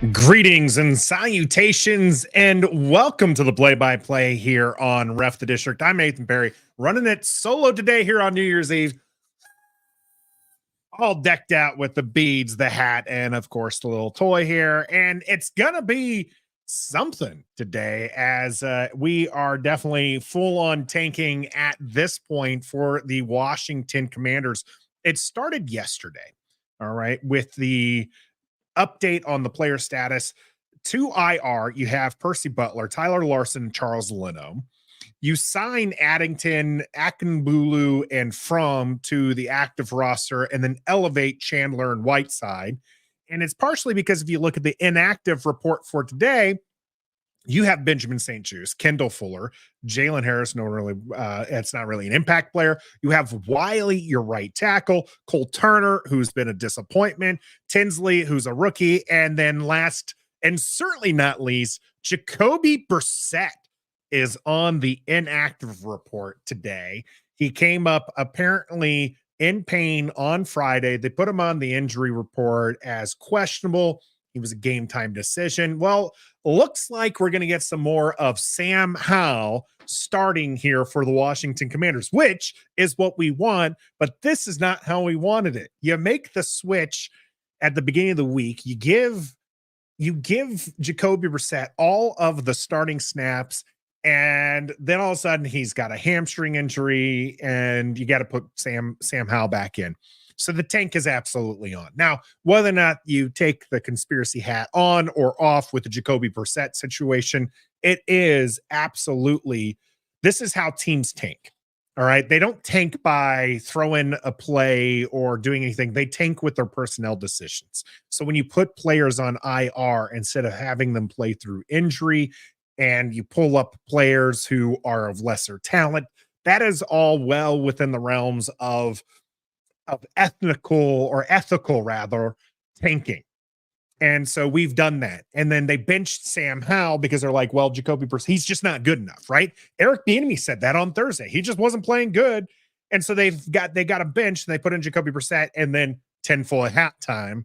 Greetings and salutations, and welcome to the play-by-play here on Ref the District. I'm Nathan Perry, running it solo today here on New Year's Eve, all decked out with the beads, the hat, and of course the little toy here. And it's gonna be something today, as we are definitely full on tanking at this point for the Washington Commanders. It started yesterday, all right, with the update on the player status. To IR, you have Percy Butler, Tyler Larson, and Charles Leno. You sign Addington, Akinbulu, and Fromm to the active roster, and then elevate Chandler and Whiteside. And it's partially because if you look at the inactive report for today, you have Benjamin St. Juste, Kendall Fuller, Jalen Harris. No, really, it's not really an impact player. You have Wiley, your right tackle, Cole Turner, who's been a disappointment, Tinsley, who's a rookie, and then last and certainly not least, Jacoby Brissett is on the inactive report today. He came up apparently in pain on Friday. They put him on the injury report as questionable. He was a game time decision. Well, looks like we're going to get some more of Sam Howell starting here for the Washington Commanders, which is what we want, but this is not how we wanted it. You make the switch at the beginning of the week. You give Jacoby Brissett all of the starting snaps, and then all of a sudden he's got a hamstring injury, and you got to put Sam Howell back in. So the tank is absolutely on. Now, whether or not you take the conspiracy hat on or off with the Jacoby Brissett situation, it is absolutely, this is how teams tank. All right. They don't tank by throwing a play or doing anything. They tank with their personnel decisions. So when you put players on IR instead of having them play through injury, and you pull up players who are of lesser talent, that is all well within the realms of ethical tanking. And so we've done that. And then they benched Sam Howell because they're like, well, Jacoby Brissett, he's just not good enough, right? Eric Bieniemy said that on Thursday. He just wasn't playing good. And so they got a bench, and they put in Jacoby Brissett, and then 10 full at halftime,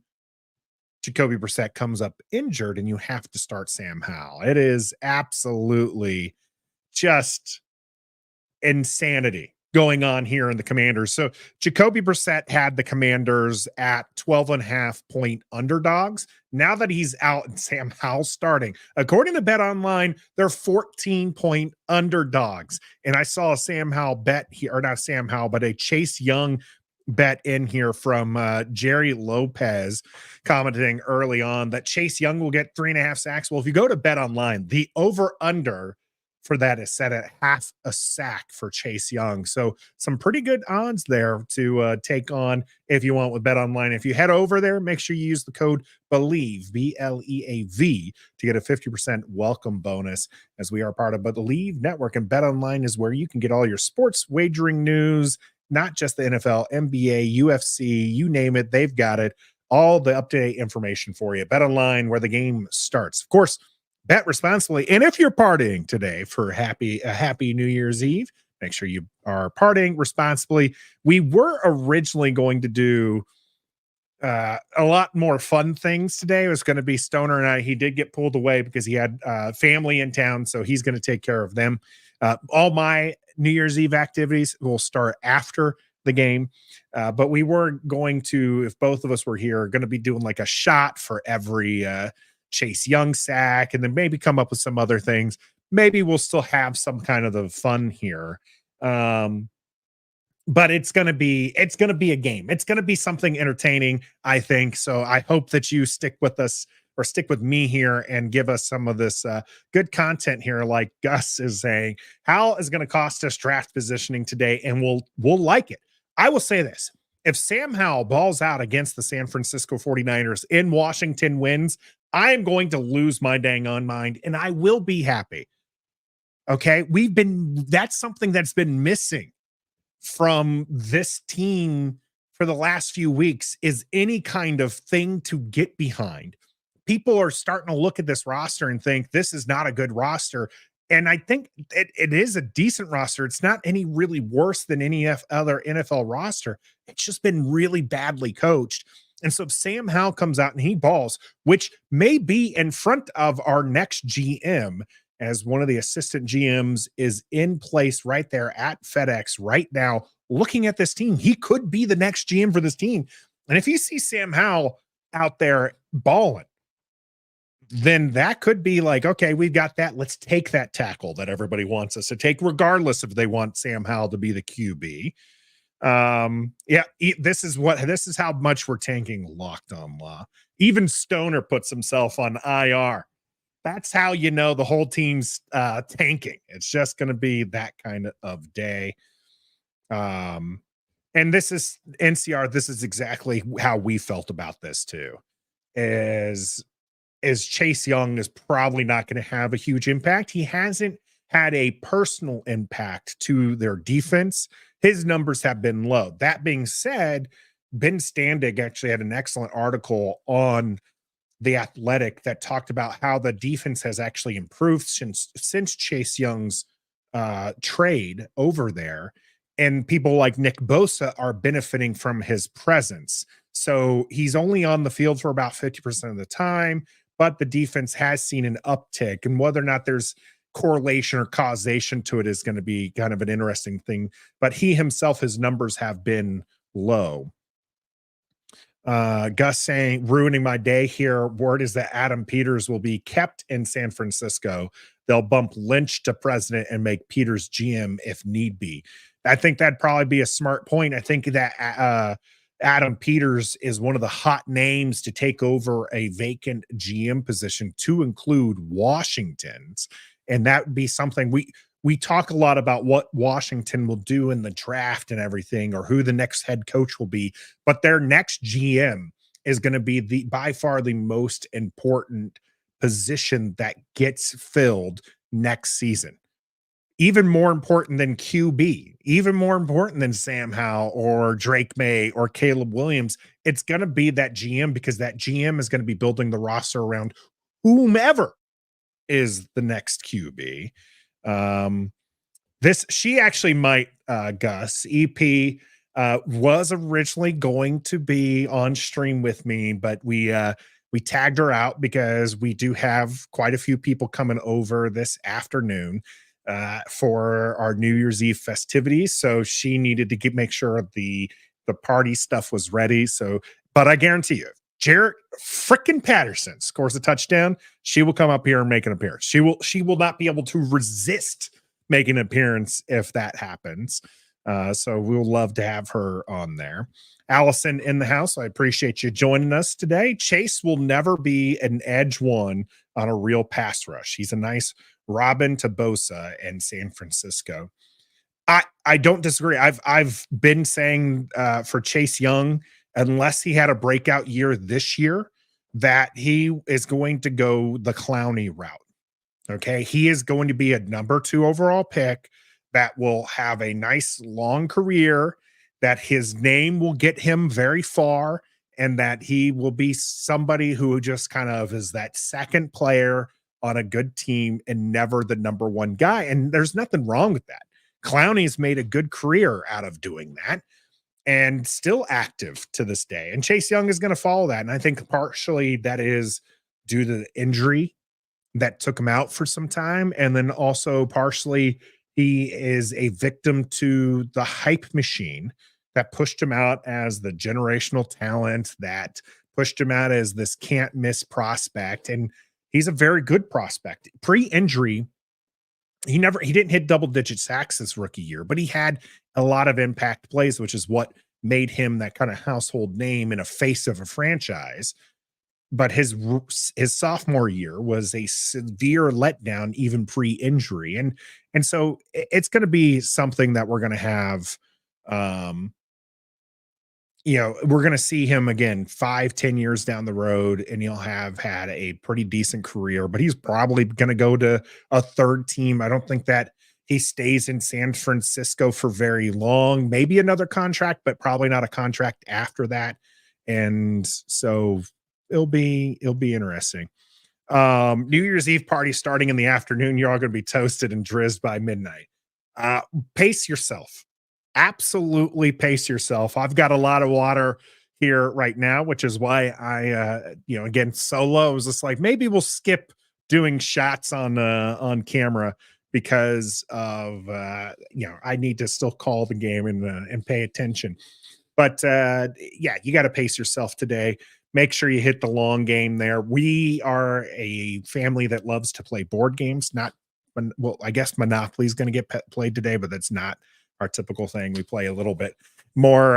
Jacoby Brissett comes up injured, and you have to start Sam Howell. It is absolutely just insanity going on here in the Commanders. So Jacoby Brissett had the Commanders at 12.5-point underdogs. Now that he's out and Sam Howell's starting, according to Bet Online, they're 14-point underdogs. And I saw a Sam Howell bet here, or not Sam Howell, but a Chase Young bet in here from Jerry Lopez, commenting early on that Chase Young will get 3.5 sacks. Well, if you go to Bet Online, the over-under for that is set at half a sack for Chase Young. So some pretty good odds there to take on if you want with Bet Online. If you head over there, make sure you use the code BELIEVE, BLEAV, to get a 50% welcome bonus, as we are part of the Believe Network. And Bet Online is where you can get all your sports wagering news, not just the NFL, NBA, UFC, you name it, they've got it. All the up-to-date information for you. Bet Online, where the game starts. Of course, bet responsibly. And if you're partying today for a happy New Year's Eve, make sure you are partying responsibly. We were originally going to do a lot more fun things today. It was going to be Stoner and I. He did get pulled away because he had family in town, so he's going to take care of them. All my New Year's Eve activities will start after the game. But we were going to, if both of us were here, going to be doing like a shot for every Chase Young sack, and then maybe come up with some other things. Maybe we'll still have some kind of the fun here. But it's going to be a game. It's going to be something entertaining, I think. So I hope that you stick with us, or stick with me here, and give us some of this good content here. Like Gus is saying, Howell is going to cost us draft positioning today, and we'll like it. I will say this. If Sam Howell balls out against the San Francisco 49ers in Washington wins, I am going to lose my dang on mind, and I will be happy. Okay. That's something that's been missing from this team for the last few weeks, is any kind of thing to get behind. People are starting to look at this roster and think this is not a good roster. And I think it is a decent roster. It's not any really worse than any other NFL roster. It's just been really badly coached. And so if Sam Howell comes out and he balls, which may be in front of our next GM, as one of the assistant GMs is in place right there at FedEx right now, looking at this team, he could be the next GM for this team. And if you see Sam Howell out there balling, then that could be like, okay, we've got that. Let's take that tackle that everybody wants us to take, regardless if they want Sam Howell to be the QB. This is how much we're tanking Locked On Law. Even Stoner puts himself on IR. That's how you know the whole team's tanking. It's just going to be that kind of day. And this is NCR. This is exactly how we felt about this too. Is Chase Young is probably not going to have a huge impact. He hasn't had a personal impact to their defense. His numbers have been low. That being said, Ben Standig actually had an excellent article on The Athletic that talked about how the defense has actually improved since Chase Young's trade over there. And people like Nick Bosa are benefiting from his presence. So he's only on the field for about 50% of the time, but the defense has seen an uptick. And whether or not there's correlation or causation to it is going to be kind of an interesting thing. But he himself, his numbers have been low. Gus saying, ruining my day here. Word is that Adam Peters will be kept in San Francisco. They'll bump Lynch to president and make Peters GM if need be. I think that'd probably be a smart point. I think that Adam Peters is one of the hot names to take over a vacant GM position, to include Washington's. And that would be something we talk a lot about what Washington will do in the draft and everything, or who the next head coach will be. But their next GM is going to be by far the most important position that gets filled next season. Even more important than QB, even more important than Sam Howell or Drake May or Caleb Williams. It's going to be that GM, because that GM is going to be building the roster around whomever is the next QB. She actually might, Gus, EP was originally going to be on stream with me, but we tagged her out because we do have quite a few people coming over this afternoon for our New Year's Eve festivities. So she needed to make sure the party stuff was ready. So, but I guarantee you, Jarrett frickin' Patterson scores a touchdown, she will come up here and make an appearance. She will not be able to resist making an appearance if that happens. So we'll love to have her on there. Allison in the house, I appreciate you joining us today. Chase will never be an edge one on a real pass rush. He's a nice Robin to Bosa in San Francisco. I don't disagree. I've been saying for Chase Young, unless he had a breakout year this year, that he is going to go the Clowney route. Okay. He is going to be a number 2 overall pick that will have a nice long career, that his name will get him very far, and that he will be somebody who just kind of is that second player on a good team and never the number 1 guy. And there's nothing wrong with that. Clowney's made a good career out of doing that and still active to this day. And Chase Young is going to follow that. And I think partially that is due to the injury that took him out for some time. And then also partially he is a victim to the hype machine that pushed him out as the generational talent, that pushed him out as this can't miss prospect. And he's a very good prospect. Pre-injury, he didn't hit double-digit sacks this rookie year, but he had a lot of impact plays, which is what made him that kind of household name and a face of a franchise. But his sophomore year was a severe letdown, even pre-injury. And so it's going to be something that we're going to have, we're going to see him again 5-10 years down the road, and he'll have had a pretty decent career, but he's probably going to go to a third team. I don't think that he stays in San Francisco for very long, maybe another contract, but probably not a contract after that. And so it'll be interesting. New Year's Eve party starting in the afternoon. You're all going to be toasted and drizzed by midnight. Pace yourself. Absolutely pace yourself. I've got a lot of water here right now, which is why I, again, solo. I was just like, maybe we'll skip doing shots on camera because of, I need to still call the game and pay attention. But yeah, you got to pace yourself today. Make sure you hit the long game there. We are a family that loves to play board games. Not, well, I guess Monopoly is going to get played today, but that's not our typical thing. We play a little bit more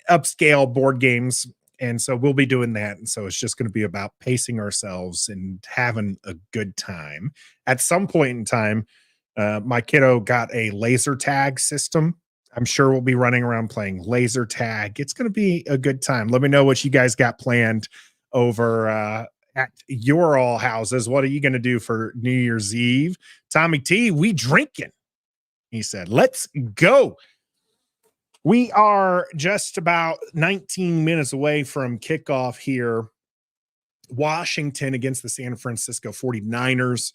upscale board games. And so we'll be doing that. And so it's just going to be about pacing ourselves and having a good time. At some point in time, my kiddo got a laser tag system. I'm sure we'll be running around playing laser tag. It's going to be a good time. Let me know what you guys got planned over at your all houses. What are you going to do for New Year's Eve? Tommy T, we drinking. He said, let's go. We are just about 19 minutes away from kickoff here. Washington against the San Francisco 49ers.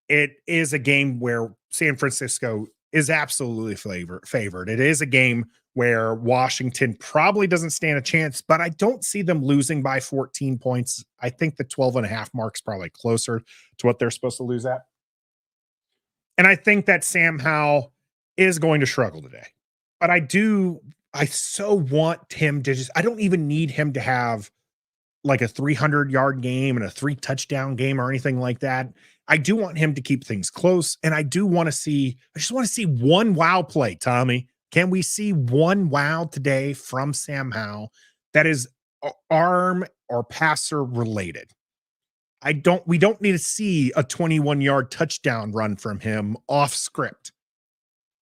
It is a game where San Francisco is absolutely favored. It is a game where Washington probably doesn't stand a chance, but I don't see them losing by 14 points. I think the 12.5 mark's probably closer to what they're supposed to lose at. And I think that Sam Howell is going to struggle today. But I so want him to I don't even need him to have like a 300-yard game and a 3-touchdown game or anything like that. I do want him to keep things close. And I just want to see one wow play, Tommy. Can we see one wow today from Sam Howell that is arm or passer related? We don't need to see a 21-yard touchdown run from him off script.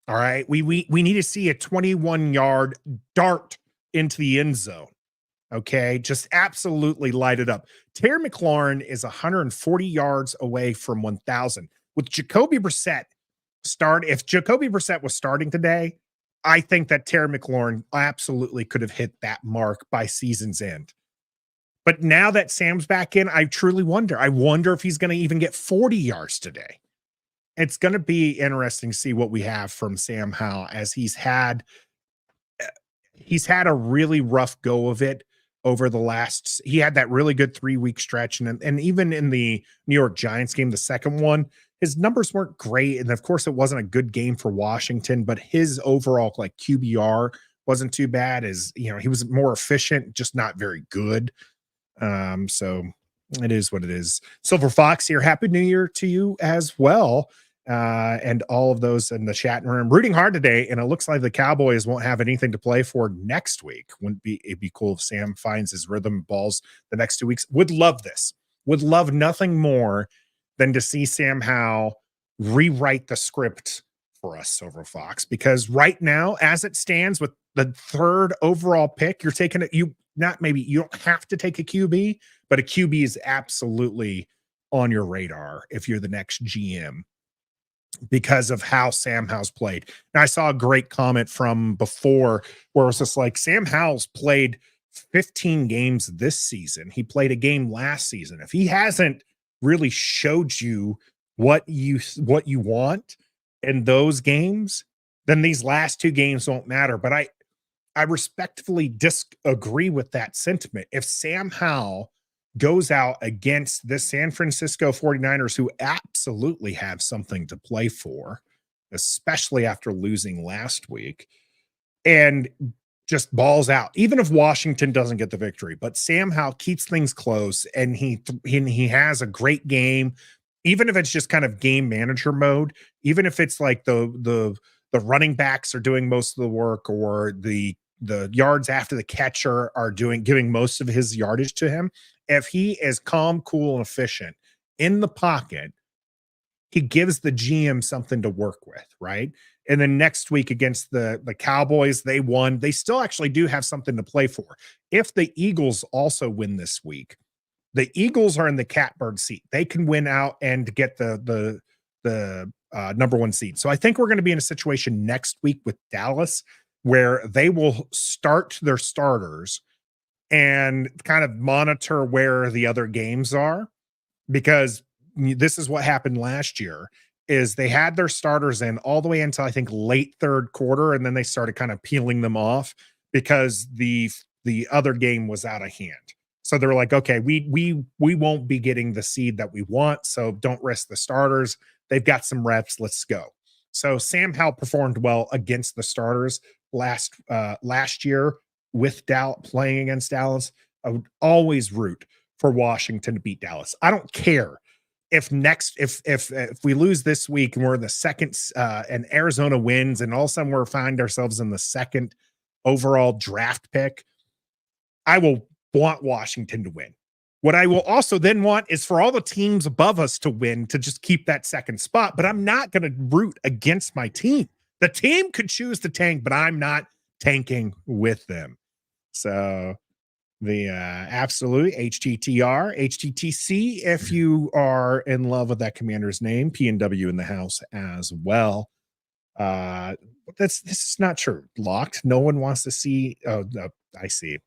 All right. We need to see a 21-yard dart into the end zone. Okay. Just absolutely light it up. Terry McLaurin is 140 yards away from 1,000. With Jacoby Brissett if Jacoby Brissett was starting today, I think that Terry McLaurin absolutely could have hit that mark by season's end. But now that Sam's back in, I truly wonder. I wonder if he's going to even get 40 yards today. It's going to be interesting to see what we have from Sam Howell, as he's had a really rough go of it over the last. He had that really good 3-week stretch, and even in the New York Giants game, the second one, his numbers weren't great, and of course, it wasn't a good game for Washington. But his overall QBR wasn't too bad. He was more efficient, just not very good. So it is what it is. Silver Fox here. Happy New Year to you as well. And all of those in the chat room rooting hard today. And it looks like the Cowboys won't have anything to play for next week. It'd be cool if Sam finds his rhythm balls the next 2 weeks. Would love this. Would love nothing more than to see Sam Howell rewrite the script for us, Silver Fox, because right now, as it stands with the 3rd overall pick, you're taking it. You don't have to take a QB, but a QB is absolutely on your radar if you're the next GM, because of how Sam Howell's played. And I saw a great comment from before where it was just like, Sam Howell's played 15 games this season. He played a game last season. If he hasn't really showed you what you want in those games, then these last 2 games won't matter. But I respectfully disagree with that sentiment. If Sam Howell goes out against the San Francisco 49ers, who absolutely have something to play for, especially after losing last week, and just balls out, even if Washington doesn't get the victory, but Sam Howell keeps things close, and he has a great game, even if it's just kind of game manager mode, even if it's like the running backs are doing most of the work, or the yards after the catcher are giving most of his yardage to him. If he is calm, cool, and efficient in the pocket, he gives the GM something to work with, right? And then next week against the Cowboys, they won. They still actually do have something to play for. If the Eagles also win this week, the Eagles are in the catbird seat. They can win out and get the number 1 seed. So I think we're going to be in a situation next week with Dallas where they will start their starters and kind of monitor where the other games are, because this is what happened last year, is they had their starters in all the way until I think late 3rd quarter. And then they started kind of peeling them off because the the other game was out of hand. So they're like, okay, we won't be getting the seed that we want, so don't risk the starters. They've got some reps. Let's go. So Sam Howell performed well against the starters last year with Dallas, playing against Dallas. I would always root for Washington to beat Dallas. I don't care if we lose this week and we're in the second and Arizona wins and all of a sudden we're find ourselves in the second overall draft pick. I will want Washington to win. What I will also then want is for all the teams above us to win to just keep that second spot, but I'm not going to root against my team. The team could choose to tank, but I'm not tanking with them. So the absolute HTTC, if you are in love with that commander's name, PNW in the house as well. This is not true. Locked. No one wants to see. Oh, no, I see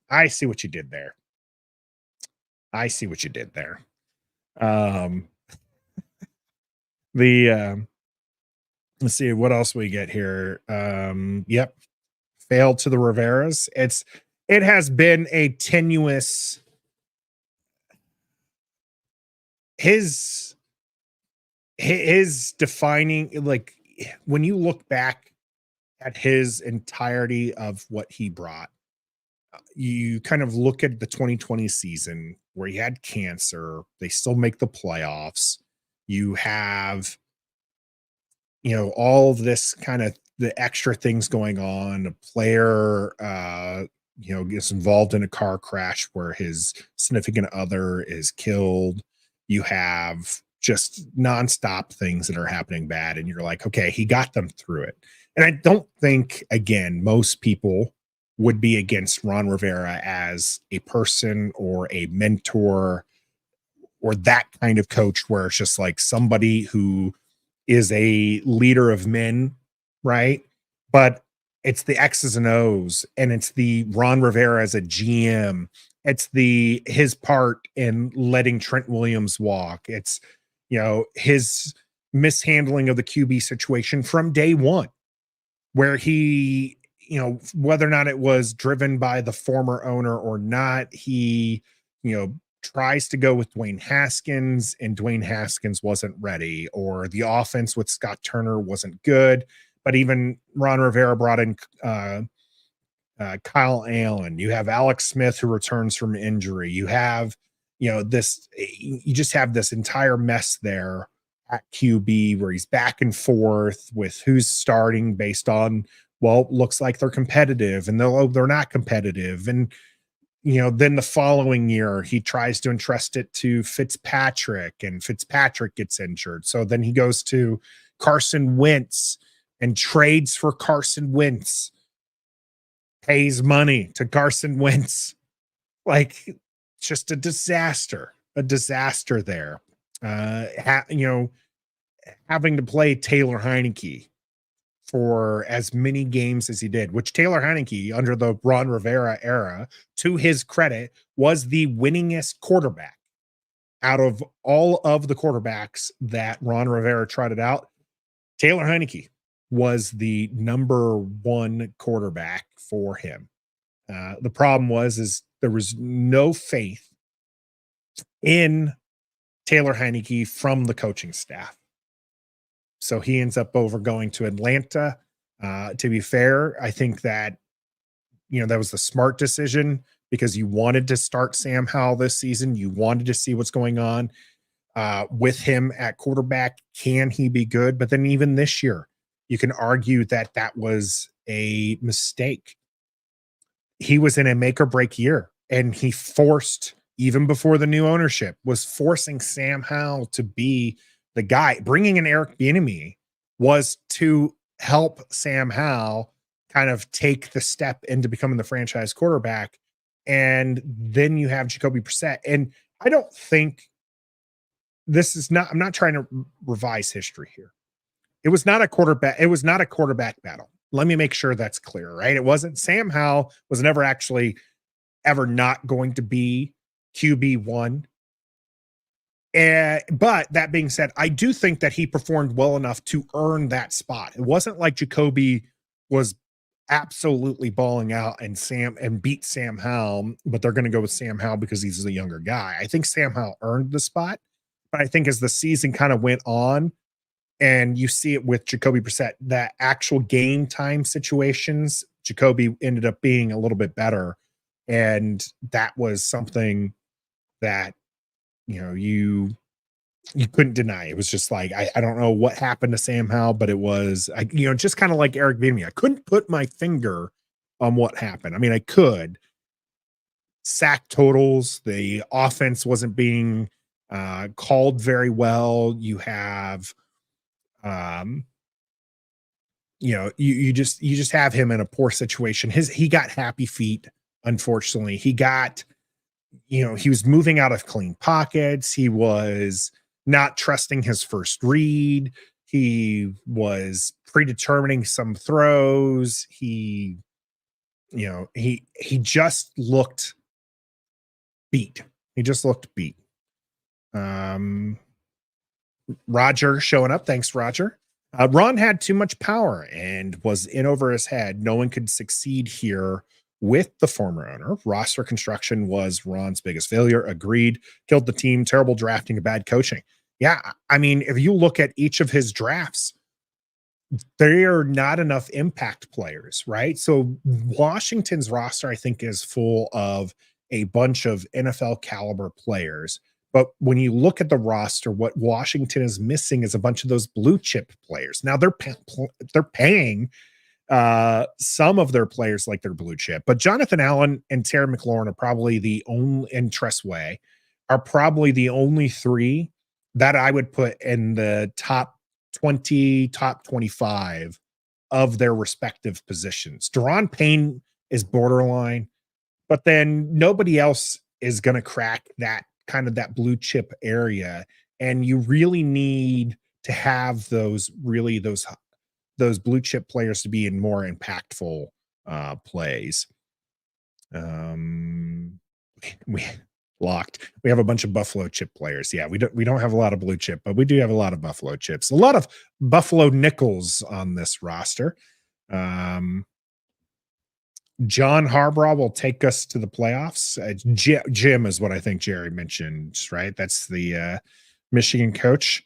what you did there. Let's see what else we get here. Yep. Failed to the Riveras. It has been a tenuous his defining, like when you look back at his entirety of what he brought, you kind of look at the 2020 season where he had cancer. They still make the playoffs. You have, all of this kind of the extra things going on. A player, gets involved in a car crash where his significant other is killed. You have just nonstop things that are happening bad. And you're like, okay, he got them through it. And I don't think, again, most people would be against Ron Rivera as a person or a mentor or that kind of coach where it's just like somebody who is a leader of men, right? But it's the X's and O's, and it's the Ron Rivera as a GM. It's his part in letting Trent Williams walk. It's, his mishandling of the QB situation from day one, where he, whether or not it was driven by the former owner or not, he, tries to go with Dwayne Haskins and Dwayne Haskins wasn't ready, or the offense with Scott Turner wasn't good. But even Ron Rivera brought in Kyle Allen. You have Alex Smith who returns from injury. You have, you just have this entire mess there at QB where he's back and forth with who's starting based on, well, looks like they're competitive and they're not competitive. And, then the following year he tries to entrust it to Fitzpatrick and Fitzpatrick gets injured. So then he goes to Carson Wentz and trades for Carson Wentz, pays money to Carson Wentz. Like, just a disaster there. Having to play Taylor Heineke for as many games as he did, which Taylor Heineke under the Ron Rivera era, to his credit, was the winningest quarterback out of all of the quarterbacks that Ron Rivera trotted out. Taylor Heineke was the number one quarterback for him. The problem is there was no faith in Taylor Heineke from the coaching staff. So he ends up going to Atlanta. To be fair, I think that, that was the smart decision because you wanted to start Sam Howell this season. You wanted to see what's going on with him at quarterback. Can he be good? But then even this year, you can argue that was a mistake. He was in a make or break year, and he forced, even before the new ownership, was forcing Sam Howell to be the guy. Bringing in Eric Bieniemy was to help Sam Howell kind of take the step into becoming the franchise quarterback. And then you have Jacoby Brissett. And I don't think I'm not trying to revise history here. It was not a quarterback battle. Let me make sure that's clear, right? It wasn't. Sam Howell was never ever not going to be QB1. But that being said, I do think that he performed well enough to earn that spot. It wasn't like Jacoby was absolutely balling out and beat Sam Howell, but they're going to go with Sam Howell because he's the younger guy. I think Sam Howell earned the spot, but I think as the season kind of went on, and you see it with Jacoby Brissett, that actual game time situations, Jacoby ended up being a little bit better. And that was something that, you couldn't deny. It was just like, I don't know what happened to Sam Howell, but it was, just kind of like Eric Bieniemy. I couldn't put my finger on what happened. I mean, I could. Sack totals, the offense wasn't being called very well. You have, you just have him in a poor situation. He got happy feet. Unfortunately, he was moving out of clean pockets. He was not trusting his first read. He was predetermining some throws. He just looked beat. He just looked beat. Roger showing up. Thanks, Roger. Ron had too much power and was in over his head. No one could succeed here with the former owner. Roster construction was Ron's biggest failure. Agreed. Killed the team. Terrible drafting and bad coaching. Yeah, I mean, if you look at each of his drafts, there are not enough impact players, right? So Washington's roster, I think, is full of a bunch of NFL caliber players. But when you look at the roster, what Washington is missing is a bunch of those blue chip players. Now they're paying some of their players like they're blue chip, but Jonathan Allen and Terry McLaurin are probably the only, and Tress Way are probably the only three that I would put in the top 20, top 25 of their respective positions. Deron Payne is borderline, but then nobody else is going to crack that kind of that blue chip area. And you really need to have those blue chip players to be in more impactful plays. We locked. We have a bunch of Buffalo chip players. Yeah, we don't have a lot of blue chip, but we do have a lot of Buffalo chips. A lot of Buffalo nickels on this roster. John Harbaugh will take us to the playoffs. Jim is what I think Jerry mentioned, right? That's the Michigan coach.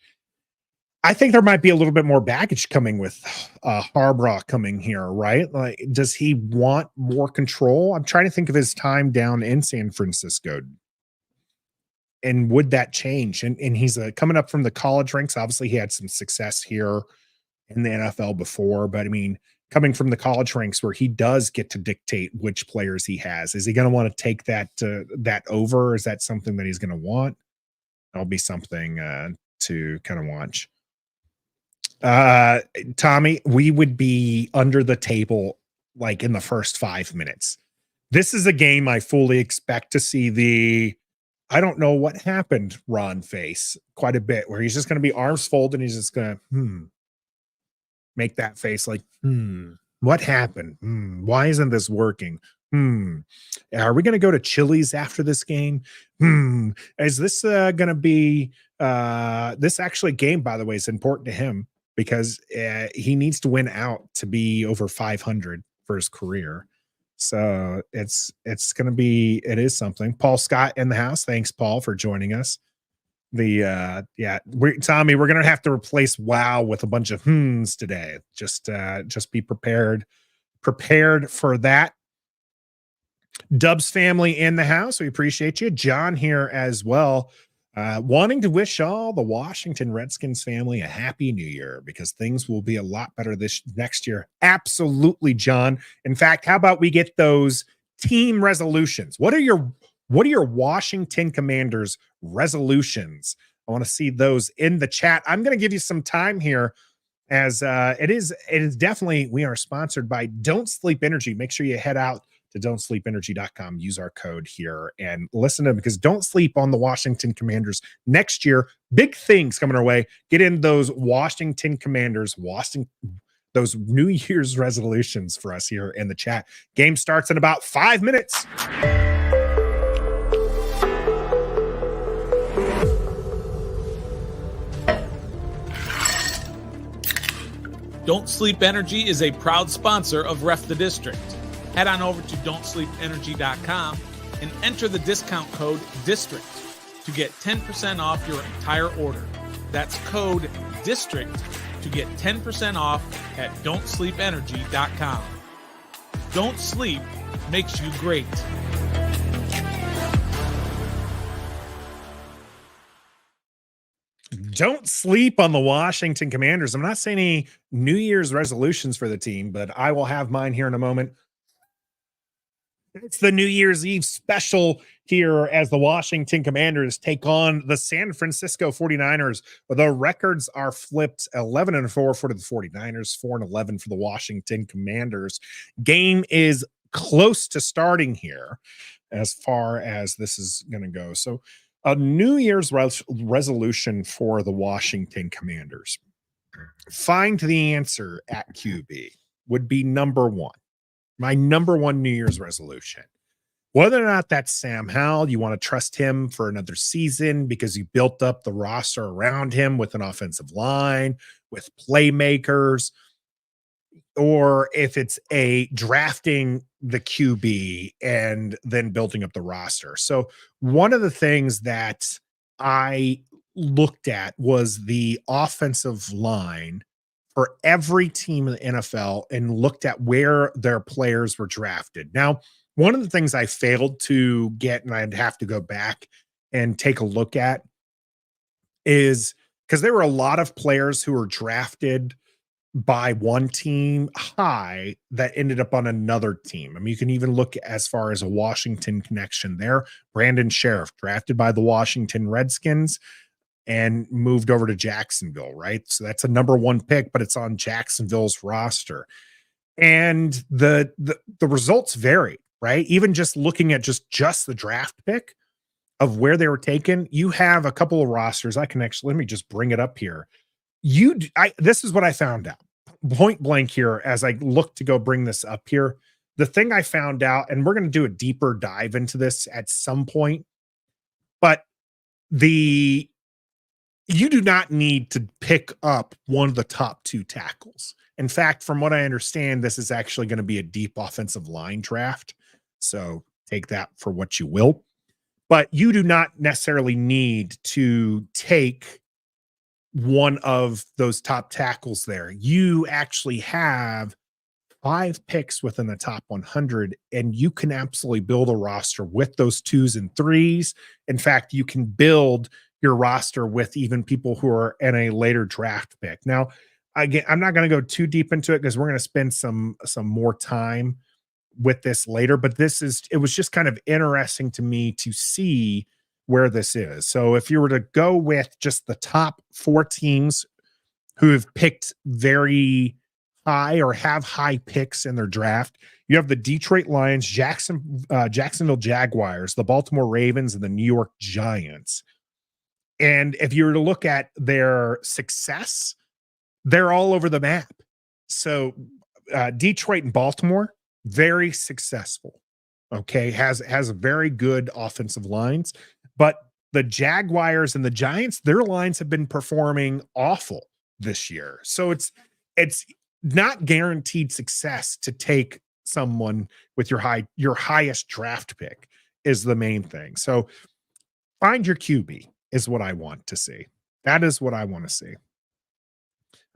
I think there might be a little bit more baggage coming with Harbaugh coming here, right? Like, does he want more control? I'm trying to think of his time down in San Francisco. And would that change? And he's coming up from the college ranks. Obviously, he had some success here in the NFL before. But, I mean, coming from the college ranks where he does get to dictate which players he has, is he going to want to take that over? Is that something that he's going to want? That'll be something to kind of watch. Tommy, we would be under the table like in the first 5 minutes. This is a game I fully expect to see I don't know what happened Ron face quite a bit, where he's just going to be arms folded and he's just going to make that face like, what happened? Why isn't this working? Are we going to go to Chili's after this game? Is this going to be this actually game, by the way, is important to him because he needs to win out to be over 500 for his career. So it is something. Paul Scott in the house. Thanks, Paul, for joining us. Tommy, we're gonna have to replace wow with a bunch of today. Just be prepared for that. Dubs family in the house. We appreciate you. John here as well. Wanting to wish all the Washington Redskins family a happy new year because things will be a lot better this next year. Absolutely, John. In fact, how about we get those team resolutions? What are your Washington Commanders resolutions? I want to see those in the chat. I'm going to give you some time here as it is definitely, we are sponsored by Don't Sleep Energy. Make sure you head out to don'tsleepenergy.com, use our code here and listen to them because don't sleep on the Washington Commanders next year. Big things coming our way. Get in those Washington Commanders, those New Year's resolutions for us here in the chat. Game starts in about 5 minutes. Don't Sleep Energy is a proud sponsor of Ref the District. Head on over to don'tsleepenergy.com and enter the discount code DISTRICT to get 10% off your entire order. That's code DISTRICT to get 10% off at don'tsleepenergy.com. Don't Sleep makes you great. Don't sleep on the Washington Commanders. I'm not saying any New Year's resolutions for the team, but I will have mine here in a moment. It's the New Year's Eve special here as the Washington Commanders take on the San Francisco 49ers. The records are flipped 11-4 for the 49ers, 4-11 for the Washington Commanders. Game is close to starting here as far as this is going to go. So a New Year's resolution for the Washington Commanders. Find the answer at QB would be number one. My number one New Year's resolution. Whether or not that's Sam Howell, you want to trust him for another season because you built up the roster around him with an offensive line, with playmakers, or if it's a drafting the QB and then building up the roster. So one of the things that I looked at was the offensive line for every team in the NFL and looked at where their players were drafted. Now, one of the things I failed to get, and I'd have to go back and take a look at, is because there were a lot of players who were drafted by one team high that ended up on another team. I mean, you can even look as far as a Washington connection there. Brandon Sheriff, drafted by the Washington Redskins and moved over to Jacksonville, right? So that's a number one pick, but it's on Jacksonville's roster. And the results vary, right? Even just looking at just the draft pick of where they were taken, you have a couple of rosters. I can actually, let me just bring it up here. This is what I found out point blank here as I look to go bring this up here. The thing I found out, and we're going to do a deeper dive into this at some point, but you do not need to pick up one of the top two tackles. In fact, from what I understand, this is actually going to be a deep offensive line draft. So take that for what you will. But you do not necessarily need to take one of those top tackles there. You actually have 5 picks within the top 100, and you can absolutely build a roster with those 2s and 3s. In fact, you can build your roster with even people who are in a later draft pick. Now, again, I'm not going to go too deep into it because we're going to spend some more time with this later, but it was just kind of interesting to me to see where this is. So if you were to go with just the top 4 teams who have picked very high or have high picks in their draft, you have the Detroit Lions, Jacksonville Jaguars, the Baltimore Ravens, and the New York Giants. And if you were to look at their success, they're all over the map. So Detroit and Baltimore, very successful. Okay, has very good offensive lines, but the Jaguars and the Giants, their lines have been performing awful this year. So it's not guaranteed success to take someone with your highest draft pick is the main thing. So find your QB is what I want to see. That is what I want to see.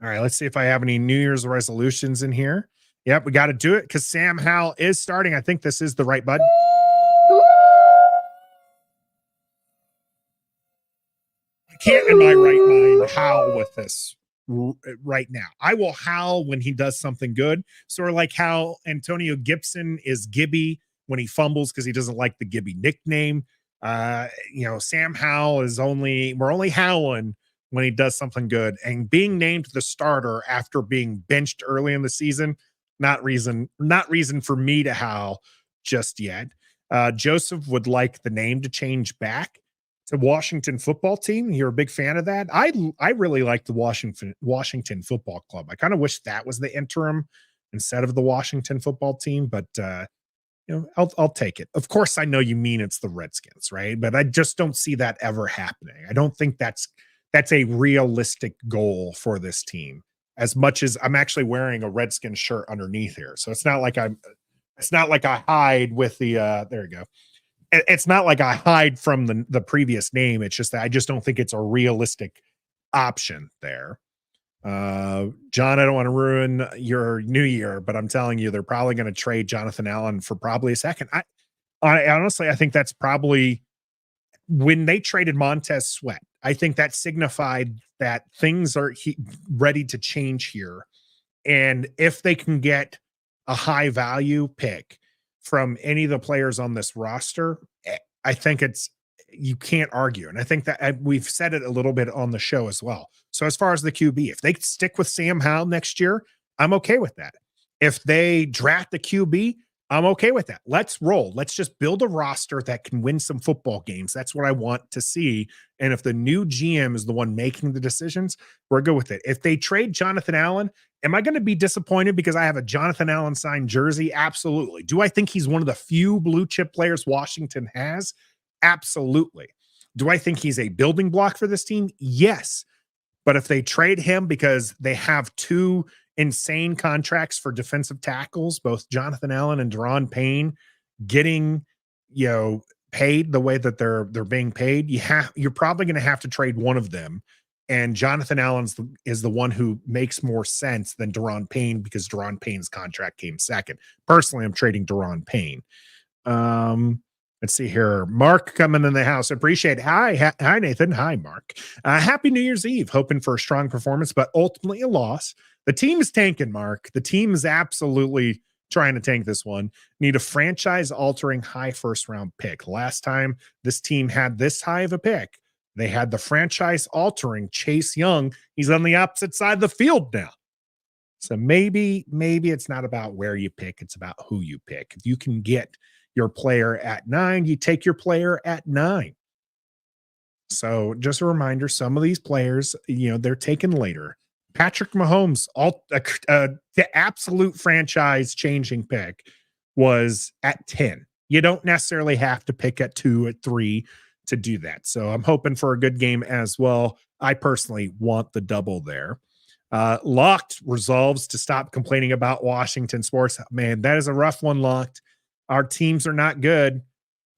All right, let's see if I have any New Year's resolutions in here. Yep, we got to do it because Sam Howell is starting. I think this is the right button. I can't in my right mind howl with this right now. I will howl when he does something good. Sort of like how Antonio Gibson is Gibby when he fumbles because he doesn't like the Gibby nickname. Sam Howell we're only howling when he does something good, and being named the starter after being benched early in the season, not reason for me to howl just yet. Joseph would like the name to change back to Washington Football Team. You're a big fan of that. I really like the Washington Football Club. I kind of wish that was the interim instead of the Washington Football Team, but I'll take it. Of course, I know you mean it's the Redskins, right? But I just don't see that ever happening. I don't think that's a realistic goal for this team. as much as I'm actually wearing a Redskins shirt underneath here. So it's not like I hide with the there you go. It's not like I hide from the previous name. It's just that I just don't think it's a realistic option there. John, I don't want to ruin your new year, but I'm telling you, they're probably going to trade Jonathan Allen for probably a second. I honestly, I think that's probably when they traded Montez Sweat. I think that signified that things are ready to change here. And if they can get a high value pick from any of the players on this roster, I think you can't argue. And I think that we've said it a little bit on the show as well. So as far as the QB, if they stick with Sam Howell next year, I'm okay with that. If they draft the QB, I'm okay with that. Let's roll. Let's just build a roster that can win some football games. That's what I want to see. And if the new GM is the one making the decisions, we're good with it. If they trade Jonathan Allen, am I going to be disappointed because I have a Jonathan Allen signed jersey? Absolutely. Do I think he's one of the few blue chip players Washington has? Absolutely. Do I think he's a building block for this team? Yes. But if they trade him because they have two insane contracts for defensive tackles, both Jonathan Allen and Daron Payne getting, paid the way that they're being paid, you're probably going to have to trade one of them. And Jonathan Allen is the one who makes more sense than Daron Payne because Daron Payne's contract came second. Personally, I'm trading Daron Payne. Let's see here. Mark coming in the house. Appreciate it. Hi, Nathan. Hi, Mark. Happy New Year's Eve. Hoping for a strong performance, but ultimately a loss. The team is tanking, Mark. The team is absolutely trying to tank this one. Need a franchise-altering high first-round pick. Last time this team had this high of a pick, they had the franchise-altering Chase Young. He's on the opposite side of the field now. So maybe it's not about where you pick. It's about who you pick. If you can get your player at 9, you take your player at 9. So just a reminder, some of these players, they're taken later. Patrick Mahomes, the absolute franchise changing pick, was at 10. You don't necessarily have to pick at 2, at 3 to do that. So I'm hoping for a good game as well. I personally want the double there. Locked resolves to stop complaining about Washington sports. Man, that is a rough one, Locked. Our teams are not good.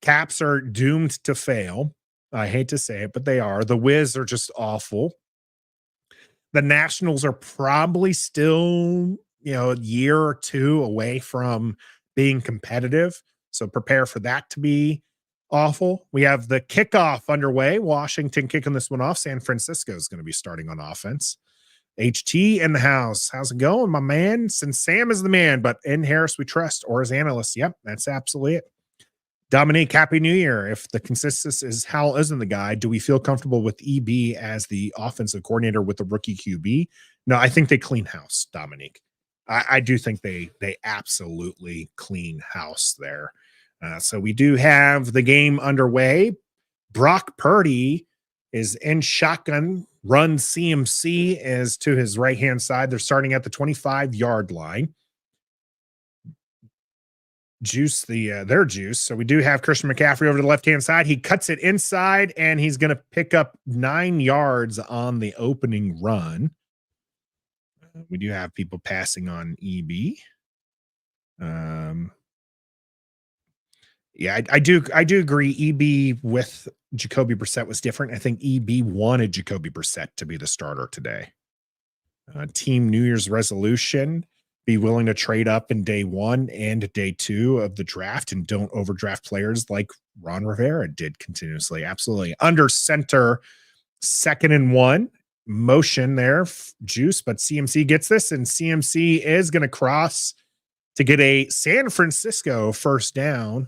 Caps are doomed to fail. I hate to say it, but they are. The Wiz are just awful. The Nationals are probably still, a year or two away from being competitive. So prepare for that to be awful. We have the kickoff underway. Washington kicking this one off. San Francisco is going to be starting on offense. HT in the house. How's it going, my man? Since Sam is the man, but in Harris we trust, or as analysts. Yep, that's absolutely it. Dominique, Happy New Year. If the consensus is Howell isn't the guy, do we feel comfortable with EB as the offensive coordinator with the rookie QB? No, I think they clean house, Dominique. I do think they absolutely clean house there. So we do have the game underway. Brock Purdy is in shotgun. Run CMC is to his right-hand side. They're starting at the 25-yard line. Juice their juice. So we do have Christian McCaffrey over to the left-hand side. He cuts it inside, and he's going to pick up 9 yards on the opening run. We do have people passing on EB. Yeah, I do agree. EB with Jacoby Brissett was different. I think EB wanted Jacoby Brissett to be the starter today. Team New Year's resolution: be willing to trade up in day 1 and day 2 of the draft, and don't overdraft players like Ron Rivera did continuously. Absolutely. Under center, 2nd and 1. Motion there, Juice, but CMC gets this, and CMC is going to cross to get a San Francisco first down.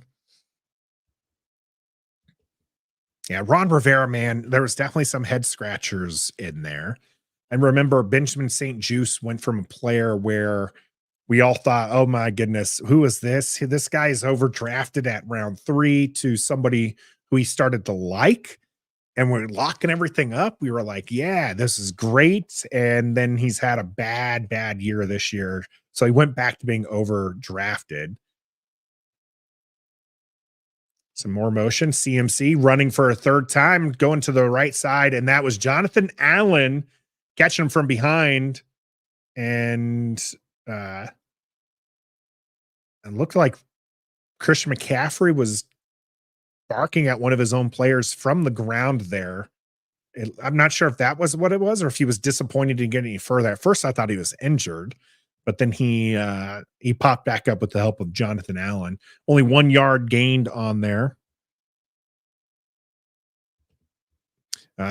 Yeah, Ron Rivera, man, there was definitely some head scratchers in there. And remember, Benjamin St. Juice went from a player where we all thought, oh my goodness, who is this? This guy is overdrafted at round 3 to somebody who he started to like. And we're locking everything up. We were like, yeah, this is great. And then he's had a bad year this year. So he went back to being overdrafted. Some more motion. CMC running for a 3rd time, going to the right side. And that was Jonathan Allen catching him from behind. and it looked like Christian McCaffrey was barking at one of his own players from the ground there. I'm not sure if that was what it was or if he was disappointed to get any further. At first, I thought he was injured, but then he popped back up with the help of Jonathan Allen. Only 1 yard gained on there.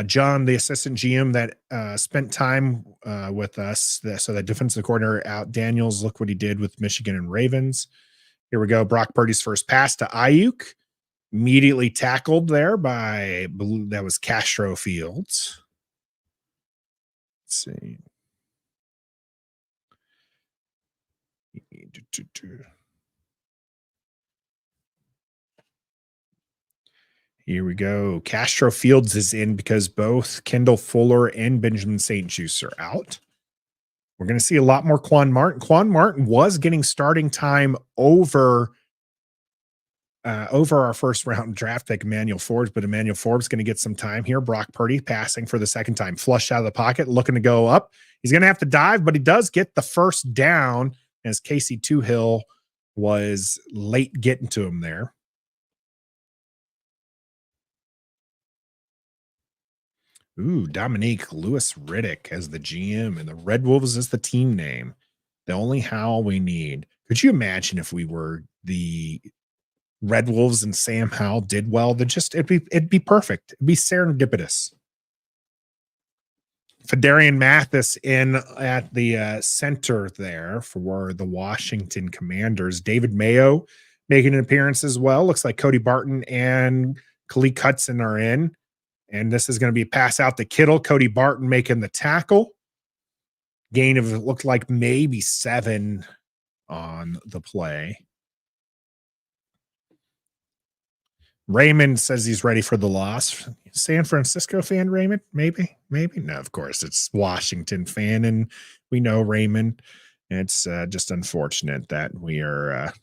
John, the assistant GM that spent time with us, so that defensive coordinator out Daniels, look what he did with Michigan and Ravens. Here we go. Brock Purdy's first pass to Ayuk, immediately tackled there by, that was Castro Fields. Let's see. Here we go. Castro Fields is in because both Kendall Fuller and Benjamin St. Juste are out. We're going to see a lot more Quan Martin. Quan Martin was getting starting time over our first round draft pick, Emmanuel Forbes, but Emmanuel Forbes going to get some time here. Brock Purdy passing for the second time, flushed out of the pocket, looking to go up. He's going to have to dive, but he does get the first down as Casey Toohill was late getting to him there. Ooh, Dominique Lewis Riddick as the GM and the Red Wolves as the team name. The only Howell we need. Could you imagine if we were the Red Wolves and Sam Howell did well? Then just it'd be perfect. It'd be serendipitous. Fedarian Mathis in at the center there for the Washington Commanders. David Mayo making an appearance as well. Looks like Cody Barton and Khalid Hudson are in. And this is going to be a pass out to Kittle. Cody Barton making the tackle. Gain of, it looked like maybe 7 on the play. Raymond says he's ready for the loss. San Francisco fan, Raymond? Maybe. No, of course. It's Washington fan, and we know Raymond. It's just unfortunate that we are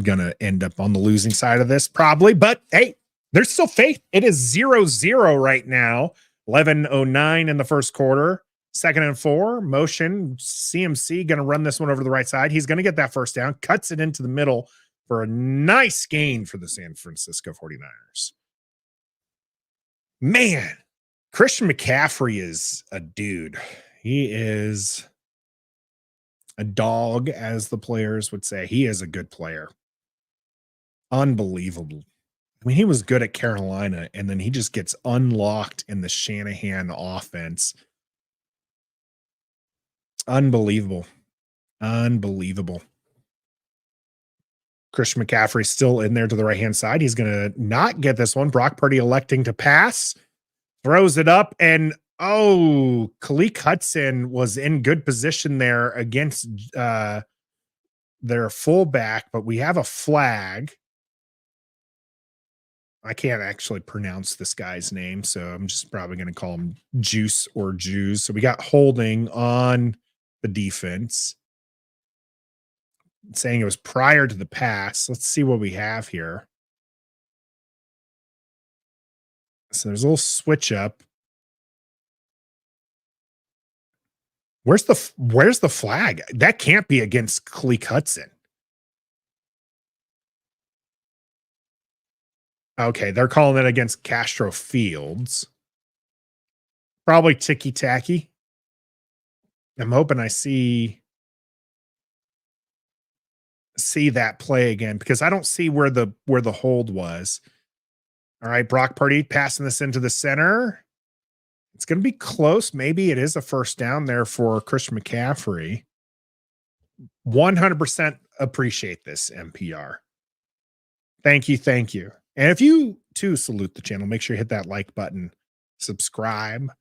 going to end up on the losing side of this, probably. But, hey, there's still faith. It is 0-0 right now. 11:09 in the first quarter. 2nd and 4. Motion. CMC going to run this one over to the right side. He's going to get that first down. Cuts it into the middle for a nice gain for the San Francisco 49ers. Man, Christian McCaffrey is a dude. He is a dog, as the players would say. He is a good player. Unbelievable. I mean, he was good at Carolina, and then he just gets unlocked in the Shanahan offense. Unbelievable. Christian McCaffrey still in there to the right-hand side. He's going to not get this one. Brock Purdy electing to pass. Throws it up, and Khalid Hudson was in good position there against their fullback, but we have a flag. I can't actually pronounce this guy's name, so I'm just probably going to call him Juice or Jews. So we got holding on the defense, saying it was prior to the pass. Let's see what we have here. So there's a little switch up. Where's the flag? That can't be against Khalid Hudson. Okay, they're calling it against Castro Fields. Probably ticky-tacky. I'm hoping I see that play again, because I don't see where the hold was. All right, Brock Purdy passing this into the center. It's going to be close. Maybe it is a first down there for Christian McCaffrey. 100% appreciate this, MPR. Thank you. And if you too salute the channel, make sure you hit that like button. Subscribe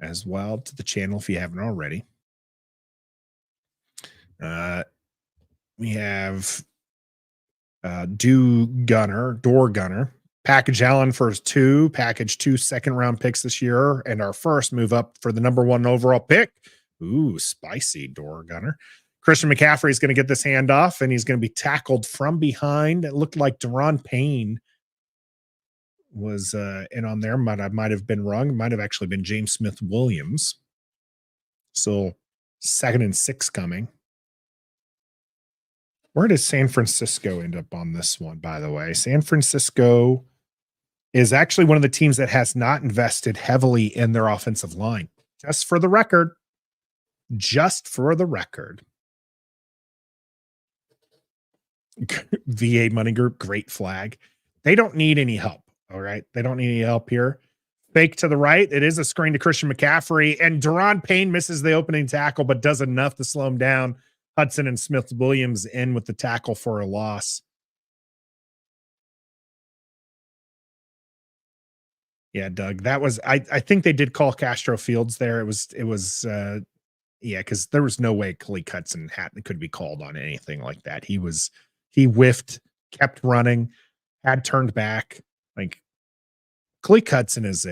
as well to the channel if you haven't already. We have Door Gunner. Package Allen for 2, package 2 second-round picks this year, and our first move up for the number 1 overall pick. Ooh, spicy Door Gunner. Christian McCaffrey is going to get this handoff, and he's going to be tackled from behind. It looked like Deron Payne was in on there. I might have been wrong. It might have actually been James Smith-Williams. So 2nd and 6 coming. Where does San Francisco end up on this one, by the way? San Francisco is actually one of the teams that has not invested heavily in their offensive line. Just for the record. Just for the record. VA Money Group, great flag. They don't need any help, all right? They don't need any help here. Fake to the right. It is a screen to Christian McCaffrey, and Deron Payne misses the opening tackle, but does enough to slow him down. Hudson and Smith-Williams in with the tackle for a loss. Yeah, Doug, that was, I think they did call Castro Fields there. It was yeah, because there was no way Khalid Hudson could be called on anything like that. He whiffed, kept running, had turned back. Like, Khalid Hudson is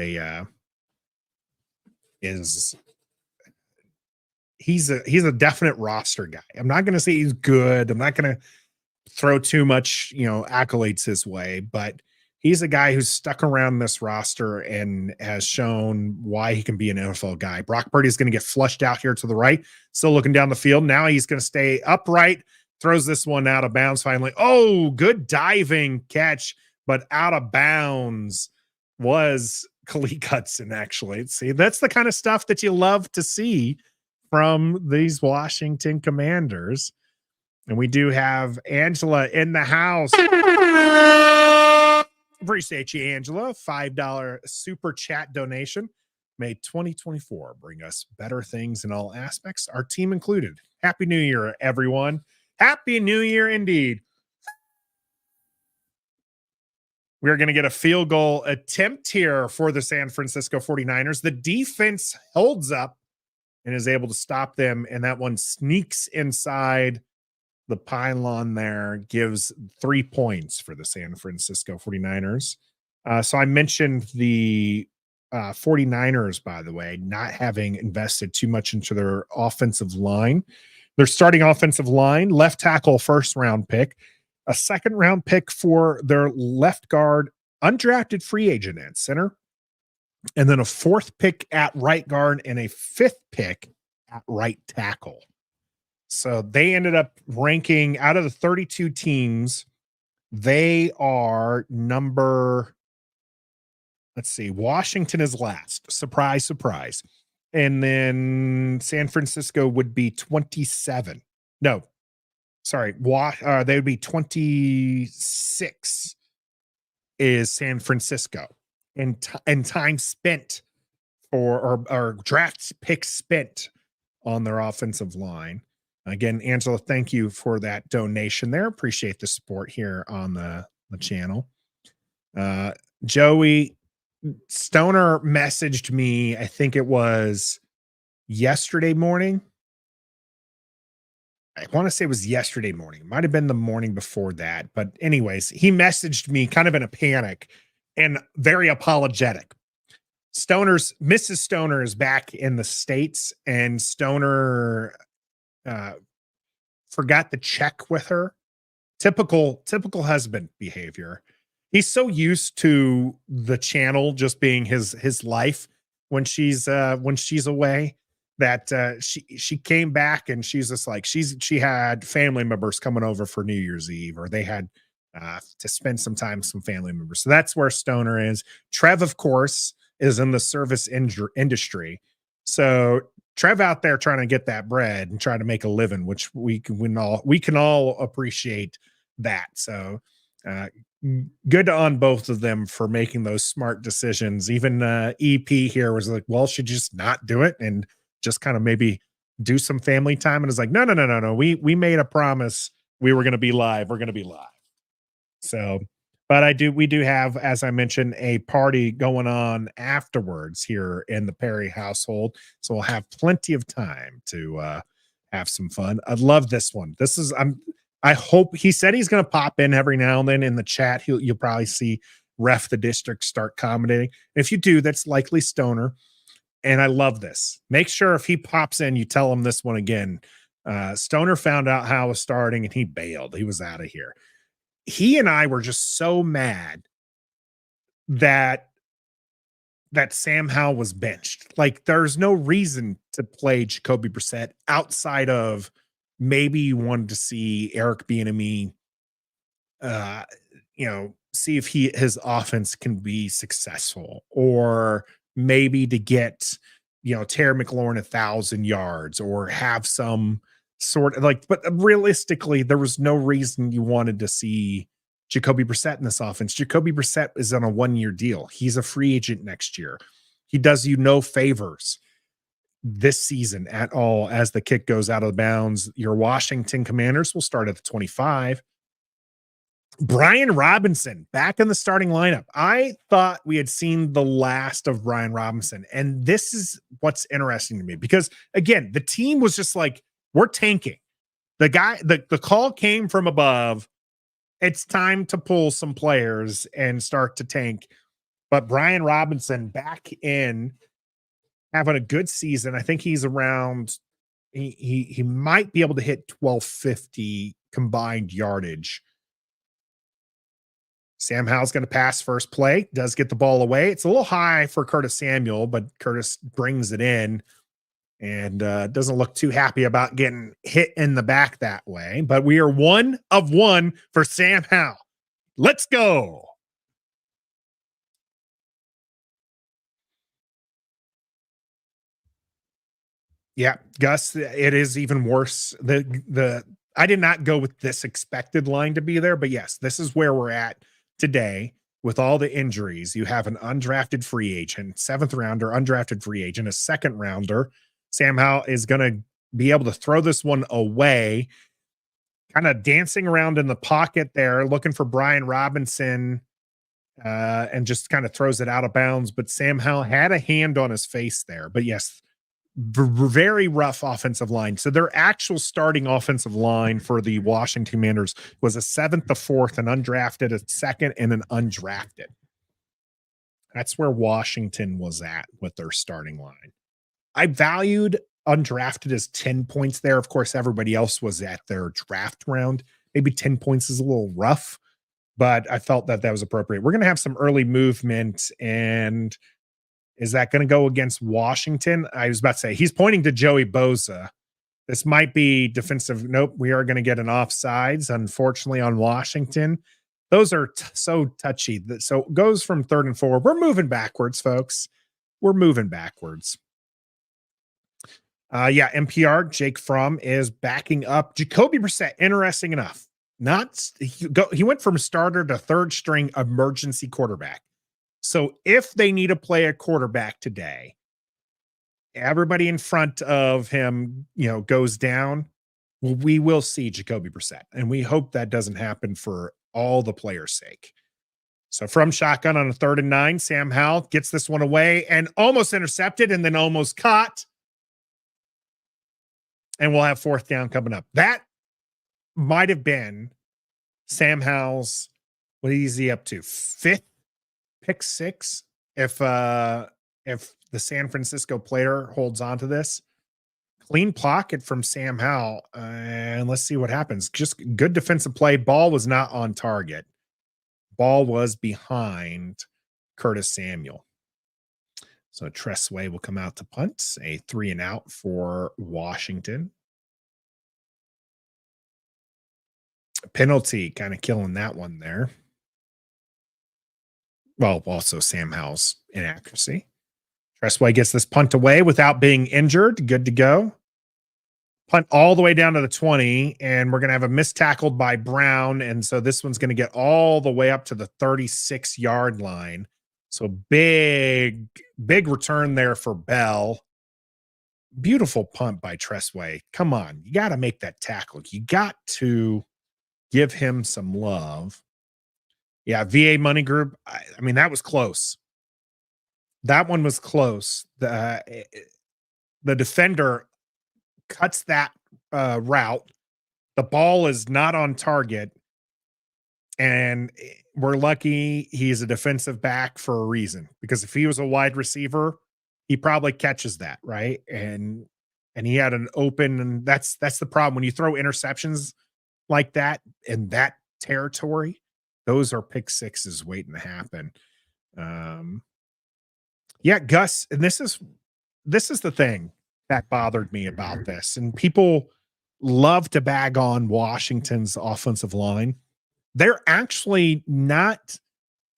he's a definite roster guy. I'm not going to say he's good. I'm not going to throw too much, accolades his way, but he's a guy who's stuck around this roster and has shown why he can be an NFL guy. Brock Purdy is going to get flushed out here to the right, still looking down the field. Now he's going to stay upright, throws this one out of bounds finally. Oh, good diving catch, but out of bounds was Khalid Hudson, actually. See, that's the kind of stuff that you love to see from these Washington Commanders. And we do have Angela in the house. Appreciate you, Angela. $5 super chat donation. May 2024 bring us better things in all aspects, our team included. Happy New Year, everyone. Happy New Year indeed. We're going to get a field goal attempt here for the San Francisco 49ers. The defense holds up and is able to stop them, and that one sneaks inside the pylon there, gives 3 points for the San Francisco 49ers. So I mentioned the 49ers, by the way, not having invested too much into their offensive line. Their starting offensive line, left tackle, first-round pick, a second-round pick for their left guard, undrafted free agent at center, and then a 4th pick at right guard and a 5th pick at right tackle. So they ended up ranking out of the 32 teams. They are number, let's see, Washington is last. Surprise, surprise. And then San Francisco would be 27. No, sorry. They would be 26 is San Francisco. And time spent or draft picks spent on their offensive line. Again, Angela, thank you for that donation there. Appreciate the support here on the channel. Joey Stoner messaged me, I think it was yesterday morning. I want to say it was yesterday morning. It might have been the morning before that. But anyways, he messaged me kind of in a panic and very apologetic. Mrs. Stoner is back in the States, and Stoner forgot to check with her. Typical husband behavior. He's so used to the channel just being his life when she's away that she came back and she's just like she had family members coming over for New Year's Eve, or they had to spend some time with some family members. So that's where Stoner is. Trev, of course, is in the service industry. So Trev out there trying to get that bread and trying to make a living, which we can all appreciate that. So good on both of them for making those smart decisions. Even EP here was like, well, should you just not do it and just kind of maybe do some family time? And it's like, no. We made a promise. We were going to be live. We're going to be live. So, but we do have, as I mentioned, a party going on afterwards here in the Perry household. So we'll have plenty of time to have some fun. I love this one. I hope he said he's going to pop in every now and then in the chat. You'll probably see Ref the District start commentating. If you do, that's likely Stoner. And I love this. Make sure if he pops in, you tell him this one again. Stoner found out how it was starting and he bailed. He was out of here. He and I were just so mad that that Sam Howell was benched. Like, there's no reason to play Jacoby Brissett outside of maybe you wanted to see Eric Bieniemy, uh, see if his offense can be successful, or maybe to get, Terry McLaurin 1,000 yards, or have some sort of like, but realistically, there was no reason you wanted to see Jacoby Brissett in this offense. Jacoby Brissett is on a 1-year deal. He's a free agent next year. He does you no favors this season at all as the kick goes out of bounds. Your Washington Commanders will start at the 25. Brian Robinson back in the starting lineup. I thought we had seen the last of Brian Robinson. And this is what's interesting to me, because again, the team was just like, we're tanking. The call came from above. It's time to pull some players and start to tank. But Brian Robinson back in, having a good season. I think he's around, he might be able to hit 1,250 combined yardage. Sam Howell's going to pass first play, does get the ball away. It's a little high for Curtis Samuel, but Curtis brings it in and doesn't look too happy about getting hit in the back that way. But we are 1 of 1 for Sam Howell. Let's go. Yeah, Gus, it is even worse. I did not go with this expected line to be there, but yes, this is where we're at today with all the injuries. You have an undrafted free agent, 7th rounder, undrafted free agent, a 2nd rounder. Sam Howell is going to be able to throw this one away, kind of dancing around in the pocket there, looking for Brian Robinson, and just kind of throws it out of bounds. But Sam Howell had a hand on his face there. But yes, very rough offensive line. So their actual starting offensive line for the Washington Commanders was a 7th, a 4th, an undrafted, a 2nd, and an undrafted. That's where Washington was at with their starting line. I valued undrafted as 10 points there. Of course, everybody else was at their draft round. Maybe 10 points is a little rough, but I felt that was appropriate. We're going to have some early movement, and is that going to go against Washington? I was about to say, he's pointing to Joey Bosa. This might be defensive. Nope, we are going to get an offsides, unfortunately, on Washington. Those are so touchy. So it goes from 3rd and 4. We're moving backwards, folks. We're moving backwards. NPR, Jake Fromm is backing up Jacoby Brissett. Interesting enough. He went from starter to 3rd string emergency quarterback. So if they need to play a quarterback today, everybody in front of him, goes down, well, we will see Jacoby Brissett. And we hope that doesn't happen for all the players' sake. So from shotgun on a 3rd and 9, Sam Howell gets this one away and almost intercepted and then almost caught. And we'll have 4th down coming up. That might have been Sam Howell's, what is he up to? 5th pick 6. If the San Francisco player holds on to this. Clean pocket from Sam Howell. And let's see what happens. Just good defensive play. Ball was not on target. Ball was behind Curtis Samuel. So Tressway will come out to punt, a 3 and out for Washington. Penalty, kind of killing that one there. Well, also Sam Howell's inaccuracy. Tressway gets this punt away without being injured. Good to go. Punt all the way down to the 20, and we're going to have a missed tackle by Brown, and so this one's going to get all the way up to the 36-yard line. So big return there for Bell. Beautiful punt by Tressway. Come on, you got to make that tackle. You got to give him some love. Yeah, VA Money Group. I mean, that was close. That one was close. The defender cuts that route. The ball is not on target. And we're lucky he's a defensive back for a reason. Because if he was a wide receiver, he probably catches that, right? And he had an open, and that's the problem. When you throw interceptions like that in that territory, those are pick sixes waiting to happen. Yeah, Gus, and this is the thing that bothered me about this. And people love to bag on Washington's offensive line. They're actually not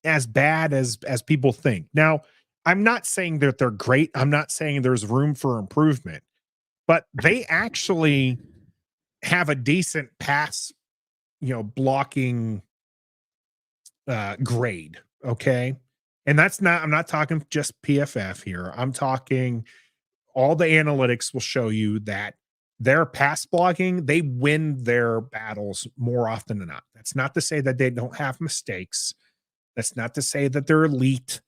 as bad as people think. Now, I'm not saying that they're great. I'm not saying there's room for improvement, but they actually have a decent pass, blocking grade. Okay. And I'm not talking just PFF here. I'm talking all the analytics will show you that their pass blocking, they win their battles more often than not. That's not to say that they don't have mistakes. That's not to say that they're elite.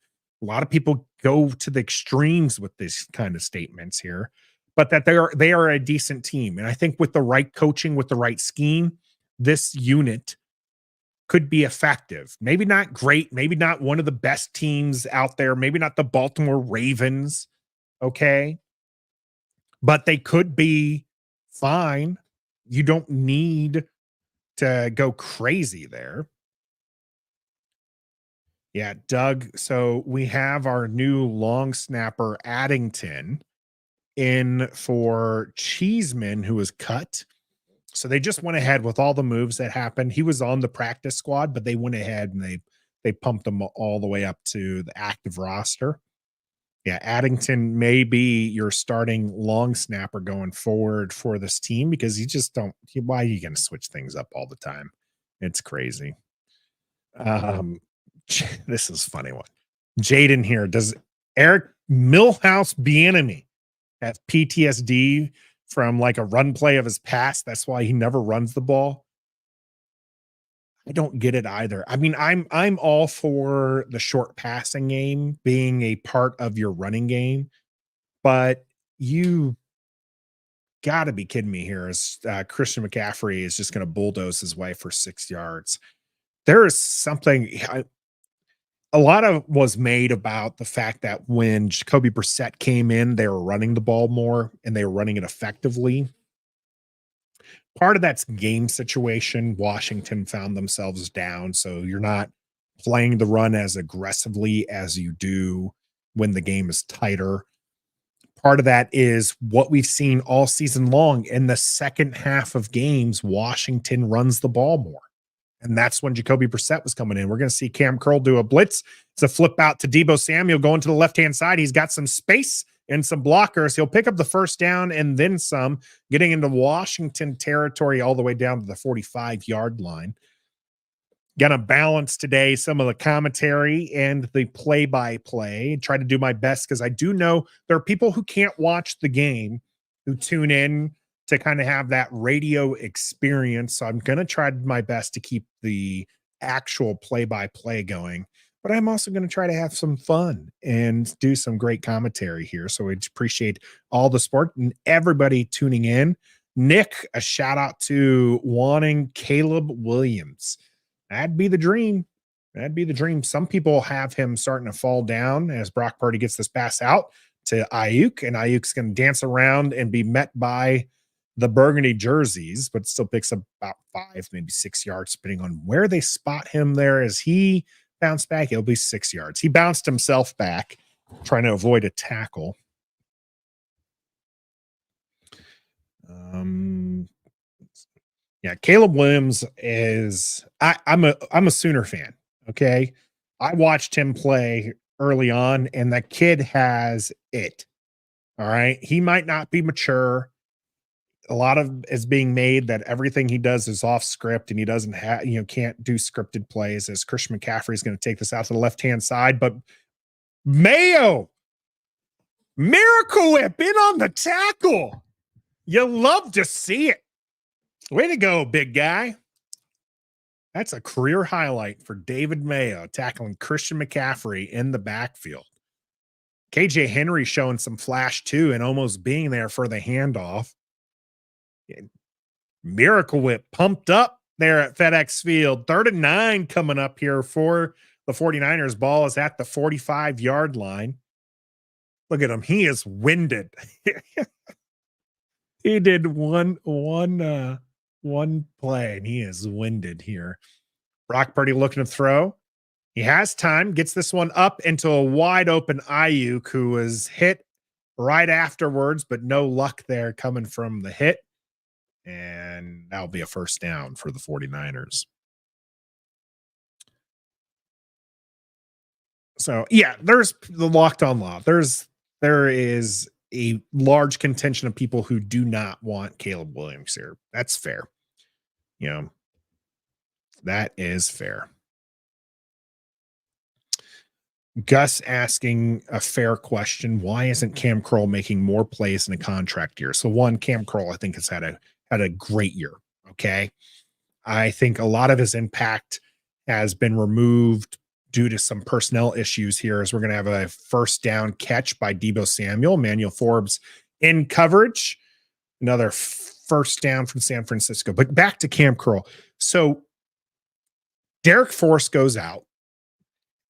A lot of people go to the extremes with these kind of statements here, but that they are a decent team. And I think with the right coaching, with the right scheme, this unit could be effective. Maybe not great, maybe not one of the best teams out there, maybe not the Baltimore Ravens, okay? But they could be fine. You don't need to go crazy there. Yeah, Doug. So we have our new long snapper Addington in for Cheeseman, who was cut. So they just went ahead with all the moves that happened. He was on the practice squad, but they went ahead and they pumped him all the way up to the active roster. Yeah, Addington may be your starting long snapper going forward for this team because you just don't. Why are you going to switch things up all the time? It's crazy. This is a funny one. Jaden here. Does Eric Milhouse Bieniemy have PTSD from like a run play of his past? That's why he never runs the ball. I don't get it either. I mean, I'm all for the short passing game being a part of your running game, but you got to be kidding me here. As Christian McCaffrey is just going to bulldoze his way for 6 yards. There is something. A lot of was made about the fact that when Jacoby Brissett came in, they were running the ball more and they were running it effectively. Part of that's game situation. Washington found themselves down, so you're not playing the run as aggressively as you do when the game is tighter. Part of that is what we've seen all season long. In the second half of games, Washington runs the ball more. And that's when Jacoby Brissett was coming in. We're going to see Cam Curl do a blitz. It's a flip out to Deebo Samuel going to the left-hand side. He's got some space and some blockers. He'll pick up the first down and then some, getting into Washington territory all the way down to the 45-yard line. Gonna balance today some of the commentary and the play-by-play. Try to do my best because I do know there are people who can't watch the game who tune in to kind of have that radio experience. So I'm going to try my best to keep the actual play-by-play going, but I'm also going to try to have some fun and do some great commentary here. So we appreciate all the support and everybody tuning in. Nick, a shout out to wanting Caleb Williams. That'd be the dream. That'd be the dream. Some people have him starting to fall down as Brock Purdy gets this pass out to Ayuk, and Ayuk's going to dance around and be met by the burgundy jerseys, but still picks up about 5, maybe 6 yards, depending on where they spot him there. As he bounced back, it'll be 6 yards. He bounced himself back, trying to avoid a tackle. Yeah, Caleb Williams is I'm a Sooner fan. Okay. I watched him play early on, and that kid has it. All right. He might not be mature. A lot of is being made that everything he does is off script and he doesn't have, can't do scripted plays, as Christian McCaffrey is going to take this out to the left-hand side. But Mayo, Miracle Whip in on the tackle. You love to see it. Way to go, big guy. That's a career highlight for David Mayo, tackling Christian McCaffrey in the backfield. KJ Henry showing some flash too and almost being there for the handoff. Miracle Whip pumped up there at FedEx Field. 3rd and 9 coming up here for the 49ers. Ball is at the 45-yard line. Look at him. He is winded. He did one play, and he is winded here. Brock Purdy looking to throw. He has time, gets this one up into a wide open Ayuk, who was hit right afterwards, but no luck there coming from the hit. And that'll be a first down for the 49ers. So, yeah, there's the locked on law. There is a large contention of people who do not want Caleb Williams here. That's fair. You know, that is fair. Gus asking a fair question. Why isn't Cam Curl making more plays in a contract year? So one, Cam Curl, I think, has had a great year. Okay. I think a lot of his impact has been removed due to some personnel issues here, as we're going to have a first down catch by Deebo Samuel. Emmanuel Forbes in coverage. Another first down from San Francisco. But back to Cam Curl. So Derek Force goes out,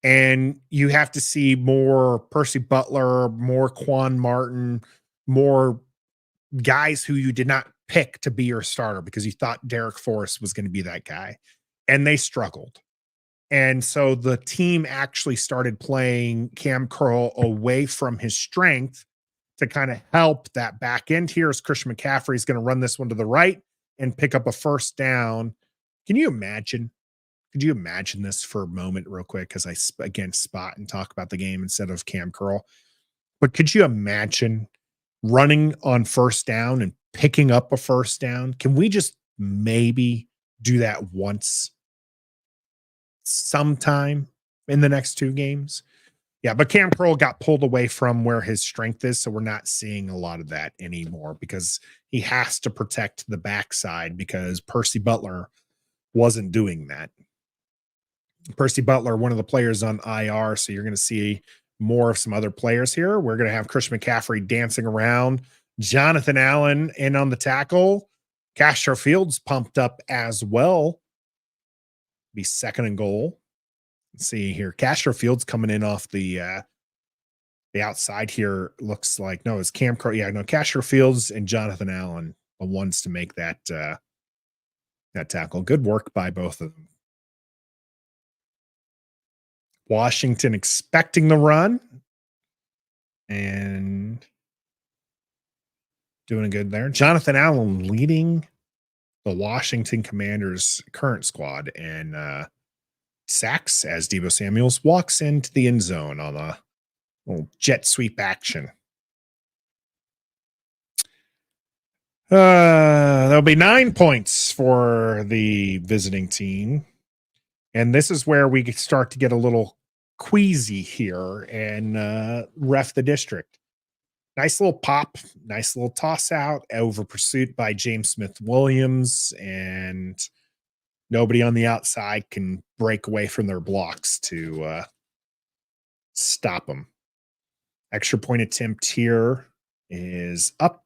and you have to see more Percy Butler, more Quan Martin, more guys who you did not pick to be your starter because you thought Derek Force was going to be that guy. And they struggled. And so the team actually started playing Cam Curl away from his strength to kind of help that back end here, as Christian McCaffrey is going to run this one to the right and pick up a first down. Can you imagine? Could you imagine this for a moment real quick? Because I, again, spot and talk about the game instead of Cam Curl. But could you imagine running on first down and picking up a first down? Can we just maybe do that once sometime in the next two games? Yeah, but Cam Curl got pulled away from where his strength is, so we're not seeing a lot of that anymore because he has to protect the backside because Percy Butler wasn't doing that. Percy Butler, one of the players on IR, so you're going to see more of some other players here. We're going to have Christian McCaffrey dancing around. Jonathan Allen in on the tackle. Castro Fields pumped up as well. Be second and goal. Let's see here. Castro Fields coming in off the outside here. Looks like, no, it's Cam Curl. Yeah, no, Castro Fields and Jonathan Allen, the ones to make that tackle. Good work by both of them. Washington expecting the run and doing good there. Jonathan Allen leading the Washington Commanders current squad and sacks as Deebo Samuels walks into the end zone on a little jet sweep action. There'll be 9 points for the visiting team. And this is where we start to get a little queasy here and ref the district. Nice little pop, nice little toss out over pursuit by James Smith-Williams, and nobody on the outside can break away from their blocks to stop them. Extra point attempt here is up.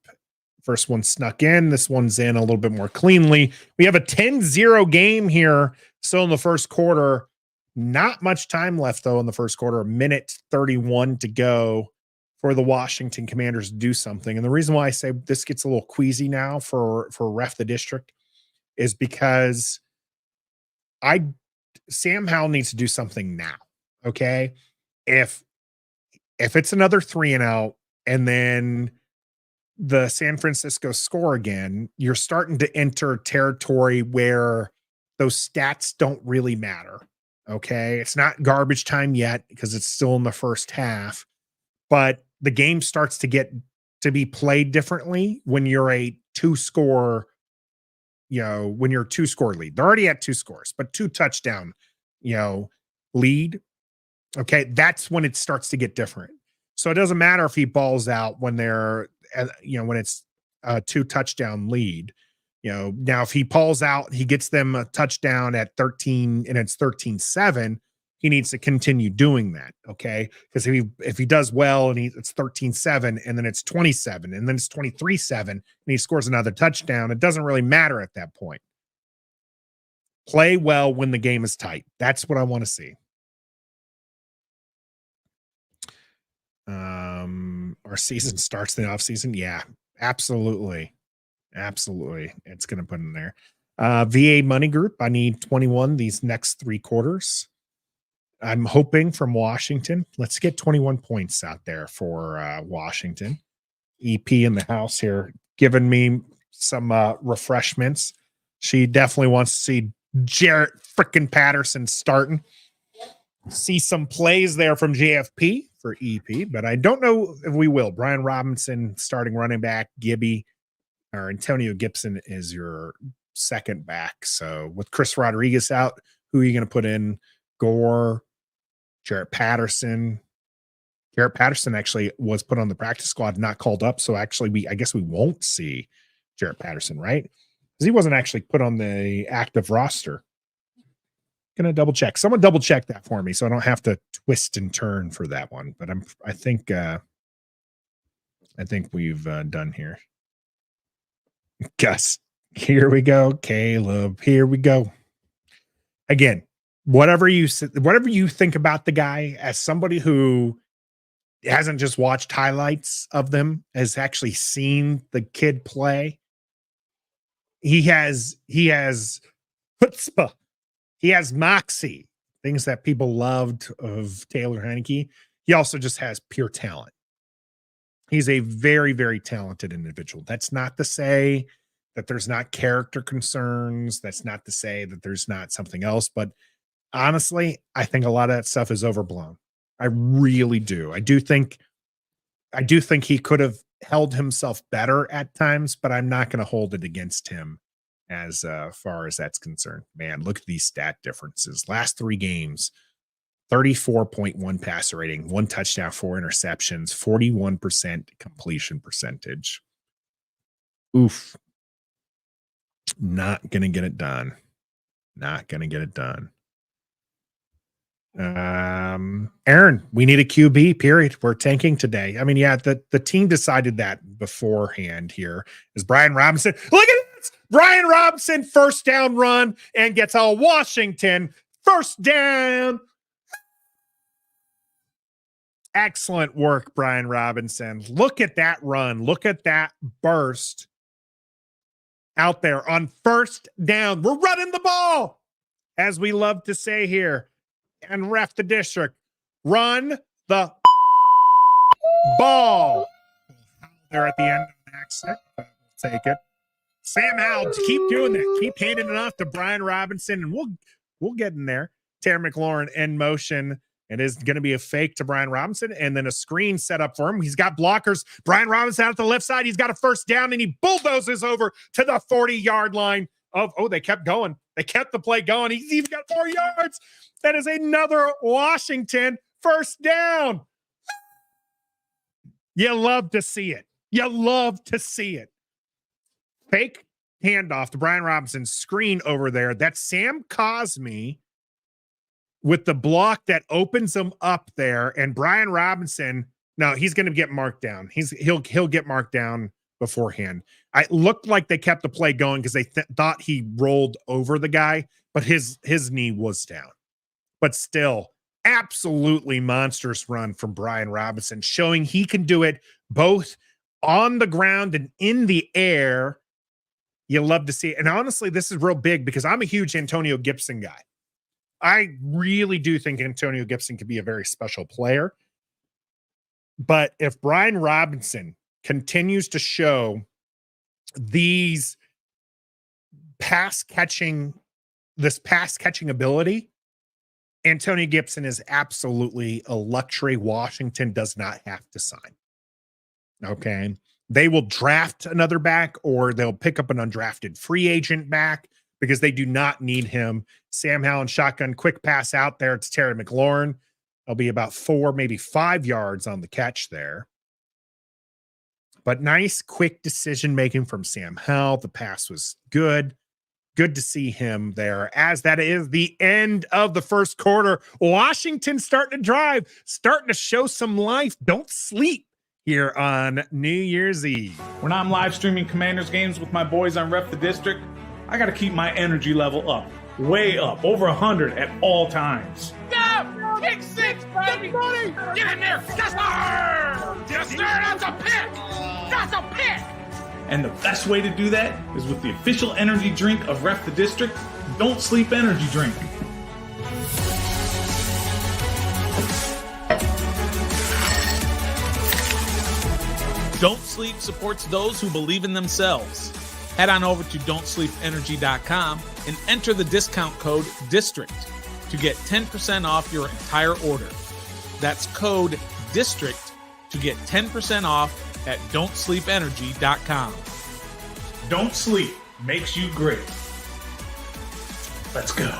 First one snuck in. This one's in a little bit more cleanly. We have a 10-0 game here. Still in the first quarter. Not much time left, though, in the first quarter. 1:31 to go for the Washington Commanders to do something. And the reason why I say this gets a little queasy now for ref the district is because Sam Howell needs to do something now. Okay. If it's another 3-and-out and then the San Francisco score again, you're starting to enter territory where those stats don't really matter. Okay. It's not garbage time yet because it's still in the first half, but the game starts to get to be played differently when you're a two-score, when you're a two-score lead. They're already at 2 scores, but 2 touchdown, lead. Okay. That's when it starts to get different. So it doesn't matter if he balls out when they're, when it's a 2 touchdown lead. Now if he pulls out, he gets them a touchdown at 13 and it's 13-7. He needs to continue doing that. Okay. Because if he does well and it's 13-7 and then it's 27 and then it's 23-7 and he scores another touchdown, it doesn't really matter at that point. Play well when the game is tight. That's what I want to see. Our season starts the off season. Yeah, absolutely. Absolutely. It's going to put in there. VA Money Group. I need 21 these next 3 quarters. I'm hoping from Washington. Let's get 21 points out there for Washington. EP in the house here, giving me some refreshments. She definitely wants to see Jarrett frickin' Patterson starting. See some plays there from JFP for EP, but I don't know if we will. Brian Robinson starting running back, Gibby or Antonio Gibson is your second back. So with Chris Rodriguez out, who are you going to put in? Gore, Jarrett Patterson. Jarrett Patterson actually was put on the practice squad, not called up. So actually, I guess we won't see Jarrett Patterson, right? Because he wasn't actually put on the active roster. Gonna double check. Someone double check that for me, so I don't have to twist and turn for that one. But I think we've done here. Gus, here we go. Caleb, here we go. Again, whatever you think about the guy, as somebody who hasn't just watched highlights of them, has actually seen the kid play. He has chutzpah. He has moxie, things that people loved of Taylor Heineke. He also just has pure talent. He's a very, very talented individual. That's not to say that there's not character concerns. That's not to say that there's not something else. But honestly, I think a lot of that stuff is overblown. I really do. I do think he could have held himself better at times, but I'm not going to hold it against him as far as that's concerned. Man, look at these stat differences. Last 3 games, 34.1 passer rating, 1 touchdown, 4 interceptions, 41% completion percentage. Oof. Not going to get it done. Not going to get it done. Aaron, we need a QB, period. We're tanking today. I mean, yeah, the team decided that beforehand here. Is Brian Robinson. Look at this! Brian Robinson, first down run, and gets a Washington first down. Excellent work, Brian Robinson. Look at that run. Look at that burst out there on first down. We're running the ball, as we love to say here. And ref the district. Run the ball. They're at the end of the next set. We'll take it. Sam Howell, keep doing that. Keep handing it off to Brian Robinson, and we'll get in there. Terry McLaurin in motion. It is going to be a fake to Brian Robinson, and then a screen set up for him. He's got blockers. Brian Robinson out the left side. He's got a first down, and he bulldozes over to the 40-yard line. They kept going. They kept the play going. He's even got 4 yards. That is another Washington first down. You love to see it. You love to see it. Fake handoff to Brian Robinson. Screen over there. That's Sam Cosme with the block that opens him up there. And Brian Robinson, no, he's going to get marked down. He'll get marked down beforehand. It looked like they kept the play going because they thought he rolled over the guy, but his knee was down. But still, absolutely monstrous run from Brian Robinson, showing he can do it both on the ground and in the air. You love to see it. And honestly, this is real big because I'm a huge Antonio Gibson guy. I really do think Antonio Gibson could be a very special player. But if Brian Robinson continues to show these pass catching ability, Antonio Gibson is absolutely a luxury Washington does not have to sign. Okay. They will draft another back, or they'll pick up an undrafted free agent back because they do not need him. Sam Howell and shotgun quick pass out there to Terry McLaurin. There'll be about 4, maybe 5 yards on the catch there. But nice, quick decision-making from Sam Howell. The pass was good. Good to see him there, as that is the end of the first quarter. Washington starting to drive, starting to show some life. Don't sleep here on New Year's Eve. When I'm live streaming Commanders games with my boys on Ref the District, I got to keep my energy level up, way up, over 100 at all times. Go! Kick 6, baby! Get in there! Yes, sir! That's a pick! That's a pick! And the best way to do that is with the official energy drink of Ref the District, Don't Sleep Energy Drink. Don't Sleep supports those who believe in themselves. Head on over to don'tsleepenergy.com and enter the discount code DISTRICT to get 10% off your entire order. That's code DISTRICT to get 10% off at don'tsleepenergy.com. Don't Sleep makes you great. Let's go.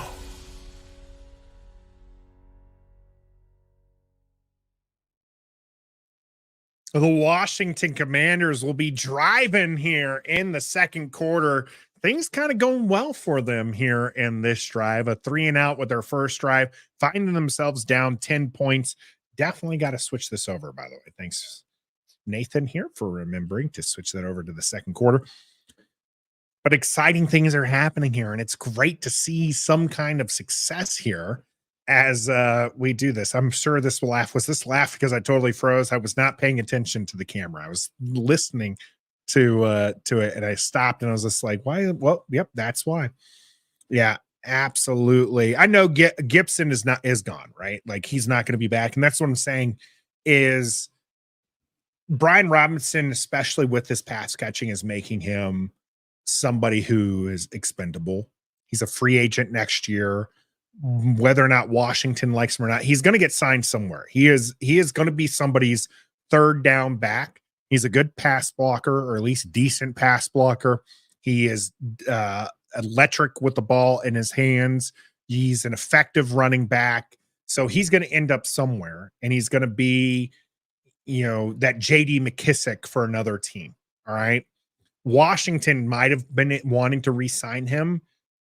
The Washington Commanders will be driving here in the second quarter. Things kind of going well for them here in this drive. A 3-and-out with their first drive, finding themselves down 10 points. Definitely got to switch this over, by the way. Thanks, Nathan, here for remembering to switch that over to the second quarter. But exciting things are happening here, and it's great to see some kind of success here as we do this. I'm sure this will laugh. Was this laugh because I totally froze? I was not paying attention to the camera. I was listening to it, and I stopped, and I was just like, why? Well, yep, that's why. Yeah, absolutely. I know Gibson is gone, right? Like, he's not going to be back. And that's what I'm saying is Brian Robinson, especially with this pass catching, is making him somebody who is expendable. He's a free agent next year. Whether or not Washington likes him or not, he's going to get signed somewhere. He is going to be somebody's third down back. He's a good pass blocker, or at least decent pass blocker. He is electric with the ball in his hands. He's an effective running back. So he's going to end up somewhere, and he's going to be, that JD McKissick for another team. All right. Washington might have been wanting to re-sign him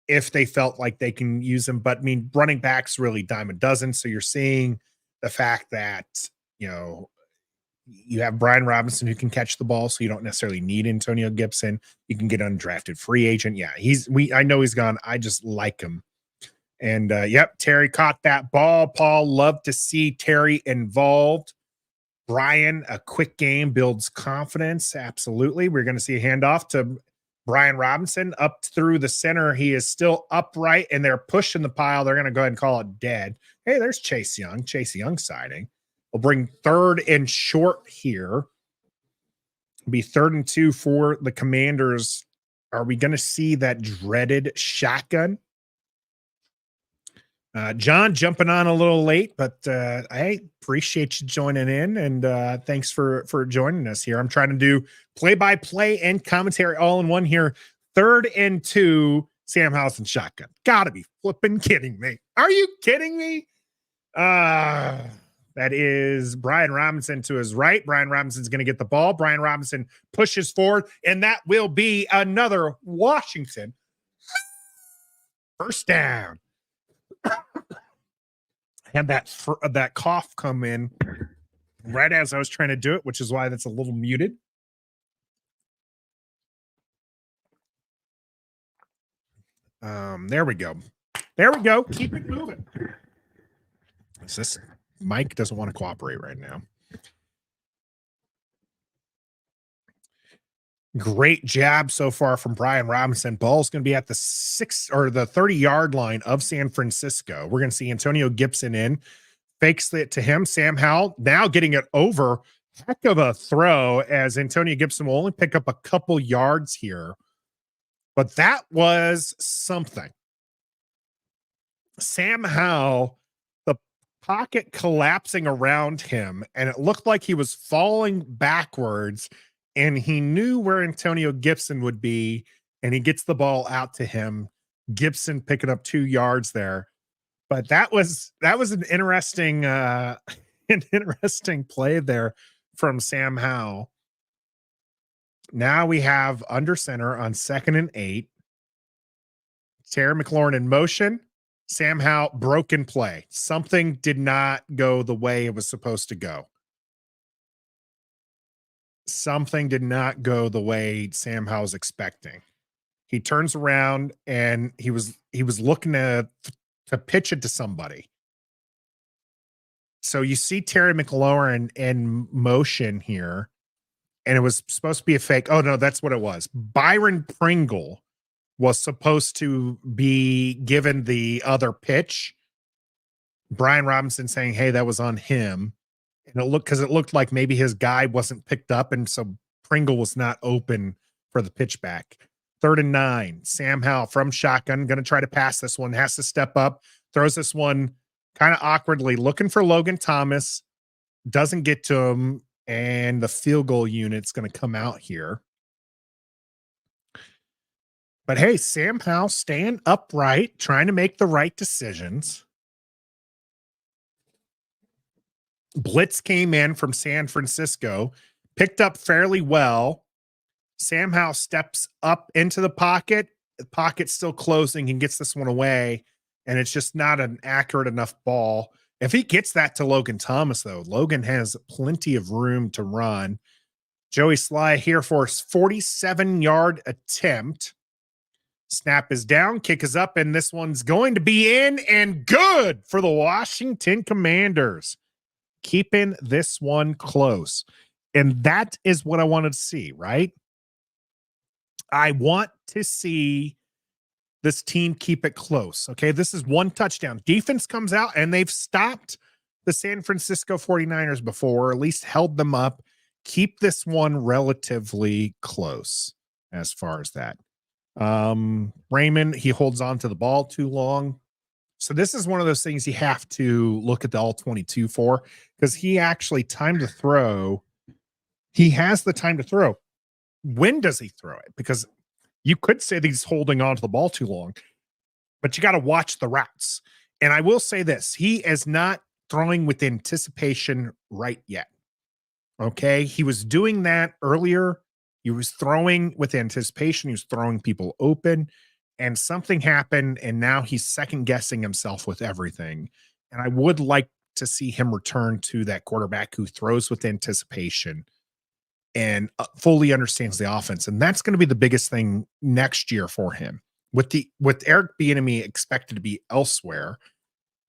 if they felt like they can use him. But I mean, running backs really dime a dozen. So you're seeing the fact that, you have Brian Robinson who can catch the ball, so you don't necessarily need Antonio Gibson. You can get undrafted free agent. Yeah, I know he's gone. I just like him. And yep, Terry caught that ball. Paul, love to see Terry involved. Brian, a quick game builds confidence. Absolutely. We're going to see a handoff to Brian Robinson up through the center. He is still upright, and they're pushing the pile. They're going to go ahead and call it dead. Hey, there's Chase Young. Chase Young sighting. We'll bring 3rd and short here. It'll be 3rd and 2 for the Commanders. Are we going to see that dreaded shotgun? John jumping on a little late, but I appreciate you joining in, and thanks for joining us here. I'm trying to do play-by-play and commentary all in one here. 3rd and 2, Sam Howell and shotgun. Gotta be flipping kidding me. Are you kidding me? That is Brian Robinson to his right. Brian Robinson's going to get the ball. Brian Robinson pushes forward, and that will be another Washington first down. Had that cough come in right as I was trying to do it, which is why that's a little muted. There we go. There we go. Keep it moving. This Mike doesn't want to cooperate right now. Great job so far from Brian Robinson. Ball's going to be at the 30-yard line of San Francisco. We're going to see Antonio Gibson in, fakes it to him. Sam Howell now getting it over. Heck of a throw, as Antonio Gibson will only pick up a couple yards here. But that was something. Sam Howell, the pocket collapsing around him, and it looked like he was falling backwards, and he knew where Antonio Gibson would be, and he gets the ball out to him. Gibson picking up 2 yards there. But that was an interesting play there from Sam Howell. Now we have under center on 2nd and 8. Terry McLaurin in motion. Sam Howell, broken play. Something did not go the way it was supposed to go. Something did not go the way Sam Howell was expecting. He turns around, and he was looking to pitch it to somebody. So you see Terry McLaurin in motion here, and it was supposed to be a fake. Oh, no, that's what it was. Byron Pringle was supposed to be given the other pitch. Brian Robinson saying, hey, that was on him. And it looked like maybe his guy wasn't picked up, and so Pringle was not open for the pitch back. 3rd and 9. Sam Howell from shotgun, going to try to pass this one, has to step up, throws this one kind of awkwardly, looking for Logan Thomas, doesn't get to him, and the field goal unit's going to come out here. But hey, Sam Howell staying upright, trying to make the right decisions. Blitz came in from San Francisco, picked up fairly well. Sam Howell steps up into the pocket. The pocket's still closing and gets this one away, and it's just not an accurate enough ball. If he gets that to Logan Thomas, though, Logan has plenty of room to run. Joey Sly here for a 47-yard attempt. Snap is down, kick is up, and this one's going to be in and good for the Washington Commanders. Keeping this one close. And that is what I wanted to see, right? I want to see this team keep it close. Okay, this is one touchdown. Defense comes out, and they've stopped the San Francisco 49ers before, or at least held them up. Keep this one relatively close as far as that. Raymond, he holds on to the ball too long. So this is one of those things you have to look at the all 22 for, because he actually timed to throw. He has the time to throw. When does he throw it? Because you could say that he's holding on to the ball too long, but you got to watch the routes. And I will say this, he is not throwing with anticipation right yet. Okay. He was doing that earlier. He was throwing with anticipation. He was throwing people open, and something happened, and now he's second guessing himself with everything. And I would like to see him return to that quarterback who throws with anticipation and fully understands the offense. And that's going to be the biggest thing next year for him. With Eric Bieniemy expected to be elsewhere,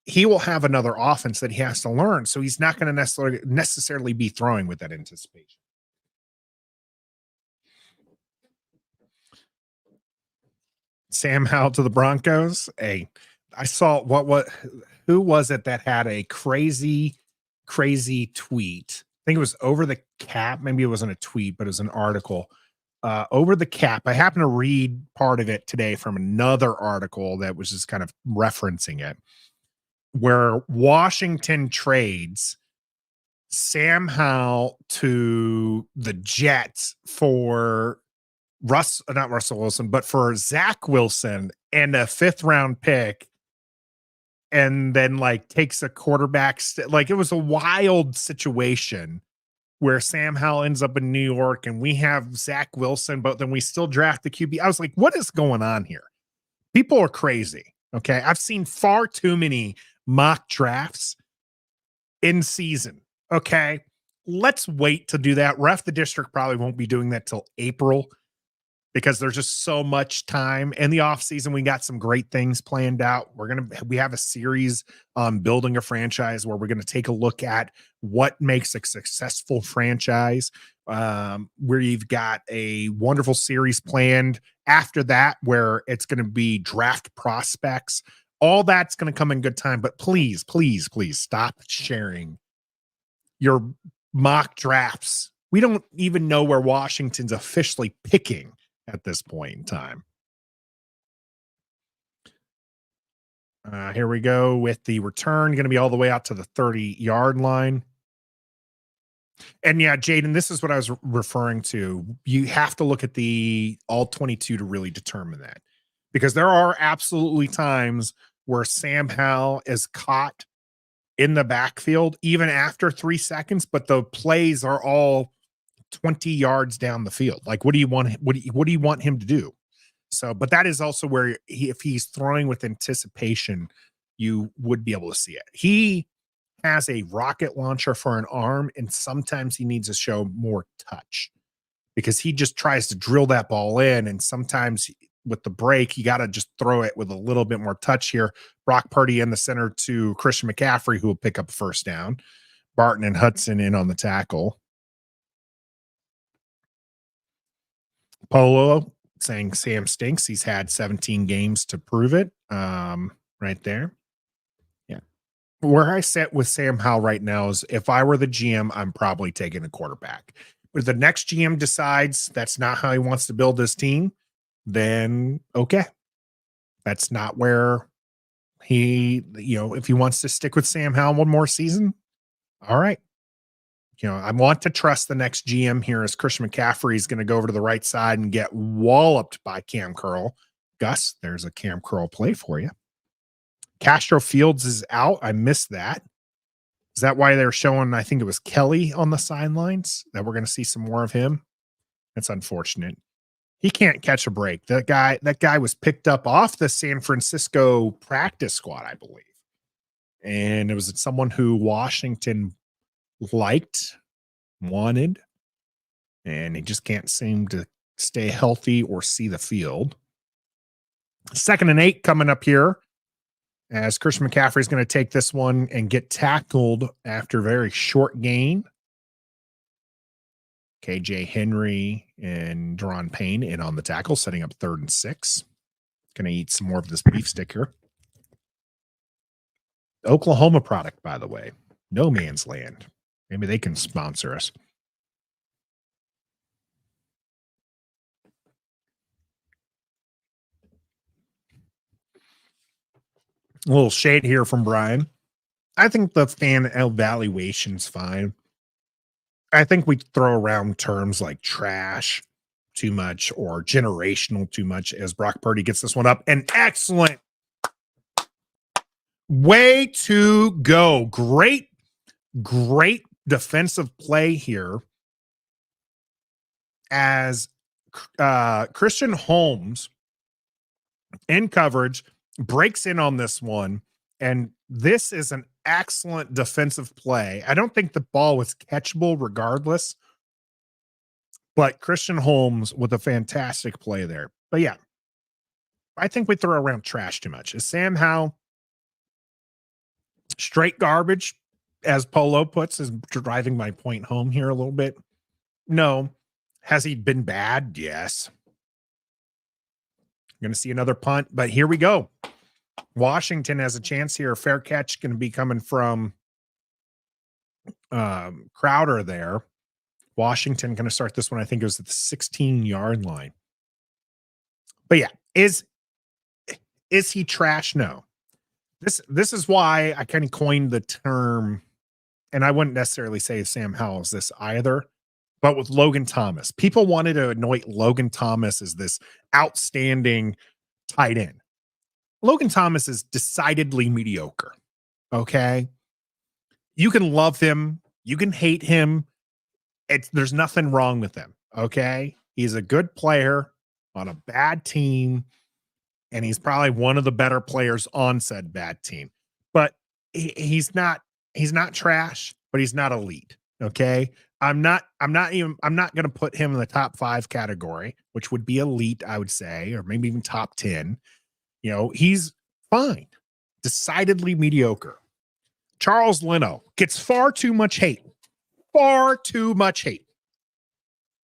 he will have another offense that he has to learn. So he's not going to necessarily be throwing with that anticipation. Sam Howell to the Broncos. Hey, I saw who was it that had a crazy tweet? I think it was over the cap. Maybe it wasn't a tweet, but it was an article. Over the cap. I happened to read part of it today from another article that was just kind of referencing it, where Washington trades Sam Howell to the Jets for not Russell Wilson, but for Zach Wilson and a 5th round pick, and then like takes a quarterback. Like it was a wild situation where Sam Howell ends up in New York and we have Zach Wilson, but then we still draft the QB. I was like, what is going on here? People are crazy. Okay. I've seen far too many mock drafts in season. Okay. Let's wait to do that. Ref the District probably won't be doing that till April, because there's just so much time in the off season. We got some great things planned out. We have a series on building a franchise where we're going to take a look at what makes a successful franchise. Where you've got a wonderful series planned after that, where it's going to be draft prospects. All that's going to come in good time, but please, please, please stop sharing your mock drafts. We don't even know where Washington's officially picking at this point in time. Here we go with the return, going to be all the way out to the 30-yard line. And yeah, Jaden, this is what I was referring to. You have to look at the all 22 to really determine that, because there are absolutely times where Sam Howell is caught in the backfield even after 3 seconds, but the plays are all 20 yards down the field. Like, what do you want? What do you want him to do? So, but that is also where if he's throwing with anticipation, you would be able to see it. He has a rocket launcher for an arm, and sometimes he needs to show more touch, because he just tries to drill that ball in. And sometimes with the break, you got to just throw it with a little bit more touch here. Brock Purdy in the center to Christian McCaffrey, who will pick up a first down. Barton and Hudson in on the tackle. Polo saying Sam stinks. He's had 17 games to prove it. Right there. Yeah. where I sit with Sam Howell right now is if I were the GM, I'm probably taking a quarterback. But if the next GM decides that's not how he wants to build his team, then okay. That's not where he, if he wants to stick with Sam Howell one more season, all right. I want to trust the next GM here as Christian McCaffrey is going to go over to the right side and get walloped by Cam Curl. Gus, there's a Cam Curl play for you. Castro Fields is out. I missed that. Is that why they're showing, I think it was Kelly on the sidelines, that we're going to see some more of him? That's unfortunate. He can't catch a break. That guy was picked up off the San Francisco practice squad, I believe. And it was someone who Washington wanted, and he just can't seem to stay healthy or see the field. 2nd and 8 coming up here as Christian McCaffrey is going to take this one and get tackled after a very short gain. KJ Henry and Deron Payne in on the tackle, setting up 3rd and 6. Going to eat some more of this beef stick here. Oklahoma product, by the way. No man's land. Maybe they can sponsor us. A little shade here from Brian. I think the fan evaluation's fine. I think we throw around terms like trash too much or generational too much as Brock Purdy gets this one up. An excellent way to go. Great defensive play here as Christian Holmes in coverage breaks in on this one, and this is an excellent defensive play. I don't think the ball was catchable regardless, but Christian Holmes with a fantastic play there. But yeah, I think we throw around trash too much. Is Sam Howell straight garbage, as Polo puts, is driving my point home here a little bit? No. Has he been bad? Yes. Going to see another punt, but here we go. Washington has a chance here. Fair catch going to be coming from Crowder there. Washington going to start this one. I think it was at the 16-yard line. But yeah, is he trash? No. This is why I kind of coined the term, and I wouldn't necessarily say Sam Howell is this either, but with Logan Thomas. People wanted to anoint Logan Thomas as this outstanding tight end. Logan Thomas is decidedly mediocre. Okay. You can love him. You can hate him. There's nothing wrong with him. Okay. He's a good player on a bad team, and he's probably one of the better players on said bad team. But he's not trash, but he's not elite. Okay. I'm not going to put him in the top 5 category, which would be elite, I would say, or maybe even top 10. He's fine. Decidedly mediocre. Charles Leno gets far too much hate. Far too much hate.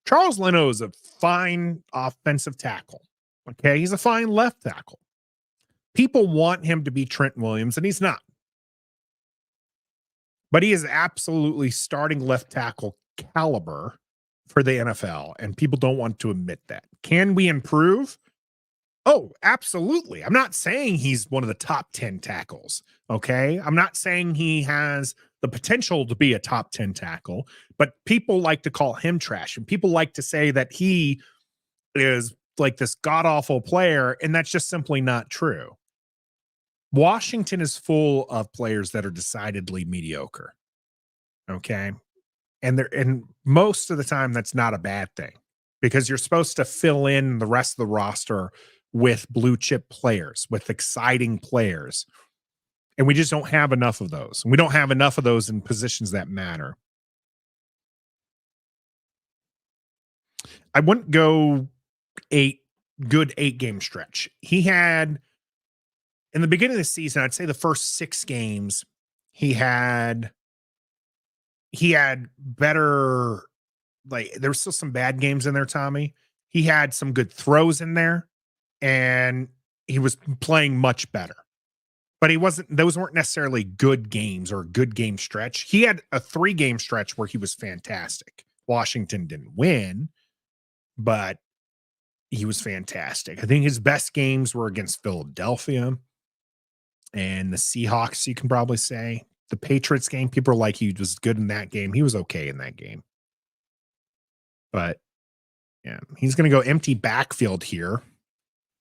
Charles Leno is a fine offensive tackle. Okay. He's a fine left tackle. People want him to be Trent Williams, and he's not. But he is absolutely starting left tackle caliber for the NFL, and people don't want to admit that. Can we improve? Oh, absolutely. I'm not saying he's one of the top 10 tackles. Okay. I'm not saying he has the potential to be a top 10 tackle, but people like to call him trash, and people like to say that he is like this god-awful player, and that's just simply not true. Washington is full of players that are decidedly mediocre. Okay. And most of the time that's not a bad thing, because you're supposed to fill in the rest of the roster with blue chip players, with exciting players. And we just don't have enough of those. We don't have enough of those in positions that matter. I wouldn't go 8 game stretch. He had, in the beginning of the season, I'd say the first 6 games, he had better, like, there was still some bad games in there, Tommy. He had some good throws in there, and he was playing much better. but those weren't necessarily good games or a good game stretch. He had a 3-game stretch where he was fantastic. Washington didn't win, but he was fantastic. I think his best games were against Philadelphia and the Seahawks, you can probably say. The Patriots game, people are like, he was good in that game. He was okay in that game. But yeah, he's going to go empty backfield here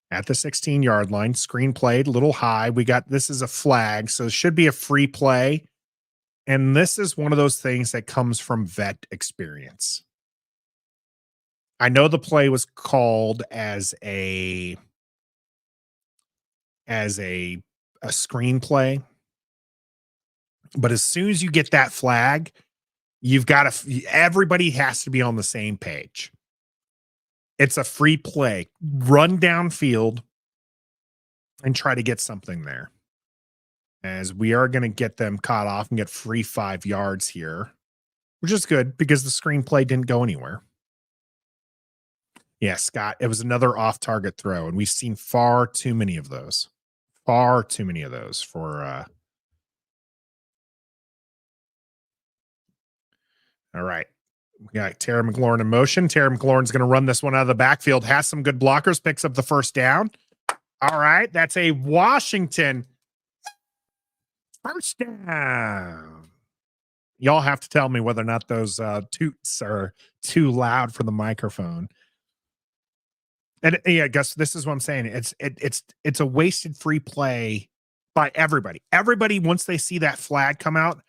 at the 16-yard line. Screen played a little high. This is a flag, so it should be a free play. And this is one of those things that comes from vet experience. I know the play was called as a screenplay, but as soon as you get that flag, everybody has to be on the same page. It's a free play. Run downfield and try to get something there. As we are going to get them caught off and get free 5 yards here, which is good because the screenplay didn't go anywhere. Yeah, Scott, it was another off-target throw, and we've seen far too many of those. Far too many of those for all right. We got Terry McLaurin in motion. Terry McLaurin's going to run this one out of the backfield, has some good blockers, picks up the first down. All right, that's a Washington first down. Y'all have to tell me whether or not those toots are too loud for the microphone. And yeah, Gus, this is what I'm saying. It's a wasted free play by everybody. Everybody, once they see that flag come out,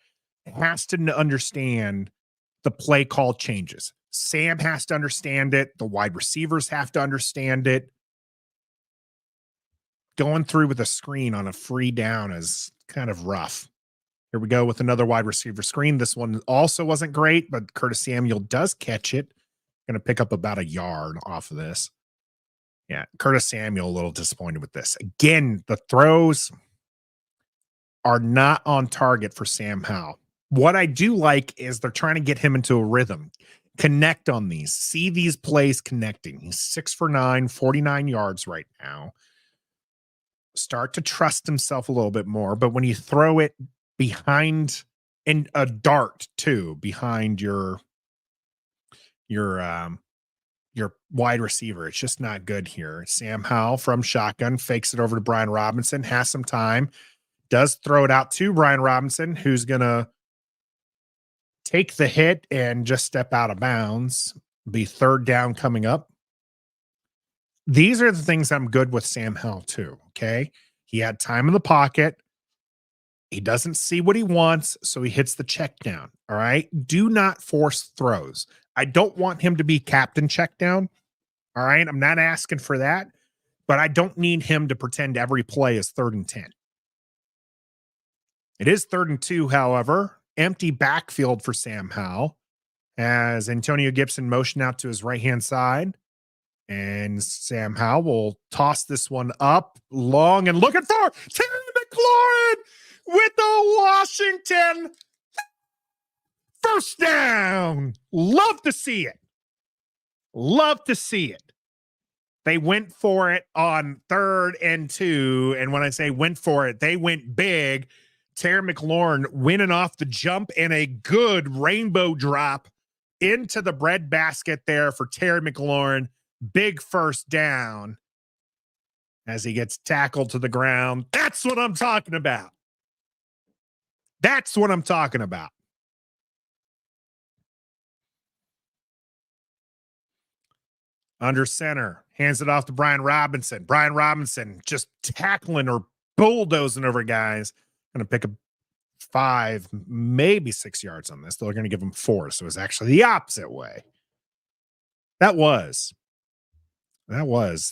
has to understand the play call changes. Sam has to understand it. The wide receivers have to understand it. Going through with a screen on a free down is kind of rough. Here we go with another wide receiver screen. This one also wasn't great, but Curtis Samuel does catch it. Going to pick up about a yard off of this. Yeah, Curtis Samuel a little disappointed with this. Again, the throws are not on target for Sam Howell. What I do like is they're trying to get him into a rhythm. Connect on these. See these plays connecting. He's 6 for 9, 49 yards right now. Start to trust himself a little bit more. But when you throw it behind, and a dart too, behind your wide receiver, it's just not good here. Sam Howell from shotgun fakes it over to Brian Robinson, has some time, does throw it out to Brian Robinson, who's going to take the hit and just step out of bounds. Be third down coming up. These are the things I'm good with Sam Howell too, okay? He had time in the pocket. He doesn't see what he wants, so he hits the check down, all right? Do not force throws. I don't want him to be captain check down, all right? I'm not asking for that, but I don't need him to pretend every play is 3rd and 10. It is 3rd and 2, however. Empty backfield for Sam Howell as Antonio Gibson motion out to his right-hand side. And Sam Howell will toss this one up long and looking for Terry McLaurin with the Washington first down. Love to see it. Love to see it. They went for it on 3rd and 2. And when I say went for it, they went big. Terry McLaurin winning off the jump and a good rainbow drop into the bread basket there for Terry McLaurin. Big first down as he gets tackled to the ground. That's what I'm talking about. That's what I'm talking about. Under center, hands it off to Brian Robinson. Brian Robinson just tackling or bulldozing over guys. Going to pick up 5, maybe 6 yards on this. They're going to give him 4, so it's actually the opposite way. That was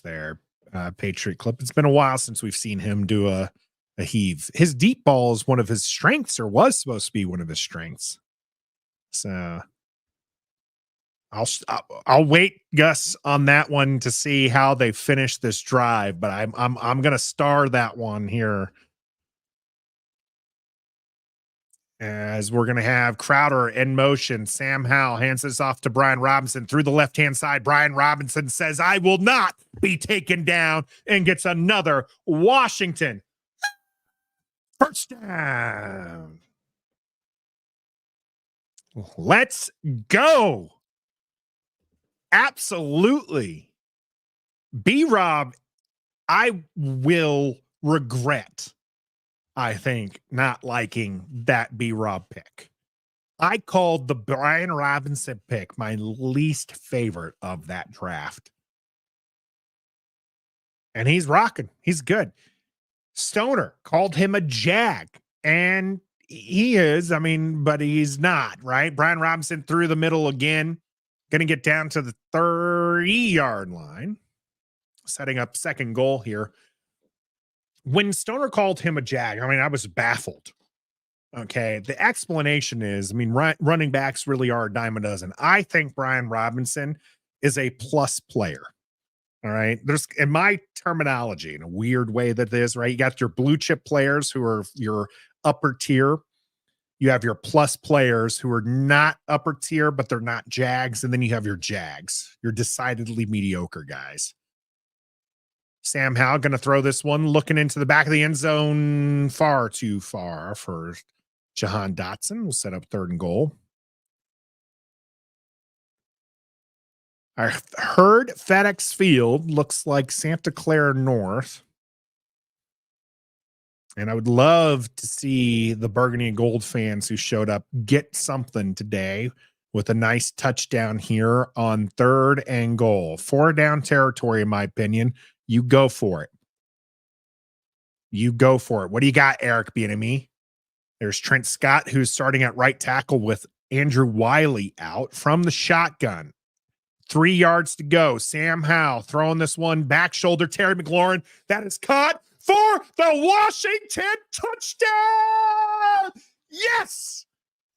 their Patriot clip. It's been a while since we've seen him do a heave. His deep ball is one of his strengths, or was supposed to be one of his strengths. So I'll wait, Gus, on that one to see how they finish this drive. But I'm gonna star that one here, as we're going to have Crowder in motion. Sam Howell hands this off to Brian Robinson through the left-hand side. Brian Robinson says, I will not be taken down, and gets another Washington First down. Let's go. Absolutely. B-Rob, I will regret, I think, not liking that B-Rob pick. I called the Brian Robinson pick my least favorite of that draft. And he's rocking. He's good. Stoner called him a jag. And he is, I mean, but he's not, right? Brian Robinson through the middle again. Going to get down to the 30-yard line. Setting up second goal here. When Stoner called him a jag, I mean, I was baffled. Okay. The explanation is, I mean, running backs really are a dime a dozen. I think Brian Robinson is a plus player. All right. There's, in my terminology, in a weird way that is, right? You got your blue chip players who are your upper tier. You have your plus players who are not upper tier, but they're not jags. And then you have your jags, your decidedly mediocre guys. Sam Howell going to throw this one, looking into the back of the end zone, far too far for Jahan Dotson. We'll set up 3rd and goal. I heard FedEx Field looks like Santa Clara North. And I would love to see the Burgundy and Gold fans who showed up get something today with a nice touchdown here on 3rd and goal. 4 down territory, in my opinion. You go for it. You go for it. What do you got, Eric Bieniemy? There's Trent Scott, who's starting at right tackle with Andrew Wiley out from the shotgun. 3 yards to go. Sam Howell throwing this one back shoulder. Terry McLaurin. That is caught for the Washington touchdown. Yes.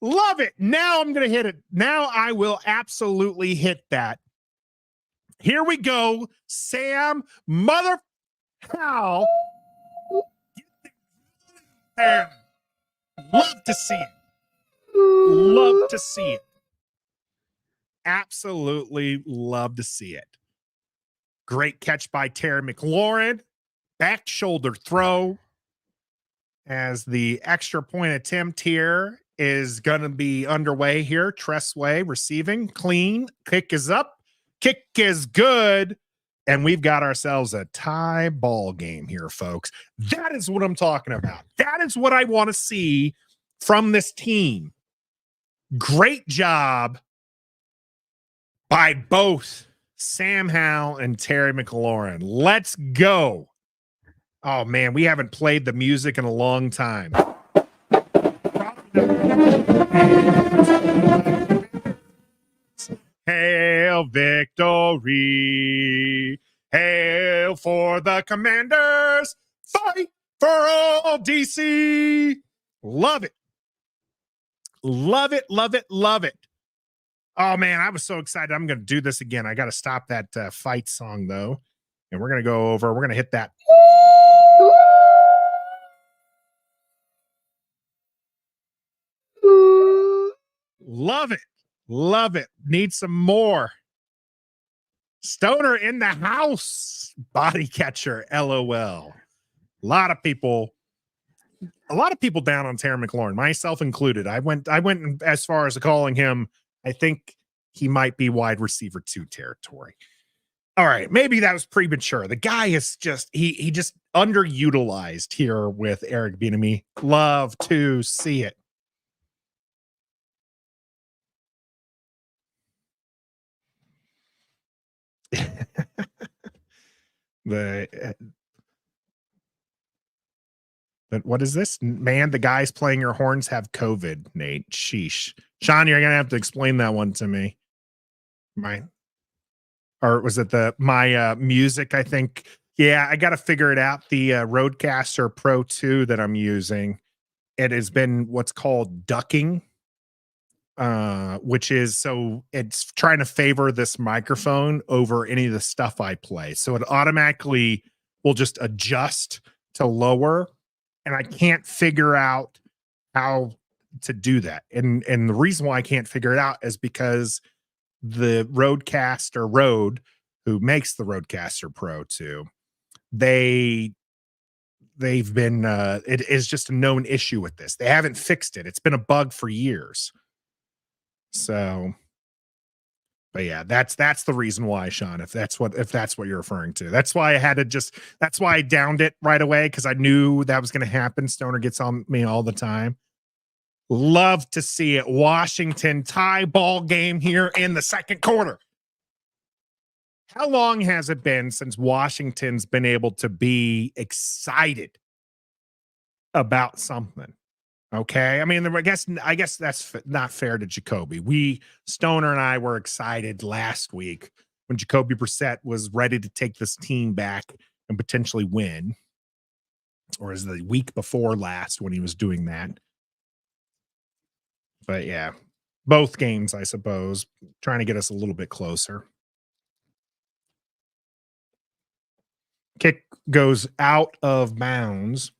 Love it. Now I'm going to hit it. Now I will absolutely hit that. Here we go. Sam Mother Howell. Love to see it. Love to see it. Absolutely love to see it. Great catch by Terry McLaurin. Back shoulder throw. As the extra point attempt here is going to be underway here. Tressway receiving. Clean. Kick is up. Kick is good. And we've got ourselves a tie ball game here, folks. That is what I'm talking about. That is what I want to see from this team. Great job by both Sam Howell and Terry McLaurin. Let's go. Oh, man, we haven't played the music in a long time. Hail victory. Hail for the Commanders. Fight for all DC. Love it. Love it, love it, love it. Oh, man, I was so excited. I'm going to do this again. I got to stop that fight song, though. And we're going to go over. We're going to hit that. Love it. Love it. Need some more. Stoner in the house. Body catcher. LOL. A lot of people down on Terry McLaurin, myself included. I went as far as calling him, I think he might be wide receiver 2 territory. All right, maybe that was premature. The guy is just he just underutilized here with Eric Bieniemy. Love to see it. What is this? Man, the guys playing your horns have COVID, Nate. Sheesh. Sean, you're going to have to explain that one to me. Or was it my music, I think? Yeah, I got to figure it out. The Rodecaster Pro 2 that I'm using, it has been what's called ducking, which is, so it's trying to favor this microphone over any of the stuff I play. So it automatically will just adjust to lower. And I can't figure out how to do that. And the reason why I can't figure it out is because the Rode, who makes the Rodecaster Pro 2, they they've been it is just a known issue with this. They haven't fixed it. It's been a bug for years. So, but yeah, that's the reason why, Sean, if that's what you're referring to. That's why I downed it right away, because I knew that was going to happen. Stoner gets on me all the time. Love to see it. Washington tie ball game here in the second quarter. How long has it been since Washington's been able to be excited about something? Okay. I mean, I guess that's not fair to Jacoby. Stoner and I were excited last week when Jacoby Brissett was ready to take this team back and potentially win. Or is the week before last when he was doing that. But yeah, both games, I suppose, trying to get us a little bit closer. Kick goes out of bounds,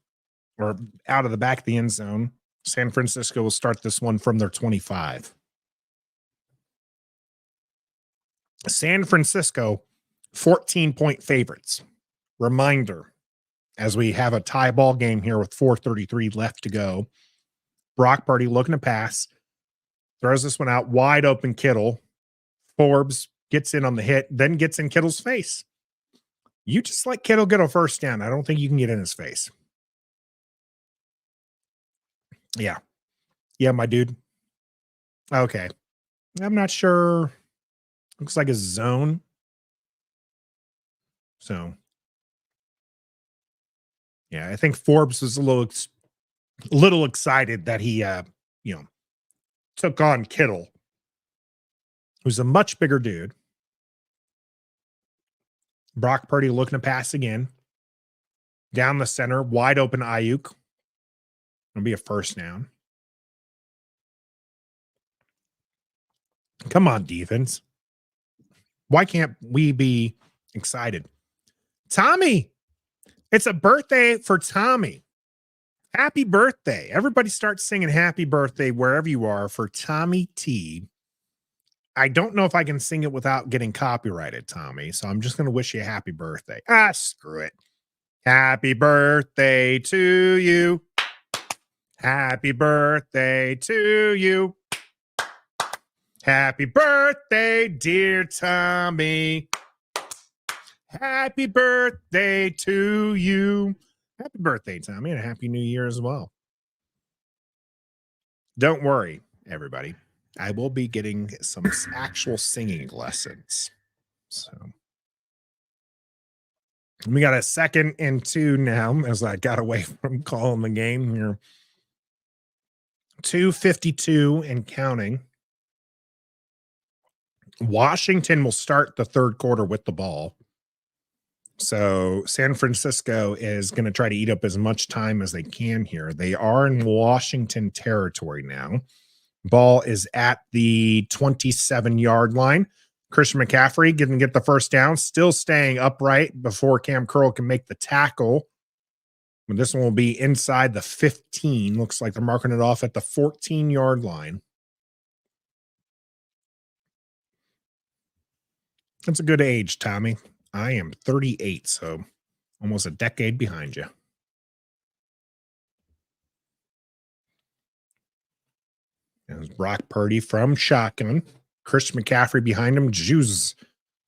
or out of the back of the end zone. San Francisco will start this one from their 25. San Francisco, 14-point favorites. Reminder, as we have a tie ball game here with 4:33 left to go, Brock Purdy looking to pass, throws this one out, wide open Kittle. Forbes gets in on the hit, then gets in Kittle's face. You just let Kittle get a first down. I don't think you can get in his face. Yeah. Yeah, my dude. Okay. I'm not sure. Looks like a zone. So, yeah, I think Forbes was a little excited that he, took on Kittle, who's a much bigger dude. Brock Purdy looking to pass again. Down the center, wide open Ayuk. It'll be a first down. Come on, defense. Why can't we be excited? Tommy, it's a birthday for Tommy. Happy birthday. Everybody start singing happy birthday wherever you are for Tommy T. I don't know if I can sing it without getting copyrighted, Tommy. So I'm just going to wish you a happy birthday. Screw it. Happy birthday to you. Happy birthday to you. Happy birthday, dear Tommy. Happy birthday to you. Happy birthday, Tommy, and a happy new year as well. Don't worry, everybody. I will be getting some actual singing lessons. So we got a 2nd and 2 now, as I got away from calling the game here. 2:52 and counting. Washington will start the third quarter with the ball. So San Francisco is going to try to eat up as much time as they can here. They are in Washington territory now. Ball is at the 27-yard line. Christian McCaffrey didn't get the first down, still staying upright before Cam Curl can make the tackle. But this one will be inside the 15. Looks like they're marking it off at the 14-yard line. That's a good age, Tommy. I am 38, so almost a decade behind you. There's Brock Purdy from shotgun. Christian McCaffrey behind him. Juice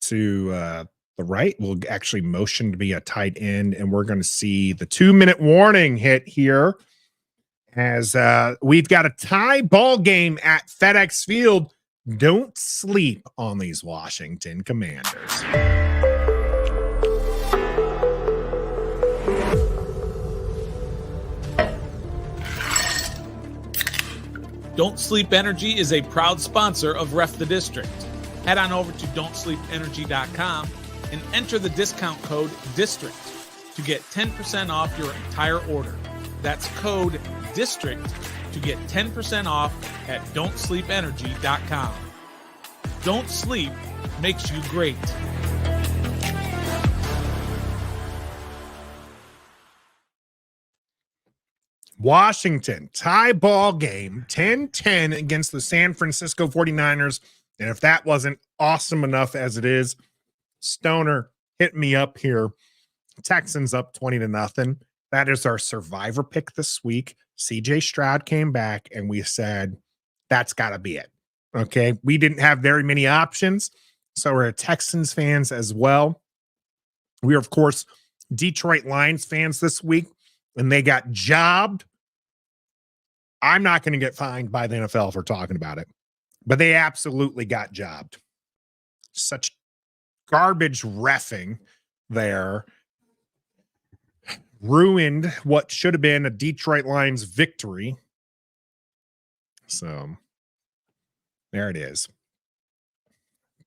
to the right will actually motion to be a tight end, and we're going to see the 2-minute warning hit here as we've got a tie ball game at FedEx Field. Don't sleep on these Washington Commanders. Don't Sleep Energy is a proud sponsor of Ref the District. Head on over to don'tsleepenergy.com and enter the discount code DISTRICT to get 10% off your entire order. That's code DISTRICT to get 10% off at don'tsleepenergy.com. Don't sleep makes you great. Washington tie ball game 10-10 against the San Francisco 49ers. And if that wasn't awesome enough as it is, Stoner hit me up here. Texans up 20-0. That is our survivor pick this week. CJ Stroud came back and we said, that's got to be it. Okay. We didn't have very many options. So we're Texans fans as well. We are, of course, Detroit Lions fans this week, and they got jobbed. I'm not going to get fined by the NFL for talking about it, but they absolutely got jobbed. Such garbage reffing there. Ruined what should have been a Detroit Lions victory. So there it is.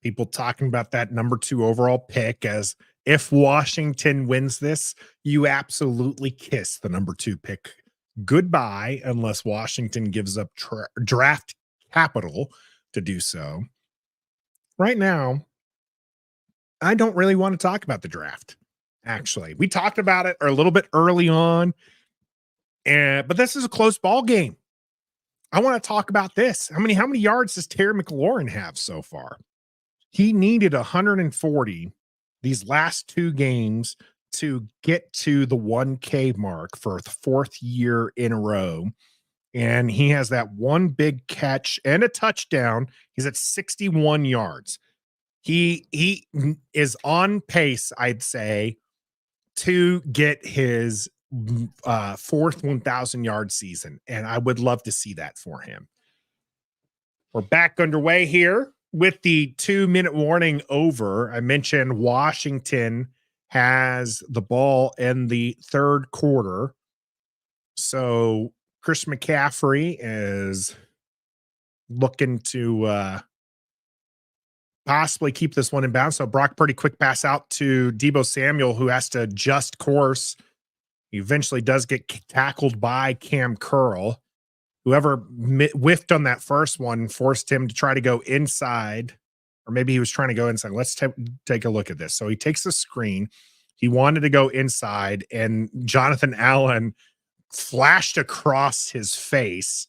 People talking about that number 2 overall pick as if Washington wins this, you absolutely kiss the number 2 pick goodbye unless Washington gives up draft capital to do so. Right now, I don't really want to talk about the draft. Actually, we talked about it a little bit early on, but this is a close ball game. I want to talk about this. How many yards does Terry McLaurin have so far? He needed 140 these last 2 games to get to the 1K mark for the 4th year in a row. And he has that one big catch and a touchdown. He's at 61 yards. He is on pace, I'd say, to get his 4th 1,000-yard season. And I would love to see that for him. We're back underway here with the 2-minute warning over. I mentioned Washington has the ball in the 3rd quarter. So Chris McCaffrey is looking to possibly keep this one in bounds. So Brock Purdy, quick pass out to Deebo Samuel, who has to adjust course. He eventually does get tackled by Cam Curl. Whoever whiffed on that first one forced him to try to go inside, or maybe he was trying to go inside. Let's take a look at this. So he takes the screen. He wanted to go inside, and Jonathan Allen flashed across his face.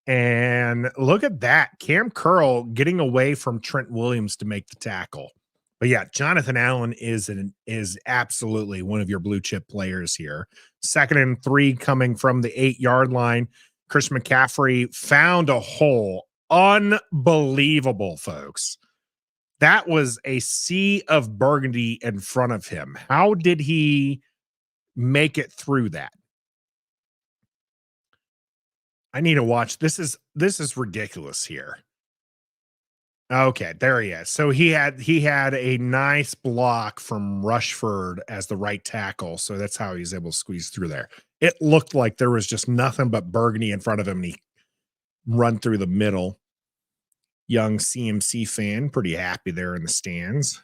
And look at that. Cam Curl getting away from Trent Williams to make the tackle. But yeah, Jonathan Allen is absolutely one of your blue chip players here. 2nd and 3 coming from the 8-yard line. Chris McCaffrey found a hole. Unbelievable, folks. That was a sea of burgundy in front of him. How did he make it through that? I need to watch. This is ridiculous here. Okay, there he is. So he had a nice block from Rushford as the right tackle. So that's how he was able to squeeze through there. It looked like there was just nothing but burgundy in front of him, and he run through the middle. Young CMC fan, pretty happy there in the stands.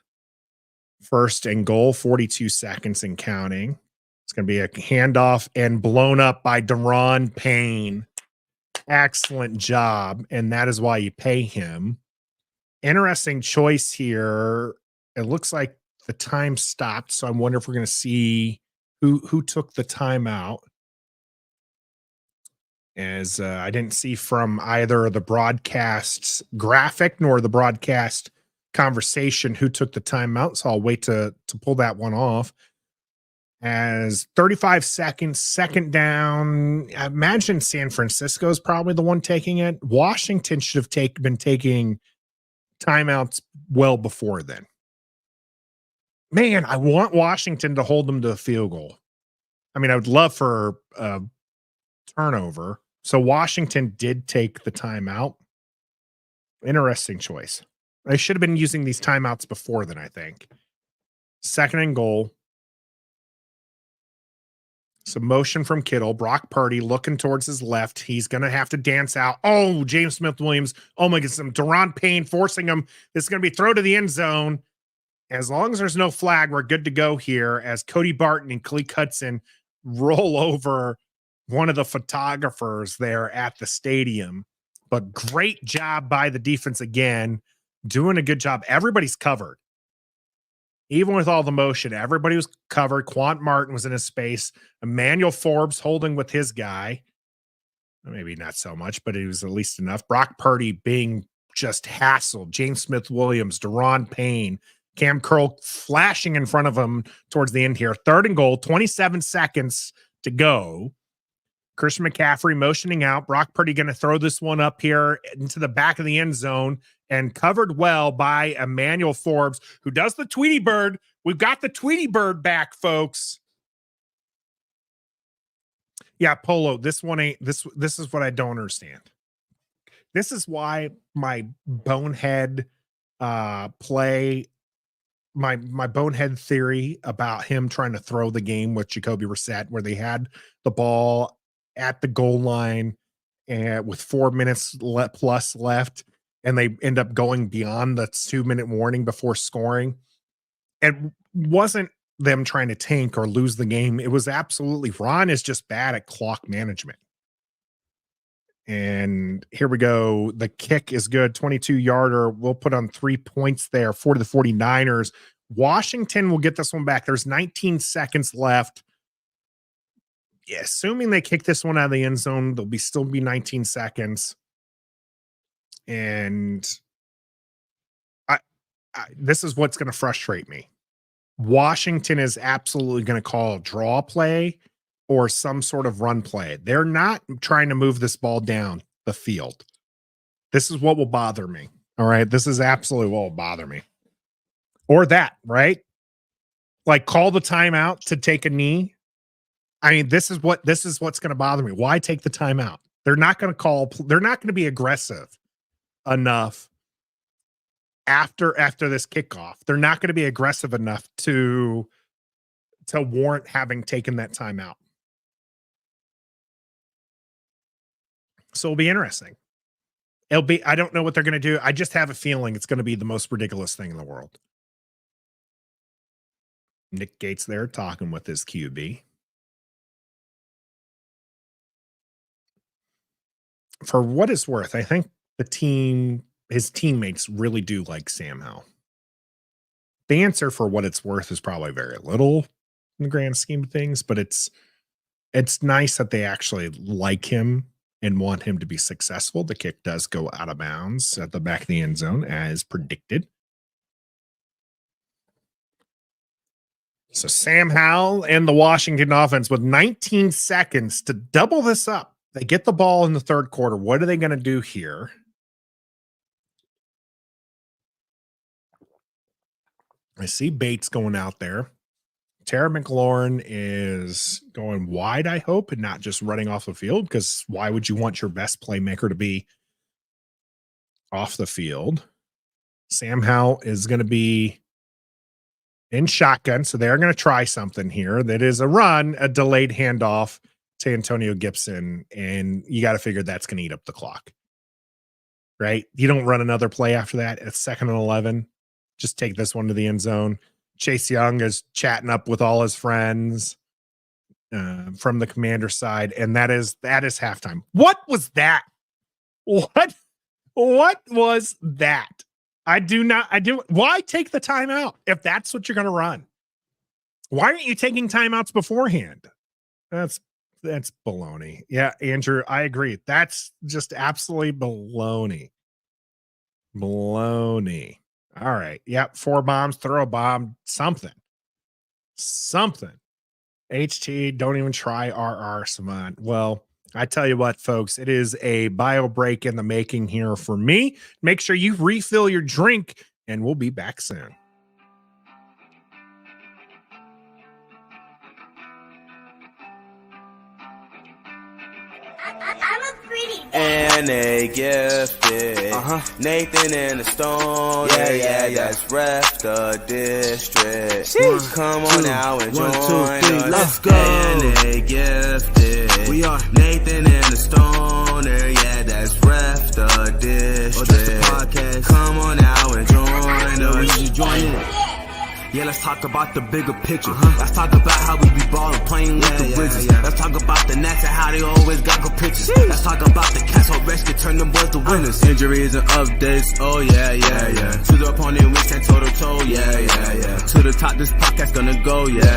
1st and goal, 42 seconds and counting. It's going to be a handoff and blown up by Deron Payne. Excellent job, and that is why you pay him. Interesting choice here. It looks like the time stopped, so I wonder if we're going to see who took the timeout. As I didn't see from either the broadcast graphic nor the broadcast conversation who took the timeout, so I'll wait to pull that one off. As 35 seconds, 2nd down. I imagine San Francisco is probably the one taking it. Washington should have been taking timeouts well before then. Man, I want Washington to hold them to a field goal. I mean, I would love for a turnover. So Washington did take the timeout. Interesting choice. They should have been using these timeouts before then, I think. 2nd and goal. Some motion from Kittle. Brock Purdy looking towards his left. He's going to have to dance out. Oh, James Smith-Williams. Oh, my goodness. Deron Payne forcing him. This is going to be throw to the end zone. As long as there's no flag, we're good to go here as Cody Barton and Khaleke Hudson roll over one of the photographers there at the stadium. But great job by the defense again. Doing a good job. Everybody's covered. Even with all the motion, everybody was covered. Quant Martin was in his space. Emmanuel Forbes holding with his guy. Maybe not so much, but it was at least enough. Brock Purdy being just hassled. James Smith-Williams, Deron Payne, Cam Curl flashing in front of him towards the end here. 3rd and goal, 27 seconds to go. Christian McCaffrey motioning out. Brock Purdy going to throw this one up here into the back of the end zone and covered well by Emmanuel Forbes, who does the Tweety Bird. We've got the Tweety Bird back, folks. Yeah, Polo, this one ain't this is what I don't understand. This is why my bonehead play, my bonehead theory about him trying to throw the game with Jacoby Brissett, where they had the ball at the goal line and with 4 minutes plus left, and they end up going beyond the 2-minute warning before scoring. It wasn't them trying to tank or lose the game. It was absolutely Ron is just bad at clock management. And here we go. The kick is good. 22-yarder. We'll put on 3 points there for the 49ers. Washington will get this one back. There's 19 seconds left. Yeah, assuming they kick this one out of the end zone, there'll still be 19 seconds. And this is what's going to frustrate me. Washington is absolutely going to call a draw play or some sort of run play. They're not trying to move this ball down the field. This is what will bother me. All right. This is absolutely what will bother me. Or that, right? Like call the timeout to take a knee. I mean, this is what's going to bother me. Why take the timeout? They're not going to be aggressive enough after this kickoff. They're not going to be aggressive enough to warrant having taken that timeout. So it'll be interesting. I don't know what they're going to do. I just have a feeling it's going to be the most ridiculous thing in the world. Nick Gates there talking with his QB. For what it's worth, I think his teammates really do like Sam Howell. The answer for what it's worth is probably very little in the grand scheme of things, but it's nice that they actually like him and want him to be successful. The kick does go out of bounds at the back of the end zone as predicted. So Sam Howell and the Washington offense with 19 seconds to double this up. They get the ball in the third quarter. What are they going to do here? I see Bates going out there. Terry McLaurin is going wide, I hope, and not just running off the field, because why would you want your best playmaker to be off the field? Sam Howell is going to be in shotgun, so they're going to try something here. That is a run, a delayed handoff to Antonio Gibson, and you got to figure that's going to eat up the clock, right? You don't run another play after that. It's 2nd and 11. Just take this one to the end zone. Chase Young is chatting up with all his friends from the Commander side, and that is halftime. What was that? What was that? Why take the timeout if that's what you're going to run? Why aren't you taking timeouts beforehand? That's baloney. Yeah, Andrew, I agree. That's just absolutely baloney. Baloney. All right. Yep. 4 bombs, throw a bomb, something. HT, don't even try RR Samant. Well, I tell you what, folks, it is a bio break in the making here for me. Make sure you refill your drink, and we'll be back soon. And they gifted Nathan in the stone. Yeah, that's ref the district. Come on now and join us. Let's go. And they gifted. We are Nathan in the stone. Yeah, that's ref the district. That's the podcast. Come on now and join us. You join in. Yeah, let's talk about the bigger picture. Let's talk about how we be ballin', playing with the Wizards. Let's talk about the Nats and how they always got good pitches. Let's talk about the cats on rest can turn them boys to winners. Injuries and updates, oh yeah. To the opponent, we stand toe to toe, yeah. To the top, this podcast gonna go, yeah.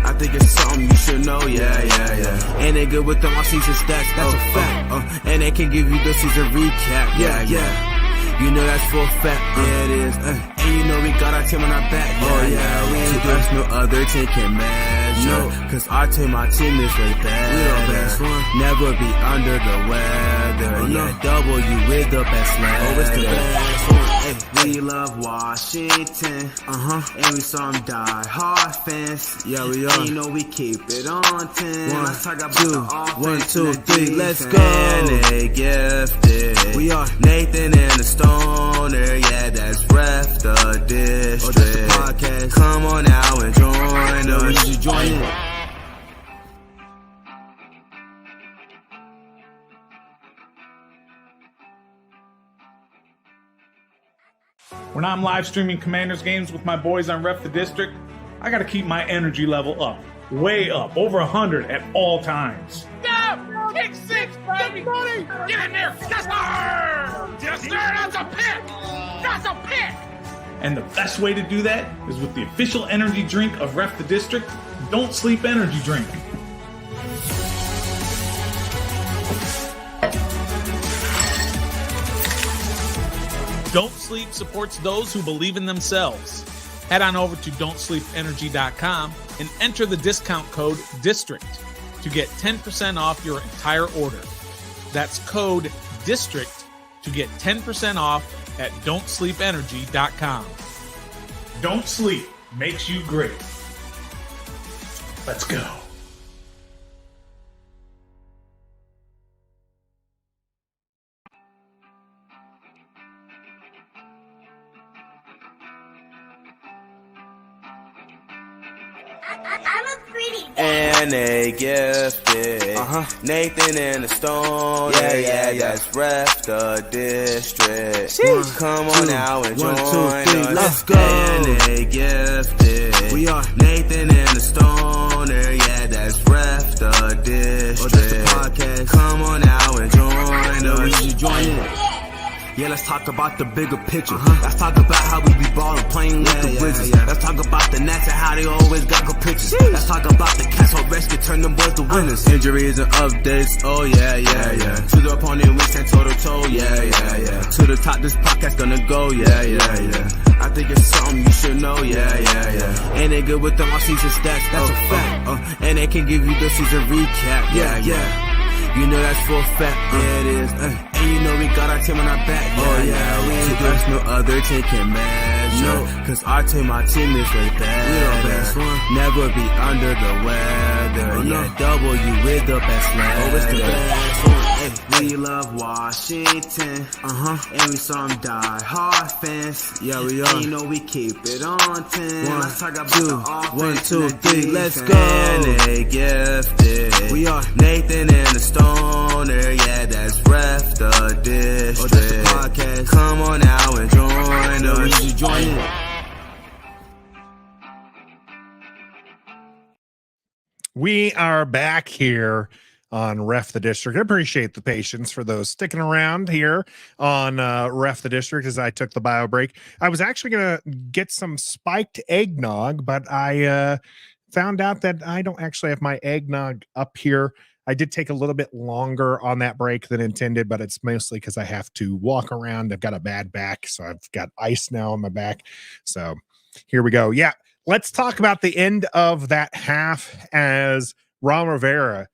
I think it's something you should know, yeah. And they good with them all season stats, that's a fact. And they can give you the season recap, yeah. You know that's for a fact. Yeah, it is. And you know we got our team on our back. Yeah, we do. There's no other team can match. No, cause our team is way better. We the best one. Never be under the weather. Yeah, W with the best leather. Always the best one. Hey, we love Washington. And we some die hard fans. Yeah, we are. And you know we keep it on 10. Let's talk about the offense. 1, 2, 3, let's go. And they gifted. We are Nathan and the Stoner. Yeah, that's Ref the District. that's the podcast. Come on now and join us. You join in. When I'm live streaming Commanders games with my boys on Ref the District, I gotta keep my energy level up, way up, over 100 at all times. Go! Kick 6, baby! Get in there! Yes, sir! Yes, sir! That's a pick! That's a pick! And the best way to do that is with the official energy drink of Ref the District, Don't Sleep Energy Drink. Don't Sleep supports those who believe in themselves. Head on over to don'tsleepenergy.com and enter the discount code DISTRICT to get 10% off your entire order. That's code DISTRICT to get 10% off at don'tsleepenergy.com. Don't Sleep makes you great. Let's go. I'm a pretty And they gifted. Nathan and the Stone. Yeah, that's Ref the District. Come on now and join 1, 2, 3, us. let's go. And they gifted. We are Nathan and the Stoner. Yeah, that's Ref the District. that's the podcast. Come on now and join us. You join in. Yeah, let's talk about the bigger picture. Let's talk about how we be ballin', playing with the Wizards. Let's talk about the Nats and how they always got good pictures. Let's talk about the Cats who rescue, turn them boys to winners. Injuries and updates, oh yeah. To the opponent, we stand toe to toe, yeah. To the top, this podcast gonna go, yeah. I think it's something you should know, yeah. And they good with them off-season stats, that's a fact. And they can give you the season recap, yeah. You know that's for a fact, Yeah, it is. And you know we got our team on our back, we do. There's no other team can match, No. Cause our team is way better. We the best one. Never be under the weather, no. W with the best leather. Always the best one. Hey, we love Washington, and we some die hard fans. Yeah, we are. And you know we keep it on 10. Let's talk about the 1, offense 2, and 3, the let's defense. go. And they gifted. We are Nathan and the Stoner. Yeah, that's Ref the District. that's the podcast. Come on now and join us. You join in. We are back here on Ref the District. I appreciate the patience for those sticking around here on Ref the District as I took the bio break. I was actually going to get some spiked eggnog, but I found out that I don't actually have my eggnog up here. I did take a little bit longer on that break than intended, but it's mostly because I have to walk around. I've got a bad back, so I've got ice now on my back. So here we go. Yeah, let's talk about the end of that half as Ron Rivera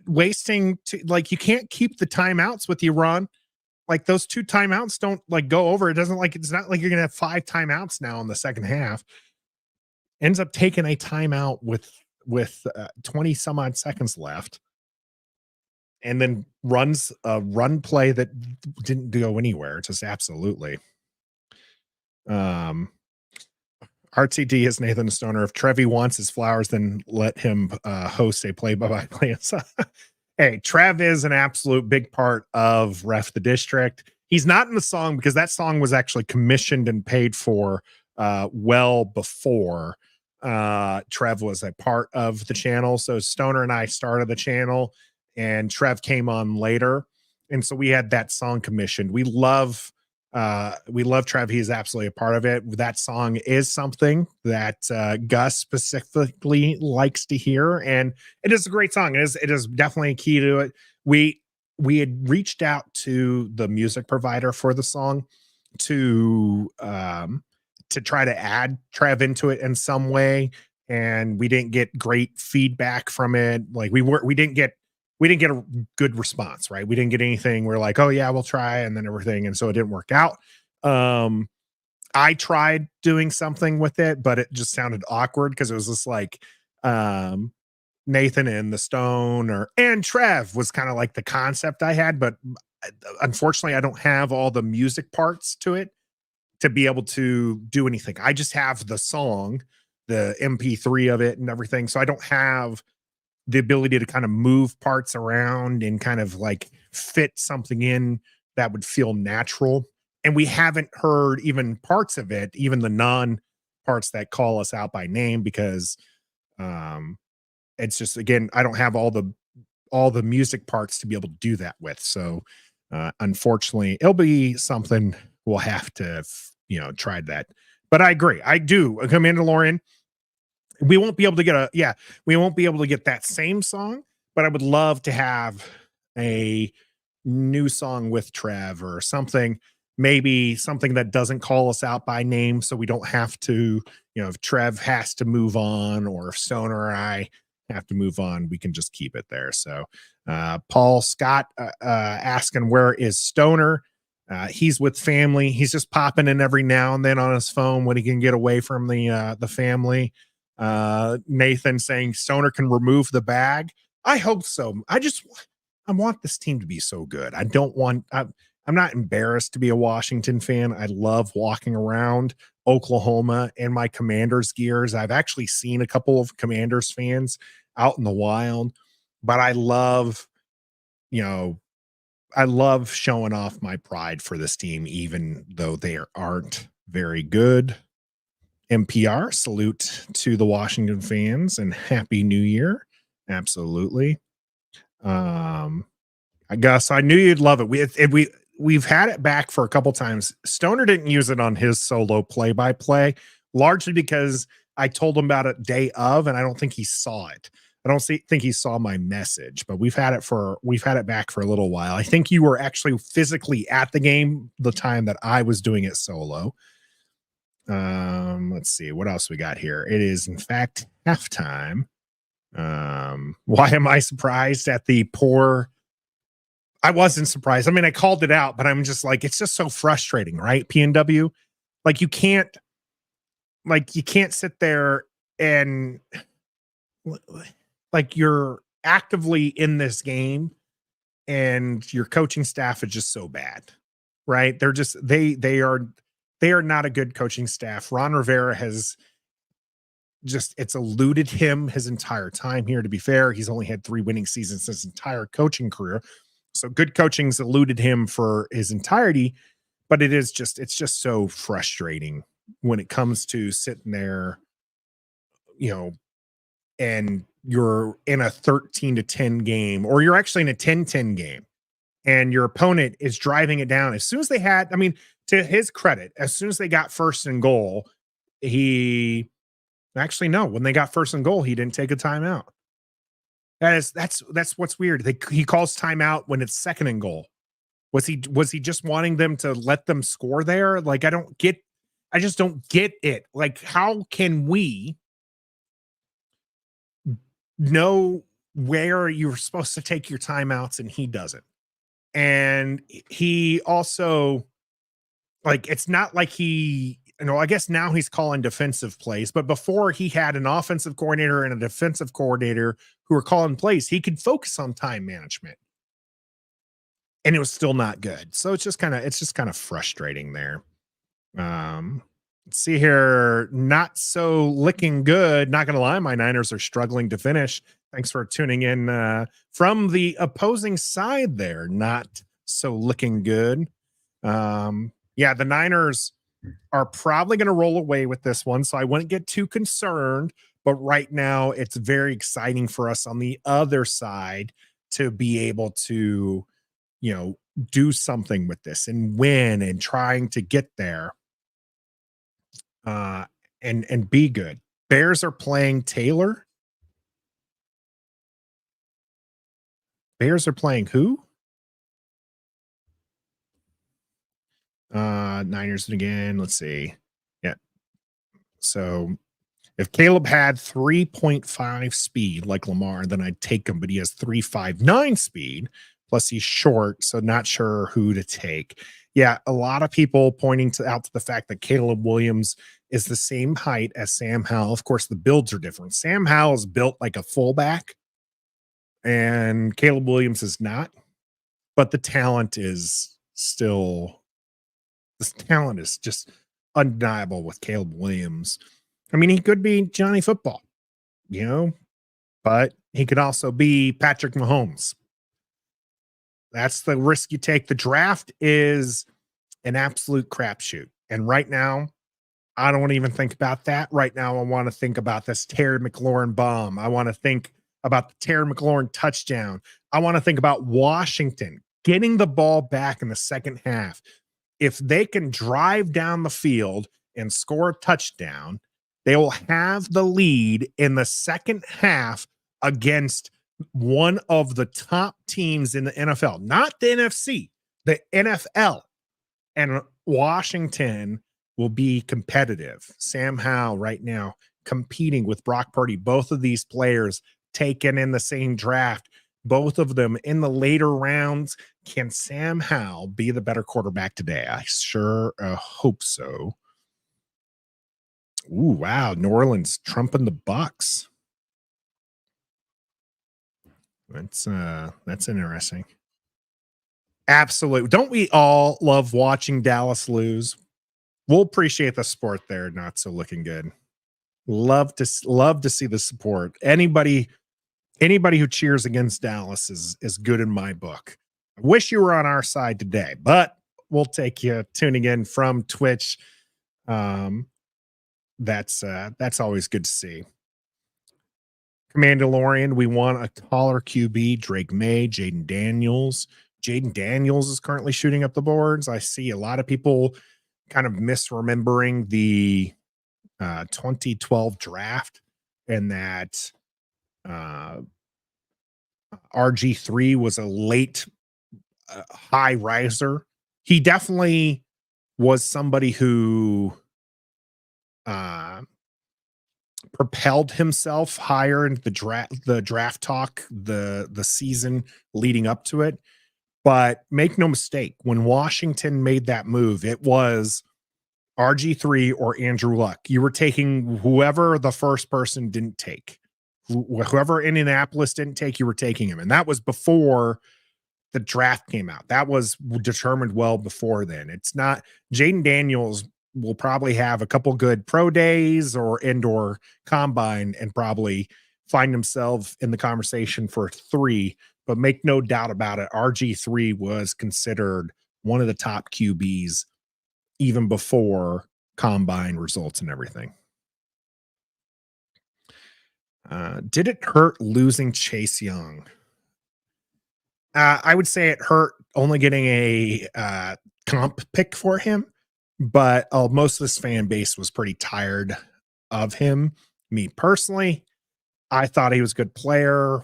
wasting like you can't keep the timeouts with you, Ron. Like those 2 timeouts don't like go over. It doesn't like it's not like you're gonna have 5 timeouts now in the second half. Ends up taking a timeout with 20 some odd seconds left, and then runs a run play that didn't go anywhere. Just absolutely. RTD is Nathan Stoner. If Trevi wants his flowers, then let him host a play-by-play. Hey, Trev is an absolute big part of Ref the District. He's not in the song because that song was actually commissioned and paid for well before Trev was a part of the channel. So Stoner and I started the channel and Trev came on later. And so we had that song commissioned. We love Trev. He's absolutely a part of it. That song is something that Gus specifically likes to hear, and it is a great song. It is definitely a key to it. we had reached out to the music provider for the song to try to add Trev into it in some way, and we didn't get great feedback from it. Like we didn't get a good response, right? We didn't get anything. We're like, oh yeah, we'll try, and then everything, and so it didn't work out. I tried doing something with it, but it just sounded awkward because it was just like Nathan and the Stone and Trev was kind of like the concept I had, but unfortunately I don't have all the music parts to it to be able to do anything. I just have the song, the MP3 of it and everything. So I don't have the ability to kind of move parts around and kind of like fit something in that would feel natural. And we haven't heard even parts of it, even the non parts that call us out by name, because it's just, again, I don't have all the music parts to be able to do that with. So unfortunately, it'll be something we'll have to, try that. But I agree. I do. Commander Lauren, we won't be able to get that same song, but I would love to have a new song with Trev or something, maybe something that doesn't call us out by name. So we don't have to, if Trev has to move on or if Stoner or I have to move on, we can just keep it there. So Paul Scott asking, where is Stoner? He's with family. He's just popping in every now and then on his phone when he can get away from the family. Nathan saying Stoner can remove the bag. I hope so. I want this team to be so good. I'm not embarrassed to be a Washington fan. I love walking around Oklahoma in my Commanders gears. I've actually seen a couple of Commanders fans out in the wild, but I love showing off my pride for this team, even though they aren't very good. MPR, salute to the Washington fans and Happy New Year. Absolutely. I guess I knew you'd love it. We've had it back for a couple times. Stoner didn't use it on his solo play-by-play, largely because I told him about it day of, and I don't think he saw it. I don't think he saw my message, but we've had it back for a little while. I think you were actually physically at the game the time that I was doing it solo. Let's see what else we got here. It is in fact halftime. Why am I surprised at the poor? I wasn't surprised. I mean, I called it out, but I'm just like, it's just so frustrating, right? PNW, like you can't sit there and like you're actively in this game and your coaching staff is just so bad, right? They're just, they are not a good coaching staff. Ron Rivera has it's eluded him his entire time here. To be fair, he's only had 3 winning seasons his entire coaching career. So good coaching's eluded him for his entirety, but it's just so frustrating when it comes to sitting there, and you're in a 13-10 game, or you're actually in a 10-10 game, and your opponent is driving it down. As soon as they had, to his credit, as soon as they got first and goal, when they got first and goal, he didn't take a timeout. That's what's weird. He calls timeout when it's second and goal. Was he just wanting them to let them score there? Like, I just don't get it. Like, how can we know where you're supposed to take your timeouts and he doesn't? And he also, like, it's not like I guess now he's calling defensive plays, but before he had an offensive coordinator and a defensive coordinator who were calling plays, he could focus on time management, and it was still not good. So it's just kind of frustrating there. Let's see here. Not so looking good. Not going to lie. My Niners are struggling to finish. Thanks for tuning in from the opposing side there. Not so looking good. Yeah, the Niners are probably going to roll away with this one, so I wouldn't get too concerned. But right now, it's very exciting for us on the other side to be able to, do something with this and win and trying to get there and be good. Bears are playing Taylor. Bears are playing who? Niners again. Let's see. Yeah. So if Caleb had 3.5 speed like Lamar, then I'd take him, but he has 3.59 speed. Plus he's short, so not sure who to take. Yeah, a lot of people pointing out to the fact that Caleb Williams is the same height as Sam Howell. Of course, the builds are different. Sam Howell is built like a fullback, and Caleb Williams is not. But the talent is still, this talent is just undeniable with Caleb Williams. I mean, he could be Johnny Football, but he could also be Patrick Mahomes. That's the risk you take. The draft is an absolute crapshoot. And right now, I don't want to even think about that. Right now, I want to think about this Terry McLaurin bomb. I want to think about the Terry McLaurin touchdown. I want to think about Washington getting the ball back in the second half. If they can drive down the field and score a touchdown, they will have the lead in the second half against one of the top teams in the NFL, not the NFC, the NFL. And Washington will be competitive. Sam Howell right now competing with Brock Purdy. Both of these players taken in the same draft, both of them in the later rounds. Can Sam Howell be the better quarterback today? I sure hope so. Ooh, wow. New Orleans trumping the Bucks. That's interesting. Absolutely. Don't we all love watching Dallas lose? We'll appreciate the support there. Not so looking good. Love to see the support. Anybody who cheers against Dallas is good in my book. I wish you were on our side today, but we'll take you tuning in from Twitch. That's always good to see. Mandalorian, we want a taller QB. Drake May, Jaden Daniels. Jaden Daniels is currently shooting up the boards. I see a lot of people kind of misremembering the 2012 draft and that RG3 was a late high riser. He definitely was somebody who propelled himself higher into the draft talk, the season leading up to it. But make no mistake, when Washington made that move, it was RG3 or Andrew Luck. You were taking whoever the first person didn't take. Whoever Indianapolis didn't take, you were taking him. And that was before the draft came out. That was determined well before then. It's not Jaden Daniels will probably have a couple good pro days or indoor combine and probably find himself in the conversation for 3. But make no doubt about it, RG3 was considered one of the top QBs even before combine results and everything. Did it hurt losing Chase Young? I would say it hurt only getting a comp pick for him, but most of this fan base was pretty tired of him. Me personally, I thought he was a good player.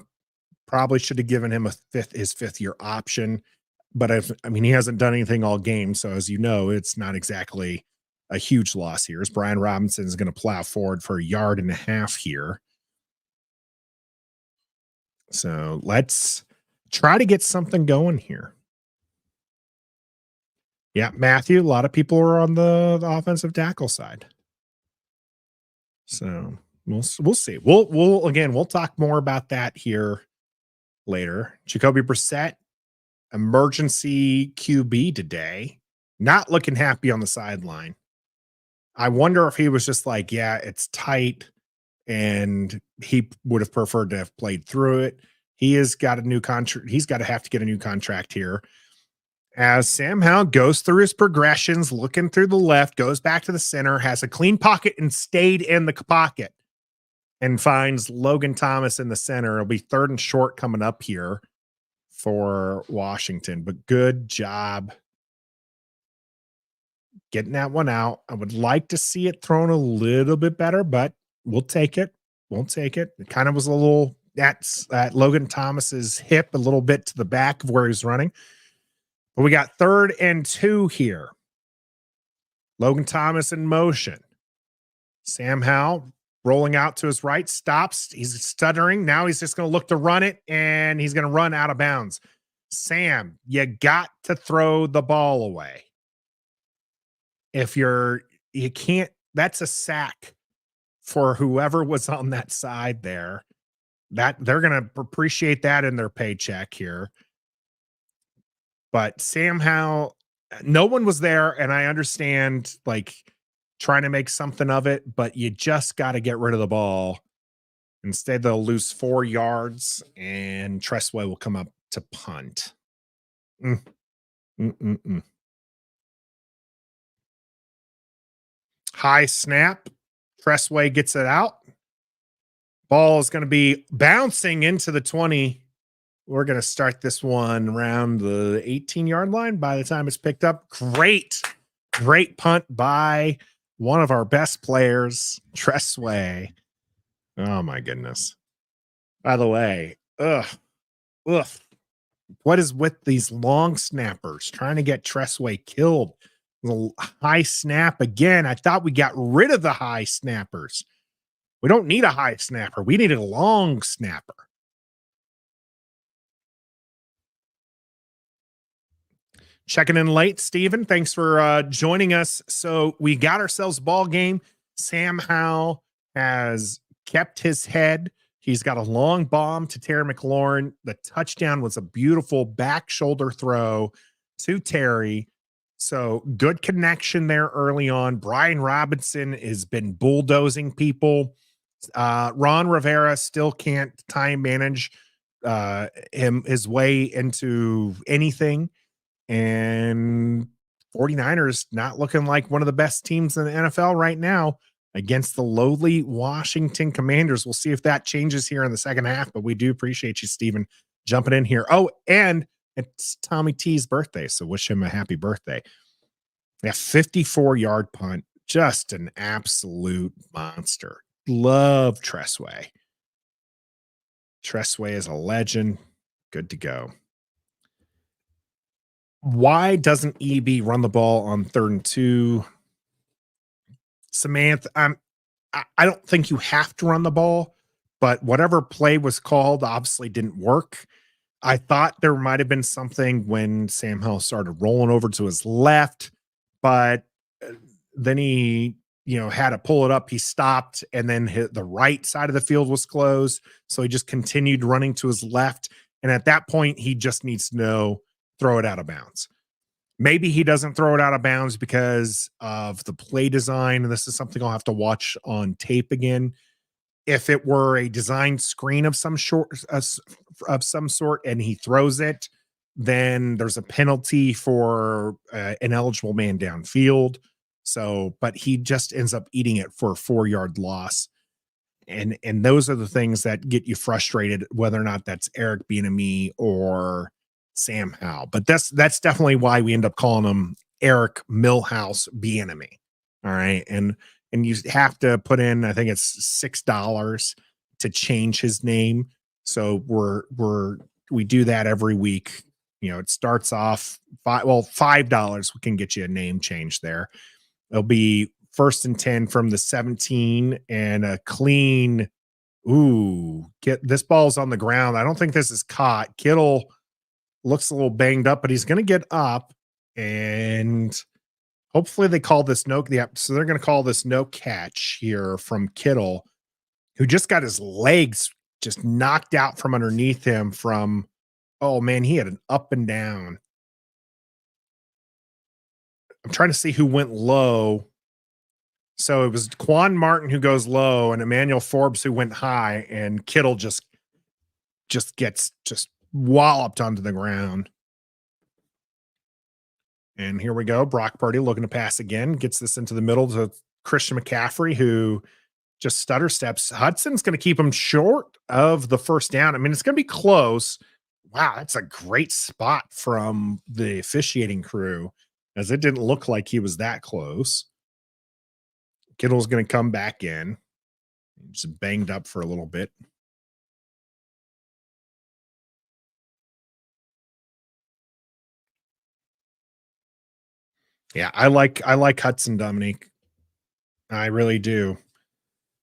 Probably should have given him his fifth year option, but he hasn't done anything all game. So as you know, it's not exactly a huge loss here. As Brian Robinson is going to plow forward for 1.5 yards here. So let's try to get something going here. Yeah, Matthew, a lot of people are on the offensive tackle side. So we'll see. We'll talk more about that here later. Jacoby Brissett, emergency QB today, not looking happy on the sideline. I wonder if he was just like, yeah, it's tight, and he would have preferred to have played through it. He has got a new contract. He's got to have to get a new contract here. As Sam Howell goes through his progressions, looking through the left, goes back to the center, has a clean pocket and stayed in the pocket, and finds Logan Thomas in the center. It'll be 3rd and short coming up here for Washington, but good job getting that one out. I would like to see it thrown a little bit better, but we'll take it. We'll take it. It kind of was a little at Logan Thomas's hip, a little bit to the back of where he's running. But we got 3rd and 2 here. Logan Thomas in motion. Sam Howell rolling out to his right, stops. He's stuttering. Now he's just going to look to run it, and he's going to run out of bounds. Sam, you got to throw the ball away. If you can't, that's a sack for whoever was on that side there. That they're going to appreciate that in their paycheck here. But Sam Howell, no one was there, and I understand like trying to make something of it, but you just got to get rid of the ball. Instead, they'll lose 4 yards, and Tressway will come up to punt. High snap. Tressway gets it out. Ball is going to be bouncing into the 20. We're going to start this one around the 18-yard line by the time it's picked up. Great punt by one of our best players, Tressway. Oh, my goodness. By the way, what is with these long snappers trying to get Tressway killed? The high snap again. I thought we got rid of the high snappers. We don't need a high snapper. We need a long snapper. Checking in late, Steven. Thanks for joining us. So we got ourselves a ball game. Sam Howell has kept his head. He's got a long bomb to Terry McLaurin. The touchdown was a beautiful back shoulder throw to Terry. So good connection there early on. Brian Robinson has been bulldozing people. Ron Rivera still can't time manage his way into anything. And 49ers not looking like one of the best teams in the NFL right now against the lowly Washington Commanders. We'll see if that changes here in the second half, but we do appreciate you, Steven, jumping in here. Oh, and it's Tommy T's birthday, so wish him a happy birthday. Yeah, 54-yard punt. Just an absolute monster. Love Tressway. Tressway is a legend. Good to go. Why doesn't EB run the ball on 3rd and 2? Samantha, I don't think you have to run the ball, but whatever play was called obviously didn't work. I thought there might have been something when Sam Howell started rolling over to his left, but then he, had to pull it up. He stopped, and then the right side of the field was closed. So he just continued running to his left. And at that point, he just needs to throw it out of bounds. Maybe he doesn't throw it out of bounds because of the play design. And this is something I'll have to watch on tape again. If it were a design screen of some sort and he throws it, then there's a penalty for an ineligible man downfield. So, but he just ends up eating it for a 4-yard loss. And those are the things that get you frustrated, whether or not that's Eric Bieniemy or Sam Howell. But that's definitely why we end up calling him Eric Millhouse Bieniemy. All right. And you have to put in, I think it's $6 to change his name. So we do that every week. It starts off $5. We can get you a name change there. It'll be 1st and 10 from the 17 and a clean. Get this ball's on the ground. I don't think this is caught. Kittle looks a little banged up, but he's going to get up, and hopefully they call this no. Yeah, so they're going to call this no catch here from Kittle, who just got his legs just knocked out from underneath him from, oh man, he had an up and down. I'm trying to see who went low. So it was Quan Martin who goes low and Emmanuel Forbes who went high, and Kittle just gets walloped onto the ground. And here we go. Brock Purdy looking to pass again. Gets this into the middle to Christian McCaffrey, who just stutter steps. Hudson's going to keep him short of the first down. I mean, it's going to be close. Wow, that's a great spot from the officiating crew, as it didn't look like he was that close. Kittle's going to come back in. Just banged up for a little bit. Yeah, I like Hudson, Dominique. I really do.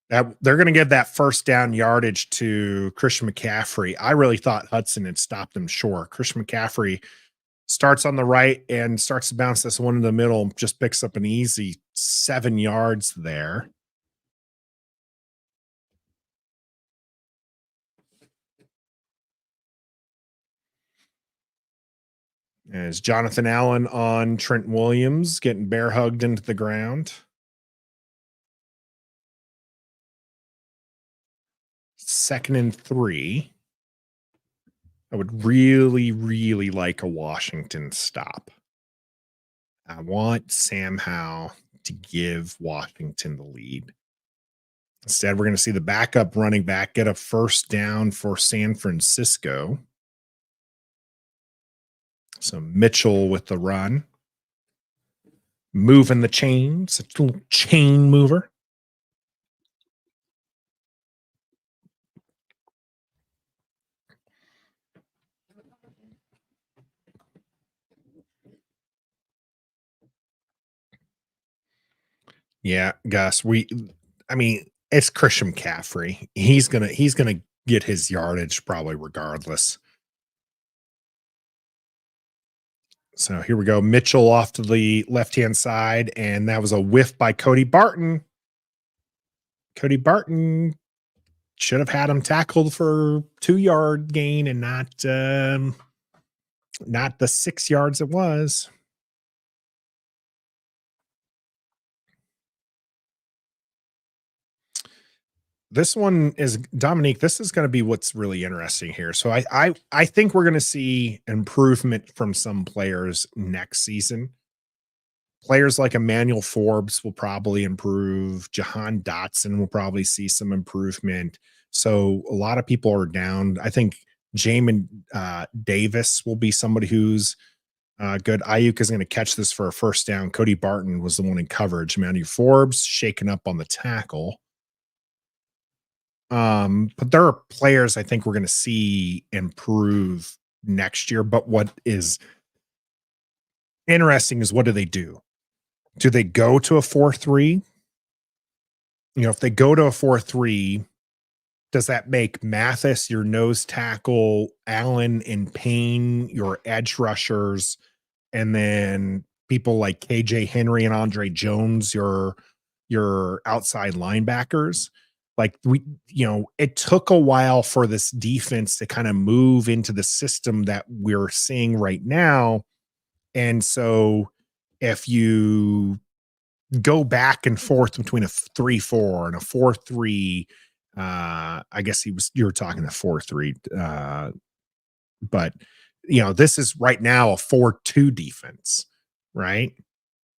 That they're going to give that first down yardage to Christian McCaffrey. I really thought Hudson had stopped him short. Christian McCaffrey starts on the right and starts to bounce this one in the middle, just picks up an easy 7 yards there. As Jonathan Allen on Trent Williams getting bear hugged into the ground. Second and 3. I would really, really like a Washington stop. I want Sam Howell to give Washington the lead. Instead, we're going to see the backup running back get a first down for San Francisco. So Mitchell with the run. Moving the chains. It's a little chain mover. Yeah, Gus, it's Christian McCaffrey. He's gonna get his yardage probably regardless. So here we go. Mitchell off to the left-hand side, and that was a whiff by Cody Barton. Cody Barton should have had him tackled for 2-yard gain and not the 6 yards it was. This one is Dominique. This is going to be what's really interesting here. So I think we're going to see improvement from some players next season. Players like Emmanuel Forbes will probably improve. Jahan Dotson will probably see some improvement. So a lot of people are down. I think Jamin Davis will be somebody who's good. Ayuk is going to catch this for a first down. Cody Barton was the one in coverage. Emmanuel Forbes shaken up on the tackle. But there are players I think we're going to see improve next year. But what is interesting is what do they do? Do they go to a 4-3? If they go to a 4-3, does that make Mathis your nose tackle, Allen and Payne your edge rushers, and then people like KJ Henry and Andre Jones your outside linebackers? Like it took a while for this defense to kind of move into the system that we're seeing right now. And so if you go back and forth between a 3-4 and a 4-3, I guess you were talking a 4-3, but this is right now a 4-2 defense, right?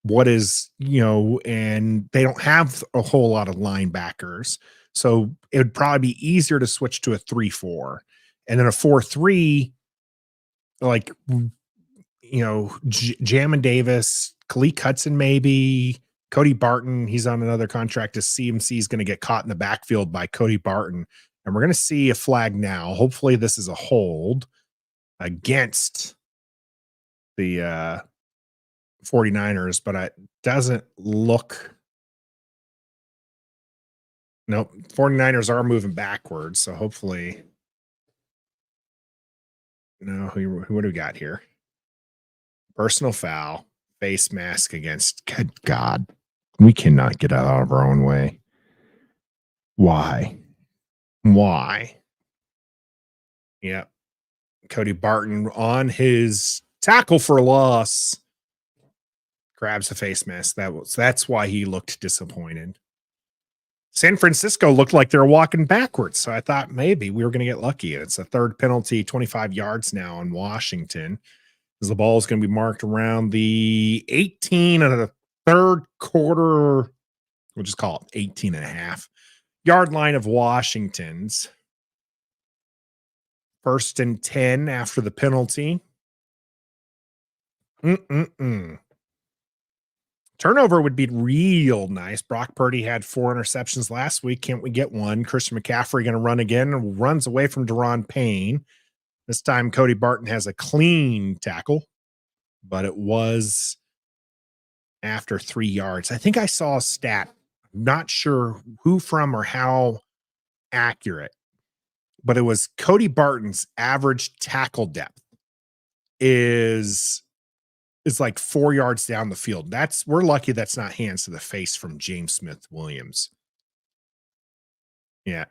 What is, and they don't have a whole lot of linebackers. So it would probably be easier to switch to a 3-4 and then a 4-3, like, Jamin Davis, Khalil Hudson, maybe Cody Barton. He's on another contract. As CMC is going to get caught in the backfield by Cody Barton. And we're going to see a flag now. Hopefully this is a hold against the 49ers, but it doesn't look. Nope. 49ers are moving backwards. So hopefully. No, what do we got here? Personal foul, face mask against. Good God. We cannot get out of our own way. Why? Yep. Cody Barton on his tackle for loss grabs the face mask. That's why he looked disappointed. San Francisco looked like they were walking backwards, so I thought maybe we were going to get lucky. It's a third penalty, 25 yards now on Washington, as the ball is going to be marked around the 18 of the third quarter. We'll just call it 18 and a half yard line of Washington's. First and 10 after the penalty. Turnover would be real nice. Brock Purdy had 4 interceptions last week. Can't we get one? Christian McCaffrey going to run again and runs away from Daron Payne. This time, Cody Barton has a clean tackle, but it was after 3 yards. I think I saw a stat. Not sure who from or how accurate, but it was Cody Barton's average tackle depth is like 4 yards down the field. We're lucky that's not hands to the face from James Smith Williams. Yeah.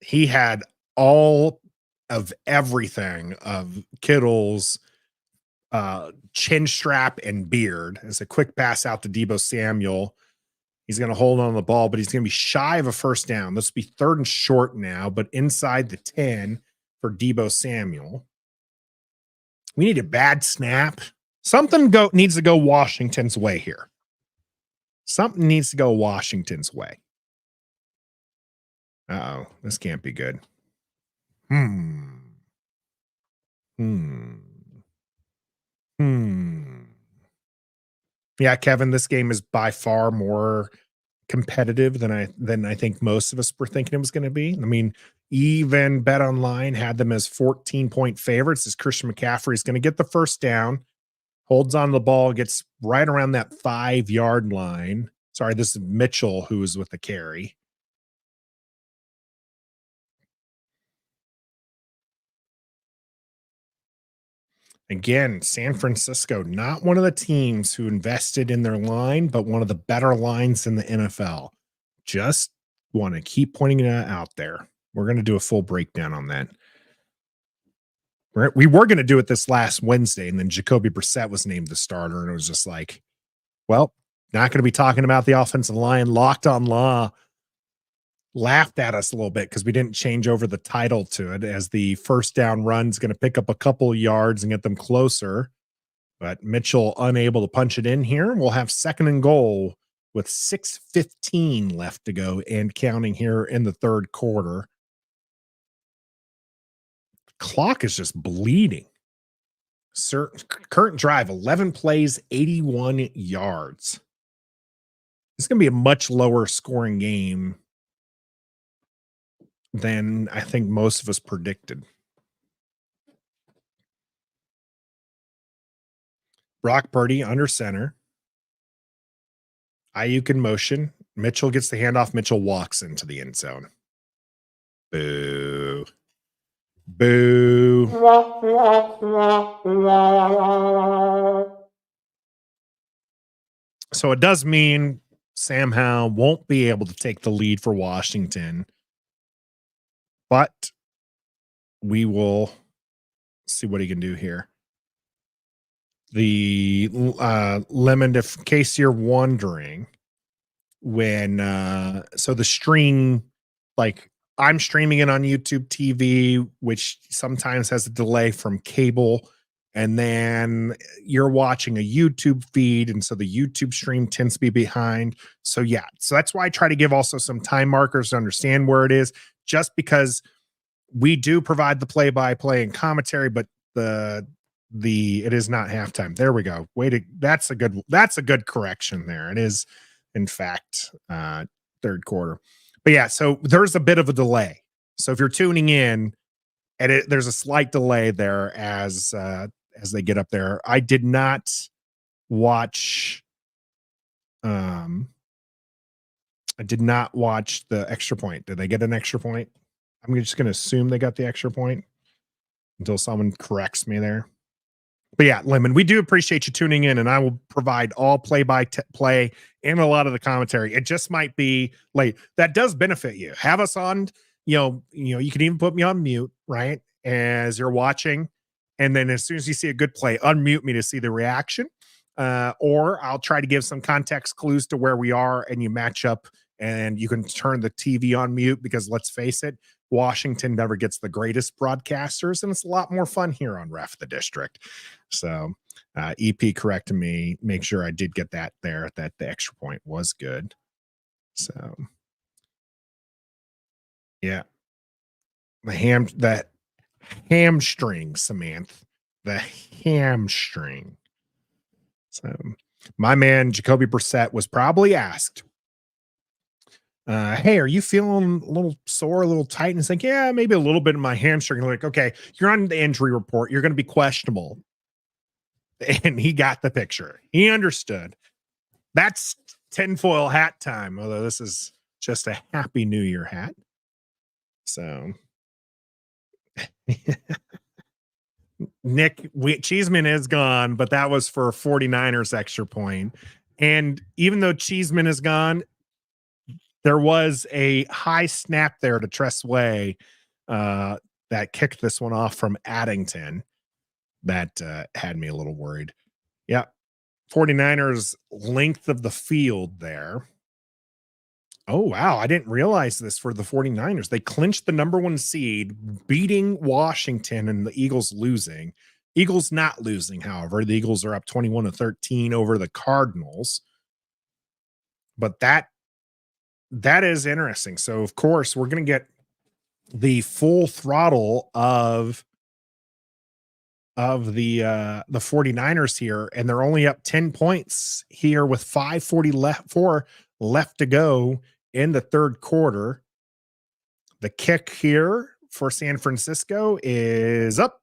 He had all of everything of Kittle's chin strap and beard. As a quick pass out to Deebo Samuel. He's going to hold on the ball, but he's going to be shy of a first down. This will be 3rd and short now, but inside the 10 for Deebo Samuel. We need a bad snap. Something needs to go Washington's way here. Something needs to go Washington's way. Uh-oh, this can't be good. Yeah, Kevin, this game is by far more competitive than I think most of us were thinking it was going to be. I mean, even Bet Online had them as 14-point favorites as Christian McCaffrey is going to get the first down, holds on the ball, gets right around that 5-yard line. Sorry, this is Mitchell who is with the carry. Again, San Francisco, not one of the teams who invested in their line, but one of the better lines in the NFL. Just want to keep pointing it out there. We're going to do a full breakdown on that. We were going to do it this last Wednesday, and then Jacoby Brissett was named the starter, and it was just like, well, not going to be talking about the offensive line. Locked on Law laughed at us a little bit because we didn't change over the title to it, as the first down run is going to pick up a couple yards and get them closer. But Mitchell unable to punch it in here. We'll have 2nd and goal with 6:15 left to go and counting here in the 3rd quarter. The clock is just bleeding. Current drive, 11 plays, 81 yards. It's going to be a much lower scoring game than I think most of us predicted. Brock Purdy under center. Ayuk in motion. Mitchell gets the handoff. Mitchell walks into the end zone. Boo. Boo. So it does mean Sam Howell won't be able to take the lead for Washington. But we will see what he can do here. The Lemon, in case you're wondering, when so the stream, like I'm streaming it on YouTube TV, which sometimes has a delay from cable, and then you're watching a YouTube feed, and so the YouTube stream tends to be behind. So yeah, so that's why I try to give also some time markers to understand where it is. Just because we do provide the play-by-play and commentary, but it is not halftime. There we go. That's a good correction there. It is, in fact, 3rd quarter. But yeah, so there's a bit of a delay. So if you're tuning in, and there's a slight delay there as they get up there. I did not watch. I did not watch the extra point. Did they get an extra point? I'm just going to assume they got the extra point until someone corrects me there. But yeah, Lemon, we do appreciate you tuning in, and I will provide all play-by-play and a lot of the commentary. It just might be late. That does benefit you. Have us on, you can even put me on mute, right, as you're watching. And then as soon as you see a good play, unmute me to see the reaction. Or I'll try to give some context clues to where we are, and you match up, and you can turn the TV on mute, because let's face it, Washington never gets the greatest broadcasters, and it's a lot more fun here on Ref the District. So EP corrected me, make sure I did get that there, that the extra point was good. So yeah, that hamstring, Samantha, the hamstring. So my man Jacoby Brissett was probably asked, hey, are you feeling a little sore, a little tight? And it's like, yeah, maybe a little bit in my hamstring. Like, okay, you're on the injury report. You're going to be questionable. And he got the picture. He understood. That's tinfoil hat time, although this is just a Happy New Year hat. So, Nick, Cheeseman is gone, but that was for 49ers extra point. And even though Cheeseman is gone, there was a high snap there to Tressway that kicked this one off from Addington. That had me a little worried. Yeah. 49ers length of the field there. Oh, wow. I didn't realize this for the 49ers. They clinched the number 1 seed, beating Washington and the Eagles losing. Eagles not losing, however. The Eagles are up 21-13 over the Cardinals. But that is interesting. So, of course, we're going to get the full throttle of the 49ers here, and they're only up 10 points here with 5:44 left to go in the third quarter. The kick here for San Francisco is up,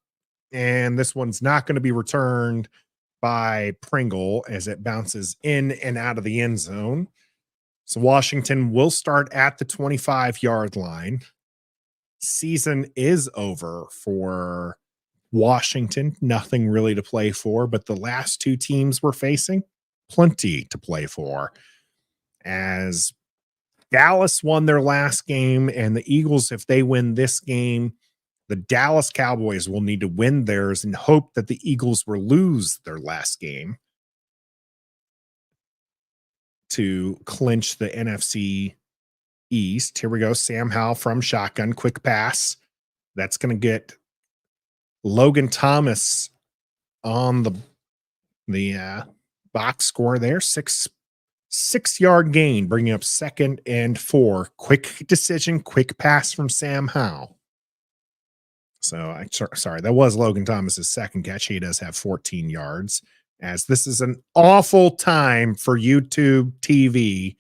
and this one's not going to be returned by Pringle as it bounces in and out of the end zone. So Washington will start at the 25-yard line. Season is over for Washington. Nothing really to play for, but the last 2 teams we're facing, plenty to play for. As Dallas won their last game, and the Eagles, if they win this game, the Dallas Cowboys will need to win theirs and hope that the Eagles will lose their last game to clinch the NFC East. Here we go. Sam Howell from shotgun, quick pass. That's going to get Logan Thomas on the box score there. 6-yard gain, bringing up 2nd and 4. Quick decision, quick pass from Sam Howell. So, sorry, that was Logan Thomas's second catch. He does have 14 yards. As this is an awful time for YouTube TV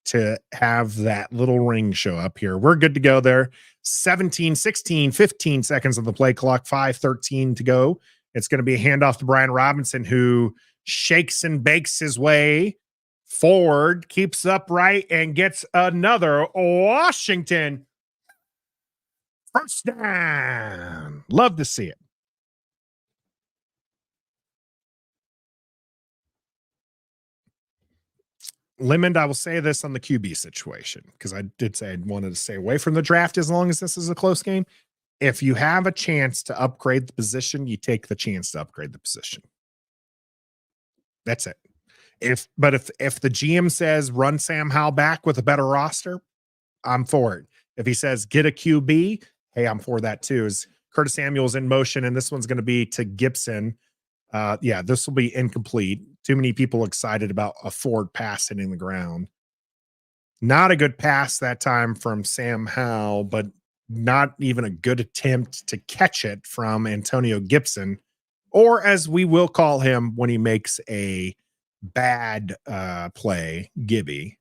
to have that little ring show up here. We're good to go there. 17, 16, 15 seconds on the play clock, 5:13 to go. It's going to be a handoff to Brian Robinson, who shakes and bakes his way forward, keeps upright, and gets another Washington first down. Love to see it. Lemond, I will say this on the QB situation, because I did say I wanted to stay away from the draft as long as this is a close game. If you have a chance to upgrade the position, you take the chance to upgrade the position. That's it. If the GM says run Sam Howell back with a better roster, I'm for it. If he says get a QB, hey, I'm for that too. As Curtis Samuel's in motion, and this one's going to be to Gibson. Yeah, this will be incomplete. Too many people excited about a forward pass hitting the ground. Not a good pass that time from Sam Howell, but not even a good attempt to catch it from Antonio Gibson, or as we will call him when he makes a bad play, Gibby.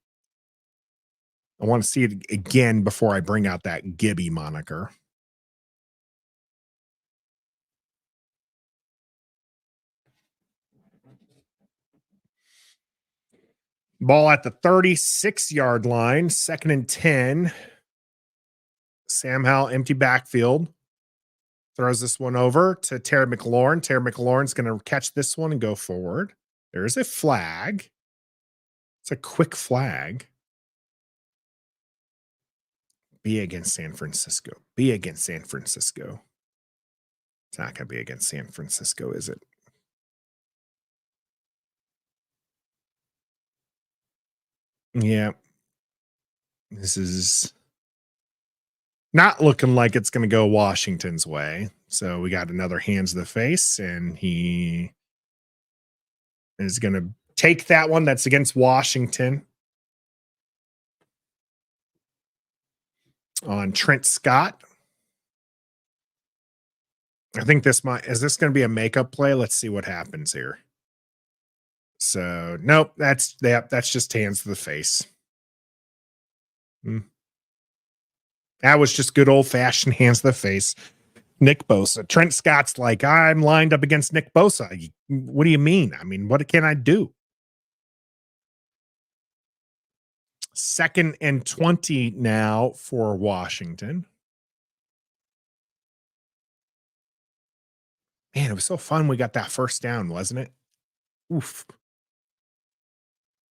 I want to see it again before I bring out that Gibby moniker. Ball at the 36-yard line, 2nd and 10. Sam Howell, empty backfield. Throws this one over to Terry McLaurin. Terry McLaurin's going to catch this one and go forward. There's a flag. It's a quick flag. Be against San Francisco. Be against San Francisco. It's not going to be against San Francisco, is it? Yeah. This is not looking like it's going to go Washington's way. So we got another hands to the face, and he is going to take that one. That's against Washington. On Trent Scott. I think is this going to be a makeup play? Let's see what happens here. So, nope, that's just hands to the face. That was just good old-fashioned hands to the face. Nick Bosa. Trent Scott's like, I'm lined up against Nick Bosa. What do you mean? I mean, what can I do? 2nd and 20 now for Washington. Man, it was so fun. We got that first down, wasn't it? Oof.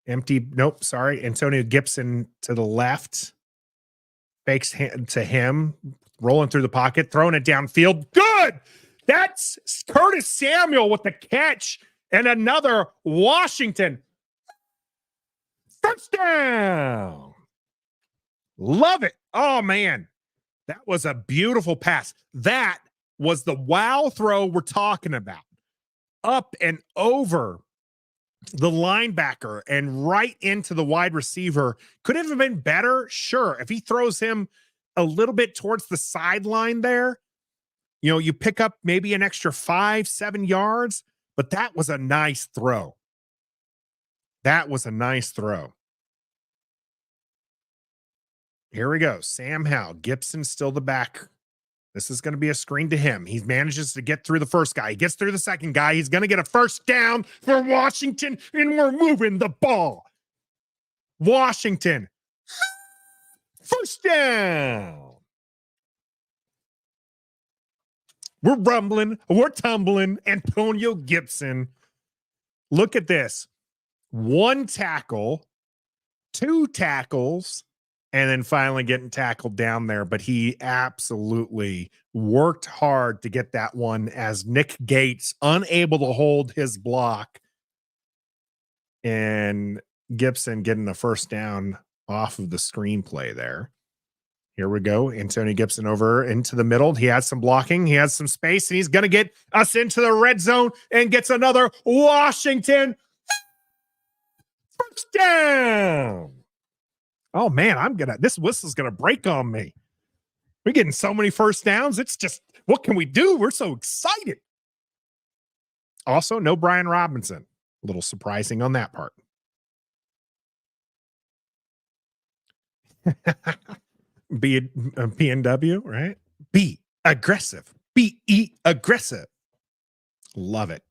Empty. Nope. Sorry. Antonio Gibson to the left. Fakes to him. Rolling through the pocket. Throwing it downfield. Good. That's Curtis Samuel with the catch. And another Washington first down. Love it. Oh, man. That was a beautiful pass. That was the wow throw we're talking about. Up and over the linebacker and right into the wide receiver. Could it have been better? Sure. If he throws him a little bit towards the sideline there, you know, you pick up maybe an extra 5-7 yards, but that was a nice throw. That was a nice throw. Here we go. Sam Howell. Gibson still the back. This is going to be a screen to him. He manages to get through the first guy. He gets through the second guy. He's going to get a first down for Washington, and we're moving the ball. Washington. First down. We're rumbling. We're tumbling. Antonio Gibson. Look at this. 1 tackle, 2 tackles, and then finally getting tackled down there. But he absolutely worked hard to get that one as Nick Gates unable to hold his block. And Gibson getting the first down off of the screenplay there. Here we go. Antonio Gibson over into the middle. He has some blocking. He has some space, and he's going to get us into the red zone and gets another Washington first down. Oh, man, this whistle's going to break on me. We're getting so many first downs. It's just, what can we do? We're so excited. Also, no Brian Robinson. A little surprising on that part. PNW, right? Be aggressive. Be aggressive. Love it.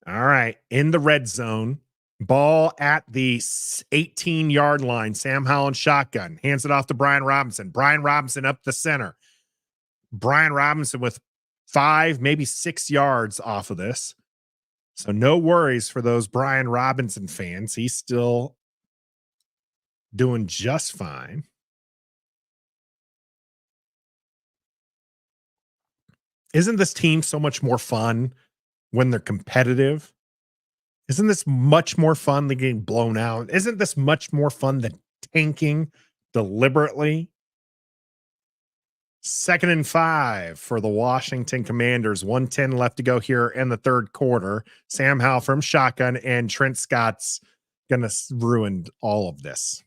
All right. In the red zone. Ball at the 18-yard line. Sam Howell shotgun. Hands it off to Brian Robinson. Brian Robinson up the center. Brian Robinson with 5, maybe 6 yards off of this. So no worries for those Brian Robinson fans. He's still doing just fine. Isn't this team so much more fun when they're competitive? Isn't this much more fun than getting blown out? Isn't this much more fun than tanking deliberately? 2nd and 5 for the Washington Commanders. 1:10 left to go here in the third quarter. Sam Howell from shotgun, and Trent Scott's going to ruin all of this.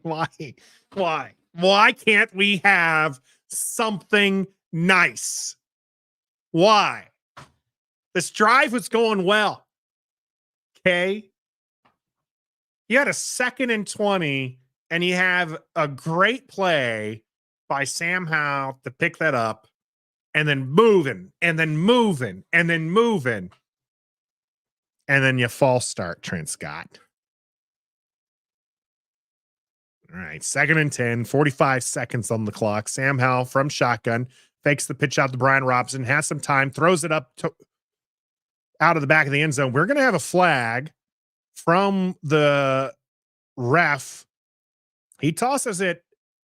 Why can't we have something nice? Why? This drive was going well. Okay. You had a 2nd and 20, and you have a great play by Sam Howell to pick that up, and then moving, and then moving, and then moving. And then you false start, Trent Scott. All right. 2nd and 10, 45 seconds on the clock. Sam Howell from shotgun. Fakes the pitch out to Brian Robinson, has some time, throws it up out of the back of the end zone. We're going to have a flag from the ref. He tosses it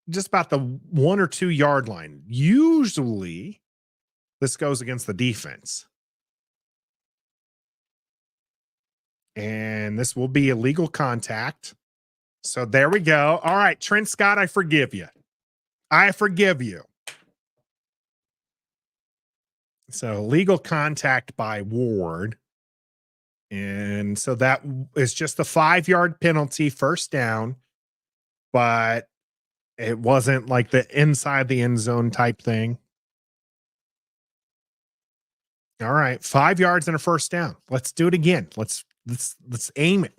just about the 1 or 2 yard line. Usually, this goes against the defense. And this will be illegal contact. So there we go. All right, Trent Scott, I forgive you. I forgive you. So legal contact by Ward. And so that is just a 5-yard penalty, first down. But it wasn't like the inside the end zone type thing. All right, 5 yards and a first down. Let's do it again. Let's aim it.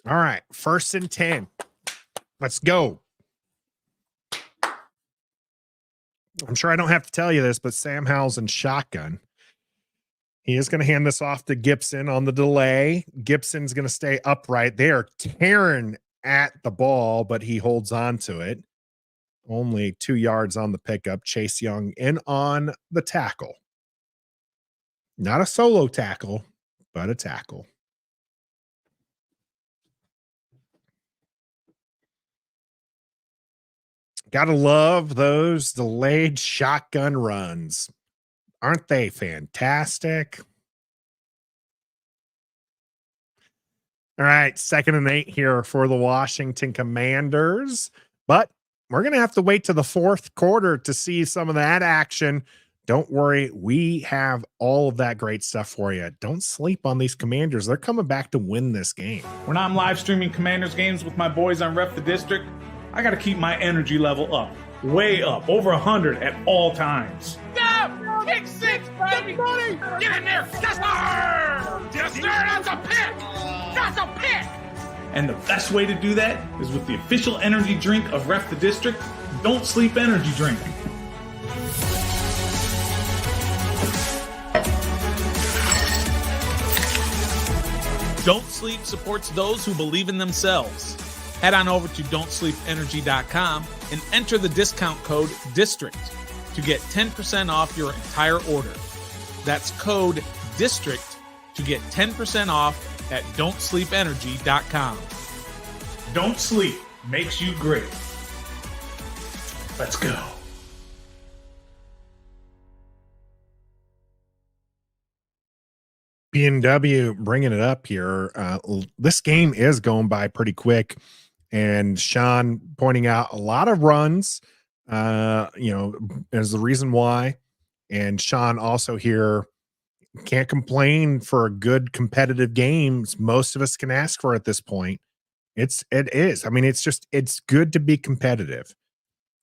All right, 1st and 10. Let's go. I'm sure I don't have to tell you this, but Sam Howell's in shotgun. He is going to hand this off to Gibson on the delay. Gibson's going to stay upright. They are tearing at the ball, but he holds on to it. Only 2 yards on the pickup. Chase Young in on the tackle. Not a solo tackle, but a tackle. Gotta love those delayed shotgun runs. Aren't they fantastic? All right, 2nd and 8 here for the Washington Commanders. But we're going to have to wait to the 4th quarter to see some of that action. Don't worry, we have all of that great stuff for you. Don't sleep on these Commanders. They're coming back to win this game. When I'm live streaming Commanders games with my boys on Ref the District, I got to keep my energy level up, way up, over 100 at all times. Stop! Kick 6, baby! Get in there! Yes, sir! That's a pick! That's a pick! And the best way to do that is with the official energy drink of Ref the District, Don't Sleep Energy Drink. Don't Sleep supports those who believe in themselves. Head on over to don'tsleepenergy.com and enter the discount code DISTRICT to get 10% off your entire order. That's code DISTRICT to get 10% off at don'tsleepenergy.com. Don't Sleep makes you great. Let's go. B&W bringing it up here. This game is going by pretty quick. And Sean pointing out a lot of runs, as the reason why. And Sean also here can't complain for a good competitive game. Most of us can ask for at this point. It is. I mean, it's good to be competitive.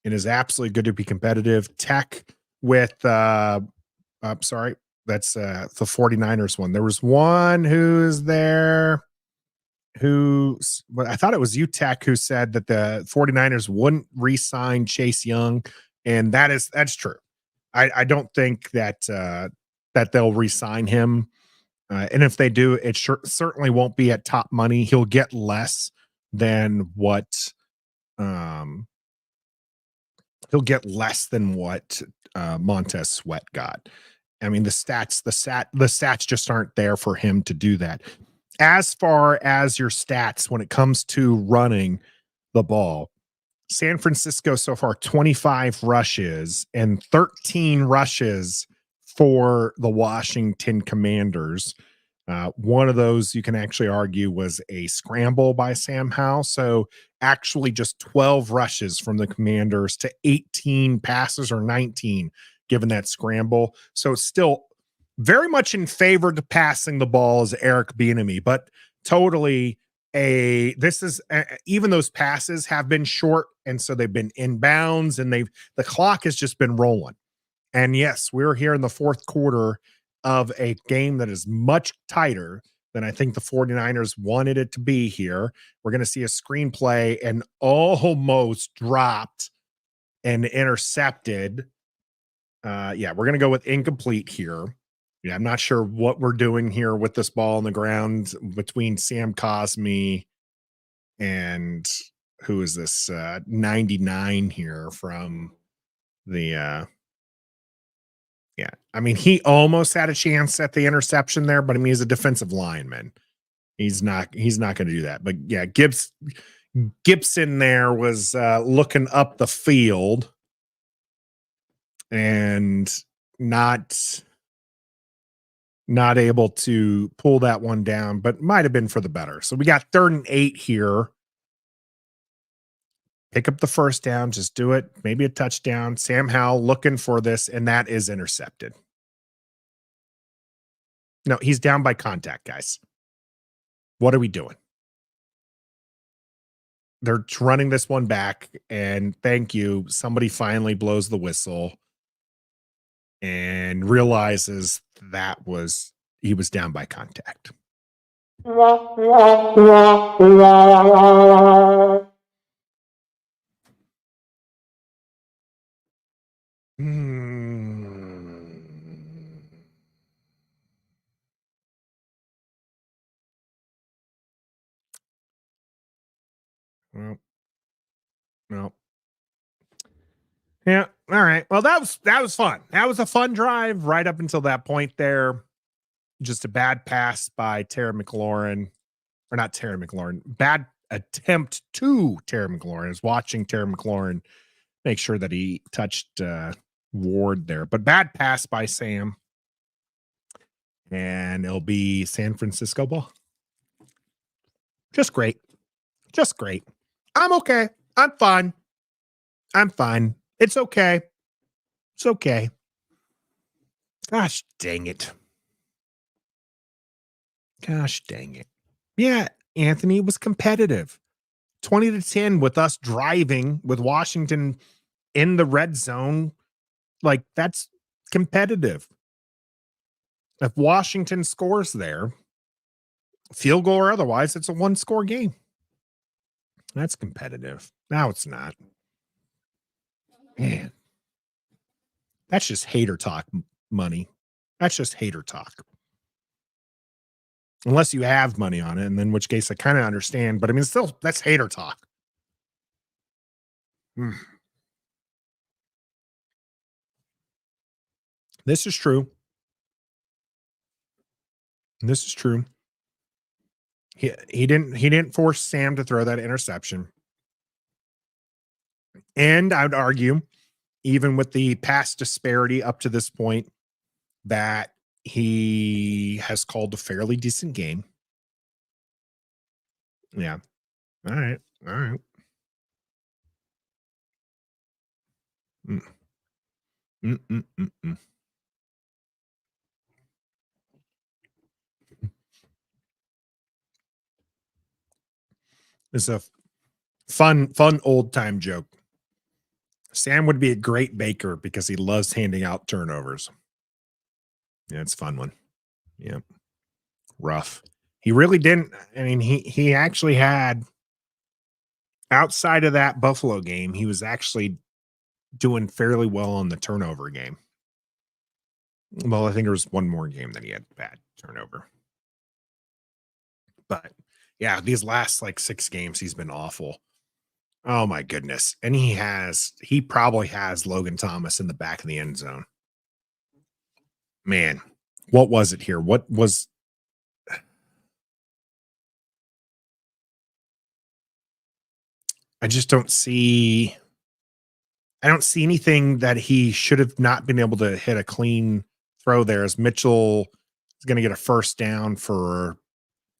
It is absolutely good to be competitive. Tech with, sorry, that's the 49ers one. There was one who's there. I thought it was you, Tech, who said that the 49ers wouldn't re-sign Chase Young, and that's true. I don't think that they'll re-sign him, and if they do, it certainly won't be at top money. He'll get less than what Montez Sweat got. I mean, the stats just aren't there for him to do that. As far as your stats when it comes to running the ball, San Francisco so far 25 rushes and 13 rushes for the Washington Commanders. One of those you can actually argue was a scramble by Sam Howell. So actually just 12 rushes from the Commanders to 18 passes, or 19 given that scramble. So it's still very much in favor to passing the ball as Eric Bieniemy, but totally even those passes have been short, and so they've been inbounds, and the clock has just been rolling. And yes, we're here in the 4th quarter of a game that is much tighter than I think the 49ers wanted it to be here. We're going to see a screenplay and almost dropped and intercepted. We're going to go with incomplete here. Yeah, I'm not sure what we're doing here with this ball on the ground between Sam Cosme and who is this 99 here from the I mean, he almost had a chance at the interception there, but I mean, he's a defensive lineman. He's not going to do that. But yeah, Gibson there was looking up the field and not able to pull that one down, but might have been for the better. So we got 3rd and 8 here. Pick up the first down, just do it. Maybe a touchdown. Sam Howell looking for this, and that is intercepted. No, he's down by contact, guys. What are we doing? They're running this one back, and thank you. Somebody finally blows the whistle and realizes he was down by contact. Well, no. Yeah. All right. Well, that was fun. That was a fun drive right up until that point there. Just a bad pass by Terry McLaurin, or not Terry McLaurin. Bad attempt to Terry McLaurin. I was watching Terry McLaurin make sure that he touched Ward there, but bad pass by Sam, and it'll be San Francisco ball. Just great. Just great. I'm okay. I'm fine. I'm fine. It's okay. It's okay. Gosh dang it. Gosh dang it. Yeah, Anthony, it was competitive. 20-10 with us driving with Washington in the red zone. Like, that's competitive. If Washington scores there, field goal or otherwise, it's a one-score game. That's competitive. Now it's not. Man. That's just hater talk money. That's just hater talk. Unless you have money on it, and in which case I kind of understand. But I mean, still, that's hater talk. This is true. This is true. He didn't force Sam to throw that interception. And I would argue, even with the pass disparity up to this point, that he has called a fairly decent game. Yeah. All right. All right. It's a fun old time joke. Sam would be a great baker because he loves handing out turnovers. Yeah, it's a fun one. Yeah. Rough. He really didn't. I mean, he actually had, outside of that Buffalo game, he was actually doing fairly well on the turnover game. Well, I think there was one more game that he had bad turnover. But yeah, these last like 6 games, he's been awful. Oh my goodness. And he probably has Logan Thomas in the back of the end zone. Man, what was it here? What was I just don't see anything that he should have not been able to hit a clean throw there, as Mitchell is going to get a first down for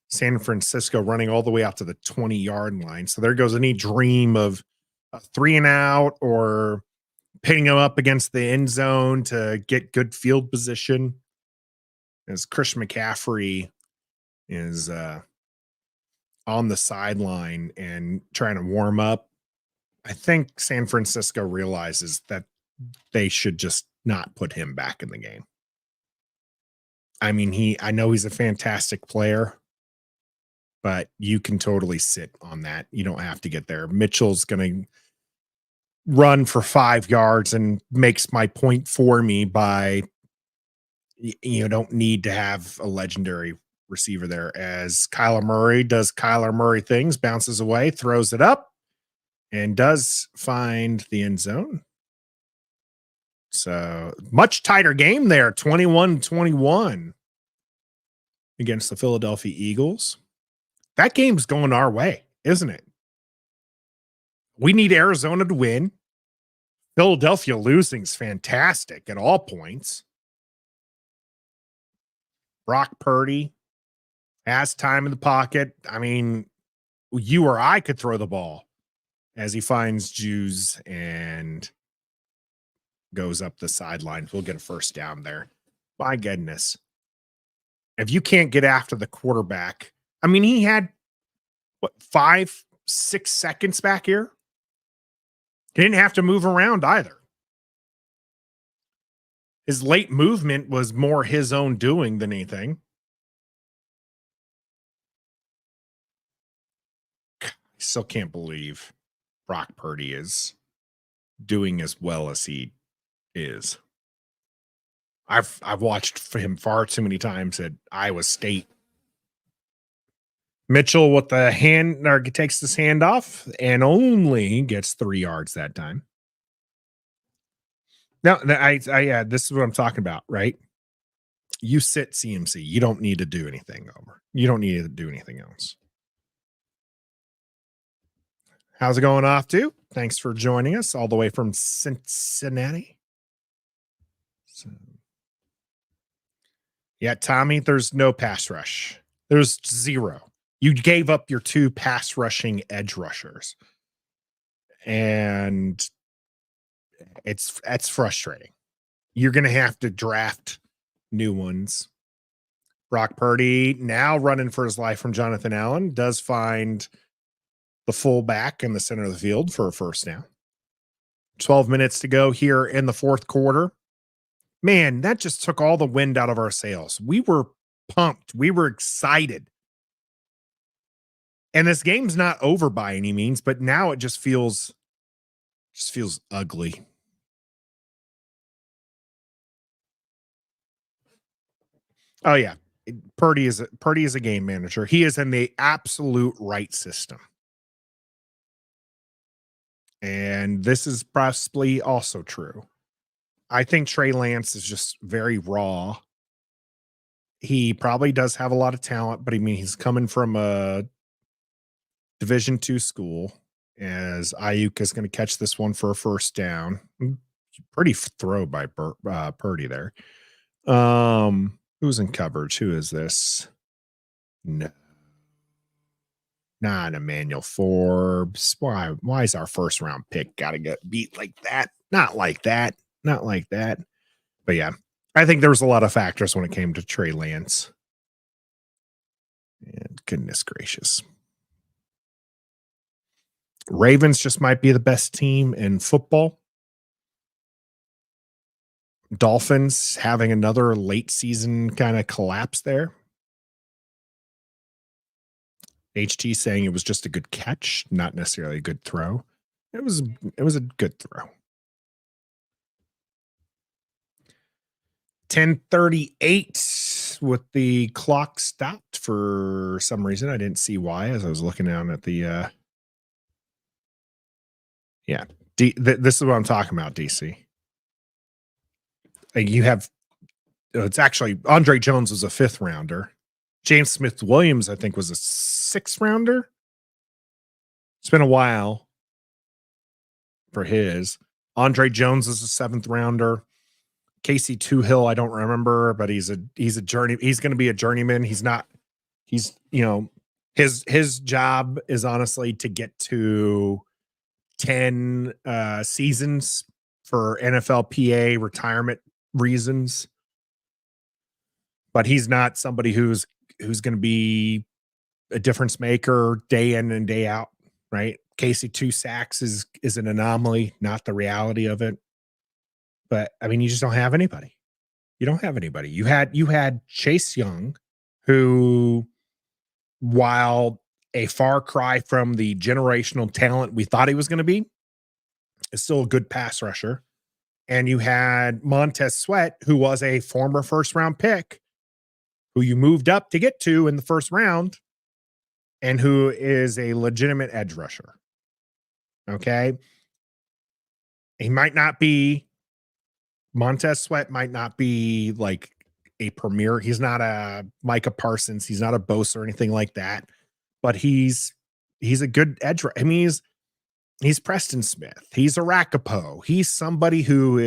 San Francisco, running all the way out to the 20-yard line. So there goes any dream of a 3-and-out or pitting him up against the end zone to get good field position, as Christian McCaffrey is on the sideline and trying to warm up. I think San Francisco realizes that they should just not put him back in the game. I mean, I know he's a fantastic player, but you can totally sit on that. You don't have to get there. Mitchell's going to run for 5 yards and makes my point for me by, you don't need to have a legendary receiver there, as Kyler Murray does Kyler Murray things, bounces away, throws it up, and does find the end zone. So much tighter game there, 21-21 against the Philadelphia Eagles. That game's going our way, isn't it? We need Arizona to win. Philadelphia losing is fantastic at all points. Brock Purdy has time in the pocket. I mean, you or I could throw the ball as he finds Jews and goes up the sidelines. We'll get a first down there. My goodness. If you can't get after the quarterback, I mean, he had, 5-6 seconds back here? He didn't have to move around either. His late movement was more his own doing than anything. I still can't believe Brock Purdy is doing as well as he is. I've watched him far too many times at Iowa State. Mitchell with the hand, or takes his hand off and only gets 3 yards that time. Now, this is what I'm talking about, right? You sit CMC. You don't need to do anything over. You don't need to do anything else. How's it going off, too? Thanks for joining us all the way from Cincinnati. So, yeah, Tommy, there's no pass rush. There's 0. You gave up your 2 pass rushing edge rushers. And that's frustrating. You're going to have to draft new ones. Brock Purdy, now running for his life from Jonathan Allen, does find the fullback in the center of the field for a first down. 12 minutes to go here in the fourth quarter. Man, that just took all the wind out of our sails. We were pumped. We were excited. And this game's not over by any means, but now it just feels ugly. Oh yeah. Purdy is a game manager. He is in the absolute right system. And this is possibly also true. I think Trey Lance is just very raw. He probably does have a lot of talent, but I mean, he's coming from a Division II school, as Ayuk is going to catch this one for a first down. Pretty throw by Purdy there. Who's in coverage? Who is this? No. Not Emmanuel Forbes. Why is our first round pick got to get beat like that? Not like that. Not like that. But yeah, I think there was a lot of factors when it came to Trey Lance. And goodness gracious. Ravens just might be the best team in football. Dolphins having another late season kind of collapse there. HT saying it was just a good catch, not necessarily a good throw. It was a good throw. 10:38 with the clock stopped for some reason. I didn't see why as I was looking down at the this is what I'm talking about, DC. You have it's actually Andre Jones was a 5th rounder. James Smith-Williams, I think, was a 6th rounder. It's been a while for his. Andre Jones is a 7th rounder. Casey Toohill, I don't remember, but he's a journey. He's going to be a journeyman. His job is honestly to get to 10 seasons for NFLPA retirement reasons. But he's not somebody who's going to be a difference maker day in and day out, right? Casey 2 sacks is an anomaly, not the reality of it. But I mean, you just don't have anybody. You don't have anybody. You had Chase Young, who, while a far cry from the generational talent we thought he was going to be, is still a good pass rusher. And you had Montez Sweat, who was a former first-round pick, who you moved up to get to in the first round, and who is a legitimate edge rusher. Okay. He might not be, Montez Sweat might not be like a premier. He's not a Micah Parsons. He's not a Bosa or anything like that, but he's a good edge. I mean, he's Preston Smith. He's a Rakapo. He's somebody who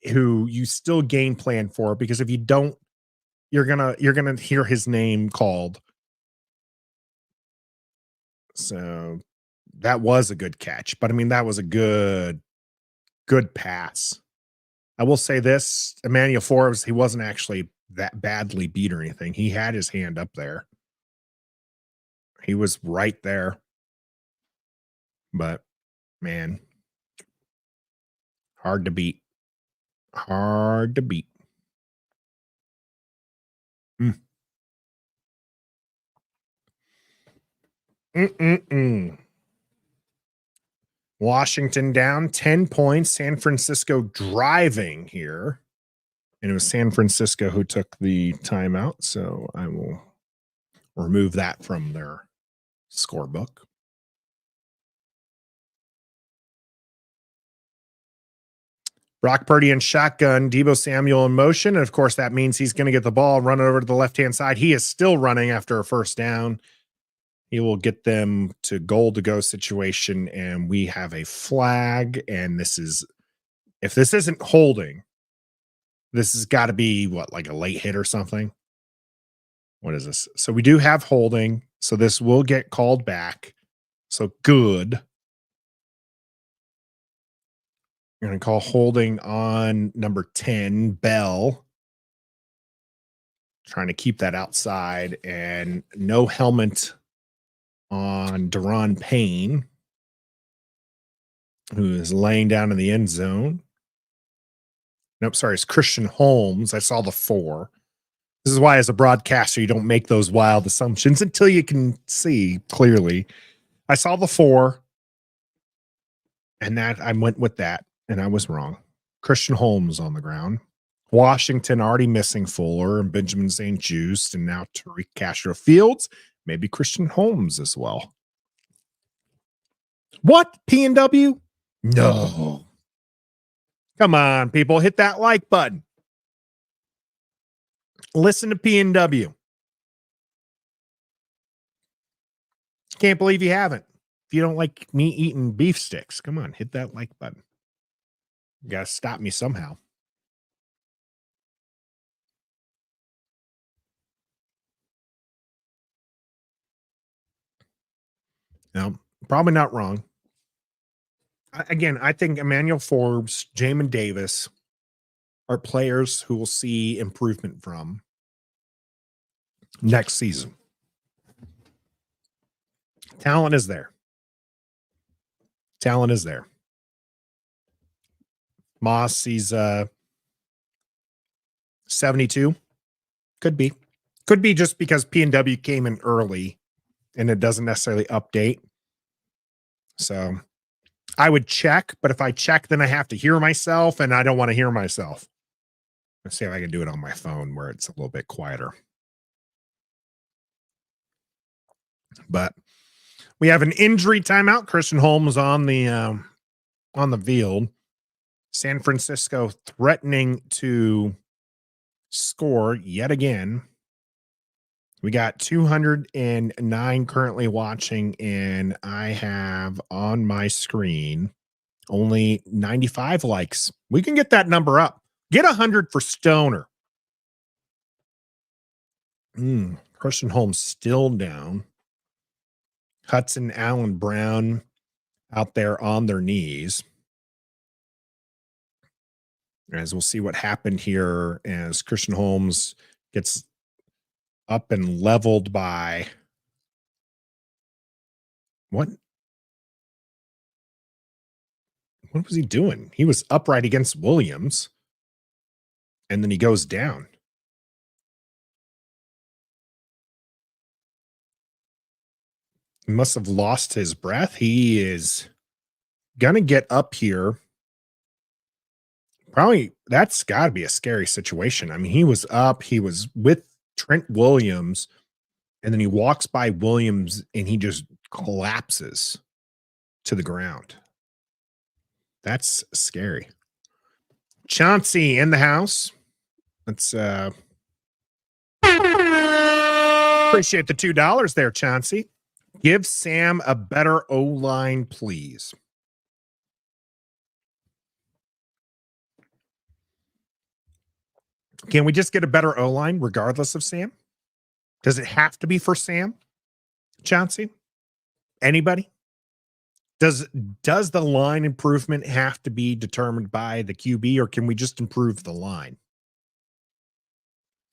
you still game plan for, because if you don't, you're gonna hear his name called. So that was a good catch, but I mean, that was a good pass. I will say this, Emmanuel Forbes, he wasn't actually that badly beat or anything. He had his hand up there. He was right there. But man, hard to beat. Hard to beat. Washington down 10 points. San Francisco driving here. And it was San Francisco who took the timeout. So I will remove that from their scorebook. Brock Purdy in shotgun, Deebo Samuel in motion. And of course, that means he's going to get the ball, run over to the left-hand side. He is still running after a first down. He will get them to goal to go situation. And we have a flag. And this is, if this isn't holding, this has got to be what, like a late hit or something? What is this? So we do have holding. So this will get called back. So good. I'm going to call holding on number 10, Bell. Trying to keep that outside, and no helmet on Deron Payne, who is laying down in the end zone. Nope, sorry, it's Christian Holmes. I saw the 4. This is why, as a broadcaster, you don't make those wild assumptions until you can see clearly. I saw the 4, and that I went with that. And I was wrong. Christian Holmes on the ground. Washington already missing Fuller and Benjamin St. Juste, and now Tariq Castro Fields. Maybe Christian Holmes as well. What? P&W? No. Come on, people. Hit that like button. Listen to P&W. Can't believe you haven't. If you don't like me eating beef sticks, come on, hit that like button. You got to stop me somehow. No, probably not wrong. Again, I think Emmanuel Forbes, Jamin Davis are players who will see improvement from next season. Talent is there. Talent is there. Moss, he's 72. Could be. Could be just because P&W came in early and it doesn't necessarily update. So I would check, but if I check, then I have to hear myself, and I don't want to hear myself. Let's see if I can do it on my phone where it's a little bit quieter. But we have an injury timeout. Christian Holmes on the field. San Francisco threatening to score yet again. We got 209 currently watching, and I have on my screen only 95 likes. We can get that number up. Get 100 for Stoner. Christian Holmes still down. Hudson, Allen, Brown out there on their knees. As we'll see what happened here as Christian Holmes gets up and leveled by what? What was he doing? He was upright against Williams, and then he goes down. He must have lost his breath. He is going to get up here. Probably that's got to be a scary situation. I mean, he was up, he was with Trent Williams, and then he walks by Williams and he just collapses to the ground. That's scary. Chauncey in the house. Let's appreciate the $2 there, Chauncey. Give Sam a better O-line, please. Can we just get a better O-line regardless of Sam? Does it have to be for Sam? Chauncey? Anybody? Does the line improvement have to be determined by the QB, or can we just improve the line?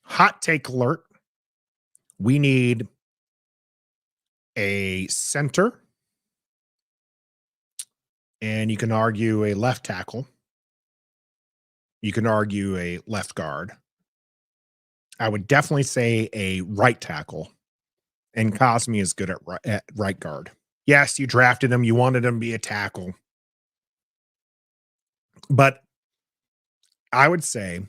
Hot take alert. We need a center, and you can argue a left tackle. You can argue a left guard. I would definitely say a right tackle, and Cosme is good at right guard. Yes, you drafted him. You wanted him to be a tackle. But I would say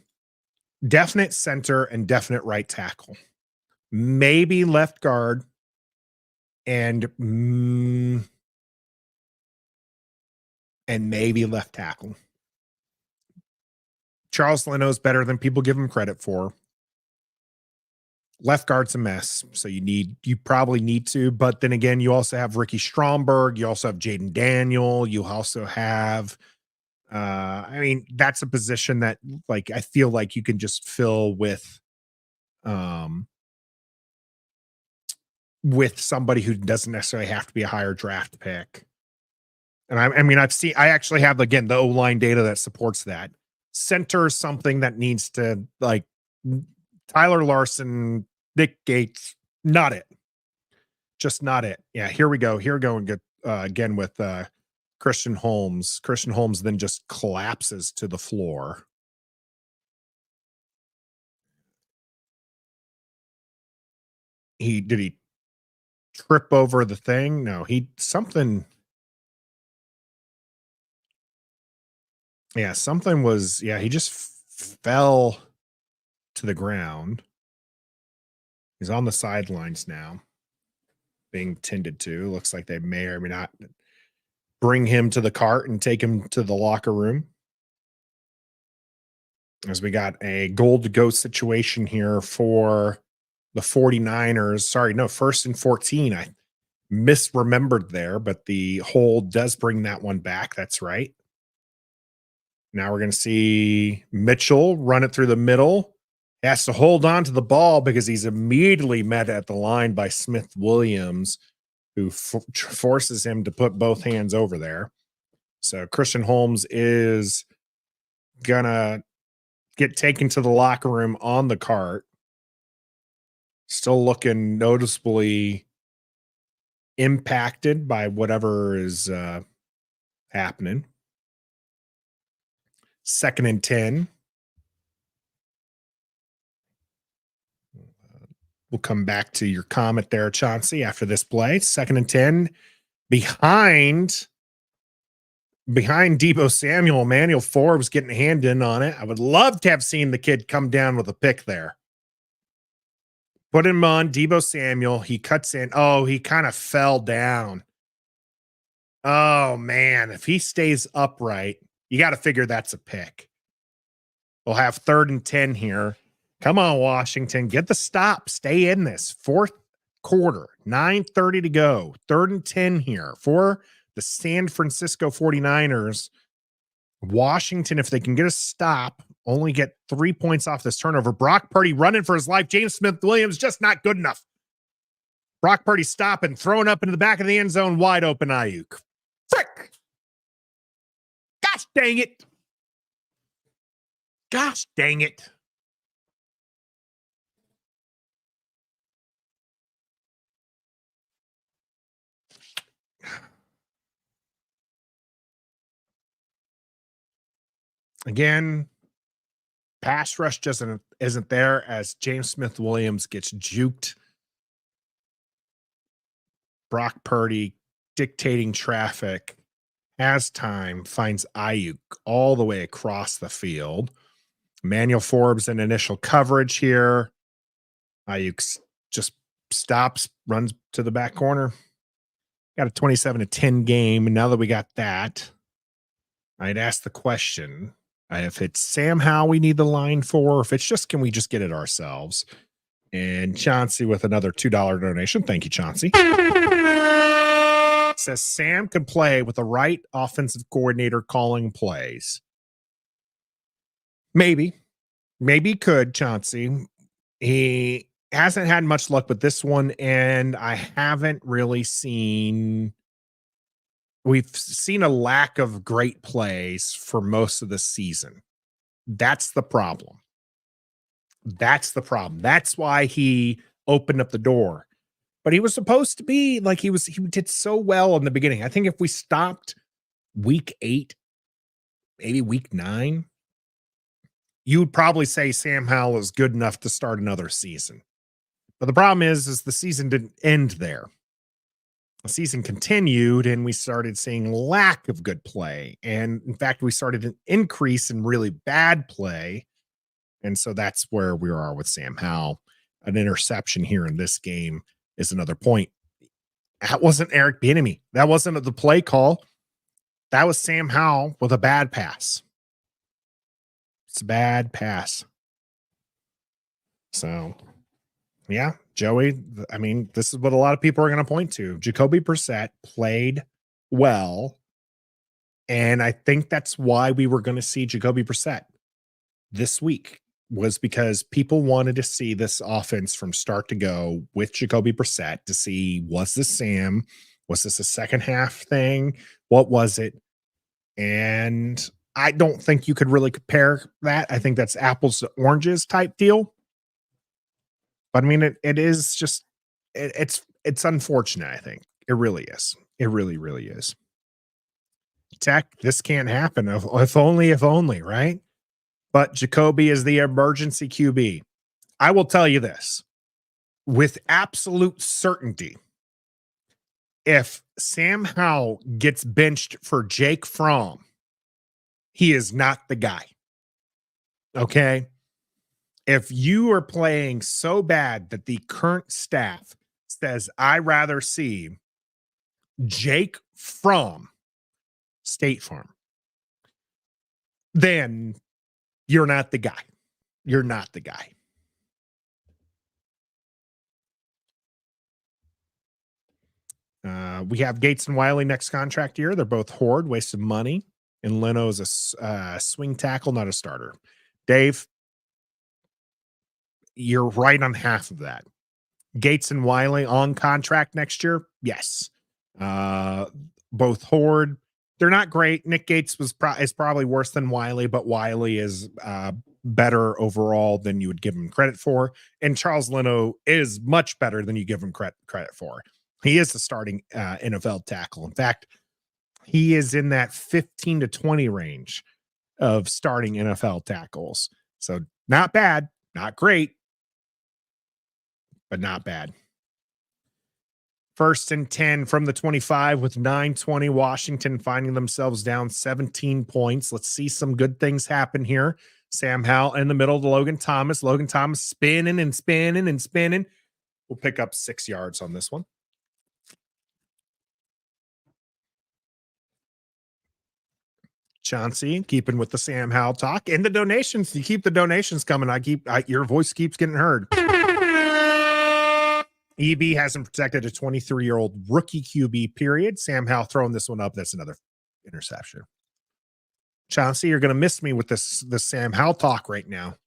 definite center and definite right tackle. Maybe left guard and maybe left tackle. Charles Leno's better than people give him credit for. Left guard's a mess, so you probably need to. But then again, you also have Ricky Stromberg. You also have Jaden Daniel. You also have, I mean, that's a position that, like, I feel like you can just fill with somebody who doesn't necessarily have to be a higher draft pick. And I actually have, again, the O-line data that supports that. Center is something that needs to, like, Tyler Larson, Nick Gates, not it. Just not it. Yeah, here we go. And get again with Christian Holmes. Christian Holmes then just collapses to the floor. Did he trip over the thing? No, something was, he just fell to the ground. He's on the sidelines now, being tended to. Looks like they may or may not bring him to the cart and take him to the locker room. As we got a goal to go situation here for the 49ers. Sorry, no, 1st and 14. I misremembered there, but the hold does bring that one back. That's right. Now we're going to see Mitchell run it through the middle. He has to hold on to the ball because he's immediately met at the line by Smith Williams, who forces him to put both hands over there. So Christian Holmes is going to get taken to the locker room on the cart. Still looking noticeably impacted by whatever is happening. 2nd and 10. We'll come back to your comment there, Chauncey, after this play. 2nd and 10. Behind Deebo Samuel, Emmanuel Forbes getting a hand in on it. I would love to have seen the kid come down with a pick there. Put him on Deebo Samuel. He cuts in. Oh, he kind of fell down. Oh, man. If he stays upright, you got to figure that's a pick. We'll have 3rd and 10 here. Come on, Washington. Get the stop. Stay in this. 4th quarter. 9:30 to go. 3rd and 10 here for the San Francisco 49ers. Washington, if they can get a stop, only get 3 points off this turnover. Brock Purdy running for his life. James Smith-Williams just not good enough. Brock Purdy stopping, throwing up into the back of the end zone, wide open Ayuk. Frick! Gosh dang it. Gosh dang it. Again, pass rush just isn't there as James Smith-Williams gets juked. Brock Purdy dictating traffic, has time, finds Ayuk all the way across the field. Emmanuel Forbes in initial coverage here. Ayuk just stops, runs to the back corner. Got a 27-10 game. And now that we got that, I'd ask the question, if it's Sam Howell we need the line for, if it's just, can we just get it ourselves? And Chauncey with another $2 donation. Thank you, Chauncey. Says Sam could play with the right offensive coordinator calling plays. Maybe he could, Chauncey. He hasn't had much luck with this one, and I haven't really seen. We've seen a lack of great plays for most of the season. That's the problem. That's why he opened up the door. But he was supposed to be like he did so well in the beginning. I think if we stopped week 8, maybe week 9, you would probably say Sam Howell is good enough to start another season. But the problem is the season didn't end there. the season continued and we started seeing lack of good play. And in fact, we started an increase in really bad play. And so that's where we are with Sam Howell. An interception here in this game is another point. That wasn't Eric Bieniemy. That wasn't the play call. That was Sam Howell with a bad pass. It's a bad pass. So, yeah, Joey, I mean, this is what a lot of people are going to point to. Jacoby Brissett played well, and I think that's why we were going to see Jacoby Brissett this week, was because people wanted to see this offense from start to go with Jacoby Brissett to see, was this Sam? Was this a second half thing? What was it? And I don't think you could really compare that. I think that's apples to oranges type deal. But I mean, it is just, it's unfortunate, I think. It really is. It really, really is. Tech, this can't happen. If only, right? But Jacoby is the emergency QB. I will tell you this with absolute certainty. If Sam Howell gets benched for Jake Fromm, he is not the guy. Okay? If you are playing so bad that the current staff says, I rather see Jake Fromm, State Farm, then you're not the guy. You're not the guy. We have Gates and Wiley next contract year. They're both hoard, waste of money. And Leno is a swing tackle, not a starter. Dave, you're right on half of that. Gates and Wiley on contract next year? Yes. Both hoard. They're not great. Nick Gates is probably worse than Wiley, but Wiley is better overall than you would give him credit for. And Charles Leno is much better than you give him credit for. He is the starting NFL tackle. In fact, he is in that 15 to 20 range of starting NFL tackles. So not bad, not great, but not bad. 1st and 10 from the 25 with 9:20. Washington finding themselves down 17 points. Let's see some good things happen here. Sam Howell in the middle to Logan Thomas. Logan Thomas spinning and spinning and spinning. We'll pick up 6 yards on this one. Chauncey, keeping with the Sam Howell talk and the donations. You keep the donations coming. Your voice keeps getting heard. EB hasn't protected a 23-year-old rookie QB, period. Sam Howell throwing this one up. That's another interception. Chauncey, you're going to miss me with the Sam Howell talk right now.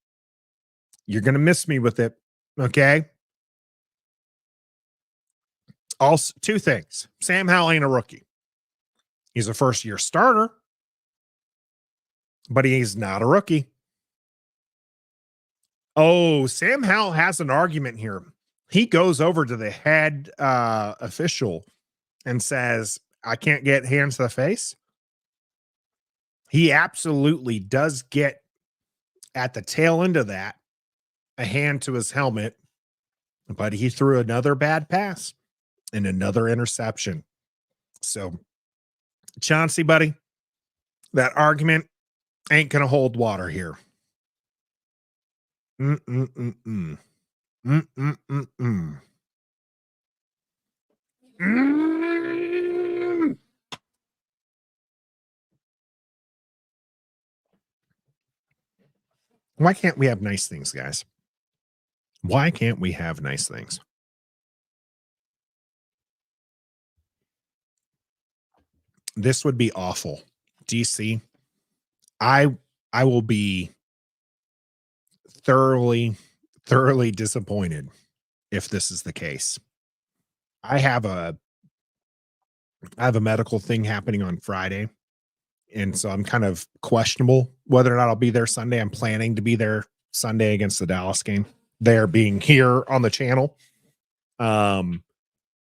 You're going to miss me with it. Okay. Also, 2 things. Sam Howell ain't a rookie. He's a first-year starter, but he's not a rookie. Oh, Sam Howell has an argument here. He goes over to the head official and says, I can't get hands to the face. He absolutely does get at the tail end of that a hand to his helmet, but he threw another bad pass and another interception. So, Chauncey, buddy, that argument ain't going to hold water here. Mm-mm-mm-mm. Mm-mm-mm-mm. Mm. Why can't we have nice things, guys? Why can't we have nice things? This would be awful. DC, I will be thoroughly disappointed if this is the case. I have a medical thing happening on Friday, and so I'm kind of questionable whether or not I'll be there Sunday. I'm planning to be there Sunday against the Dallas game. They're being here on the channel. But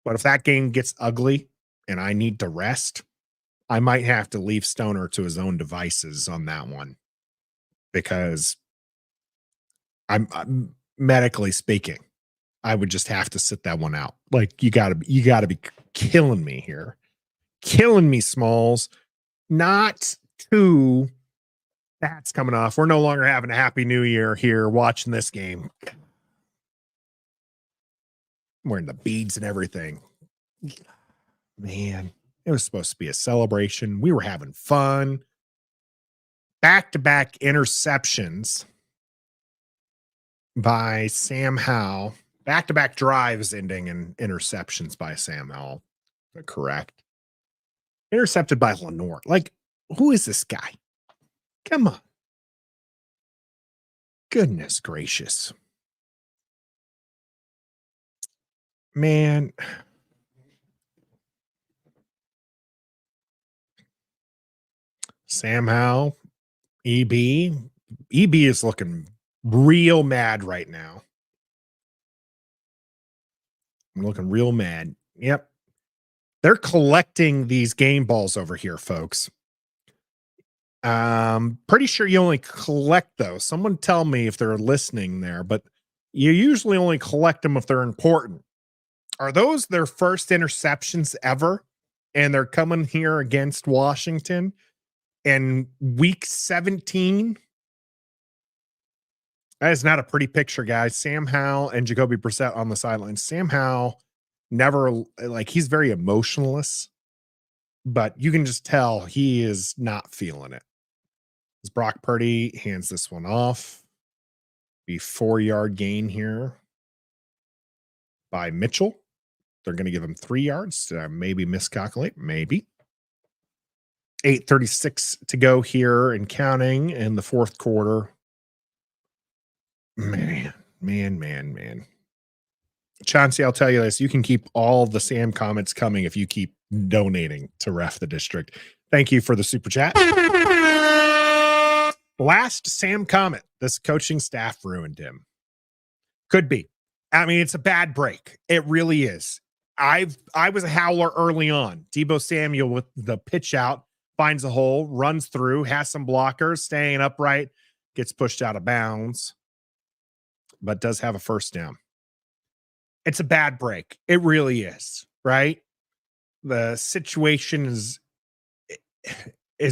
if that game gets ugly and I need to rest, I might have to leave Stoner to his own devices on that one, because I'm medically speaking, I would just have to sit that one out. Like, you gotta be killing me here. Killing me, Smalls. Not two. That's coming off. We're no longer having a happy new year here watching this game. I'm wearing the beads and everything. Man, it was supposed to be a celebration. We were having fun. Back-to-back interceptions by Sam Howell. Back-to-back drives ending in interceptions by Sam Howell. Correct. Intercepted by Lenore. Like, who is this guy? Come on. Goodness gracious. Man. Sam Howell, EB. EB is looking real mad right now. I'm looking real mad. Yep. They're collecting these game balls over here, folks. Pretty sure you only collect those. Someone tell me if they're listening there, but you usually only collect them if they're important. Are those their first interceptions ever? And they're coming here against Washington in week 17? That is not a pretty picture, guys. Sam Howell and Jacoby Brissett on the sidelines. Sam Howell never, like, he's very emotionless, but you can just tell he is not feeling it. As Brock Purdy hands this one off. Be 4-yard gain here by Mitchell. They're going to give him 3 yards. Did I maybe miscalculate? Maybe. 8:36 to go here and counting in the fourth quarter. Man. Chauncey, I'll tell you this. You can keep all the Sam comments coming if you keep donating to Ref the District. Thank you for the super chat. Last Sam comment. This coaching staff ruined him. Could be. I mean, it's a bad break. It really is. I was a howler early on. Deebo Samuel with the pitch out, finds a hole, runs through, has some blockers, staying upright, gets pushed out of bounds, but does have a first down. It's a bad break. It really is, right? The situation is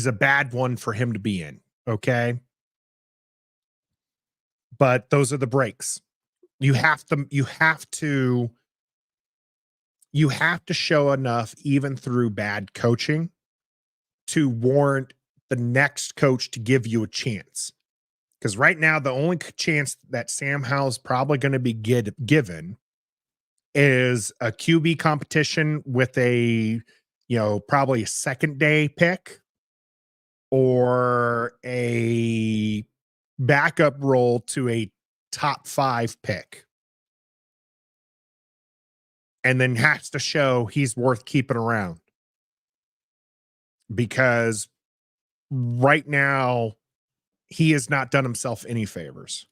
a bad one for him to be in, okay? But those are the breaks. You have to show enough even through bad coaching to warrant the next coach to give you a chance. Because right now, the only chance that Sam Howell's probably going to be given is a QB competition with a, probably a second day pick or a backup role to a top 5 pick. And then has to show he's worth keeping around. Because right now, he has not done himself any favors.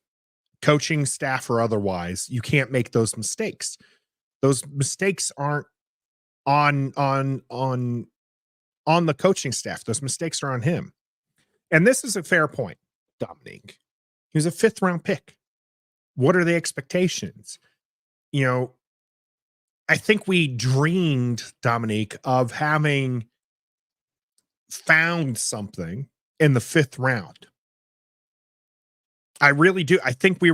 Coaching staff or otherwise, you can't make those mistakes. Those mistakes aren't on the coaching staff. Those mistakes are on him. And this is a fair point, Dominique. He was a 5th round pick. What are the expectations? I think we dreamed, Dominique, of having found something in the 5th round. I really do. I think we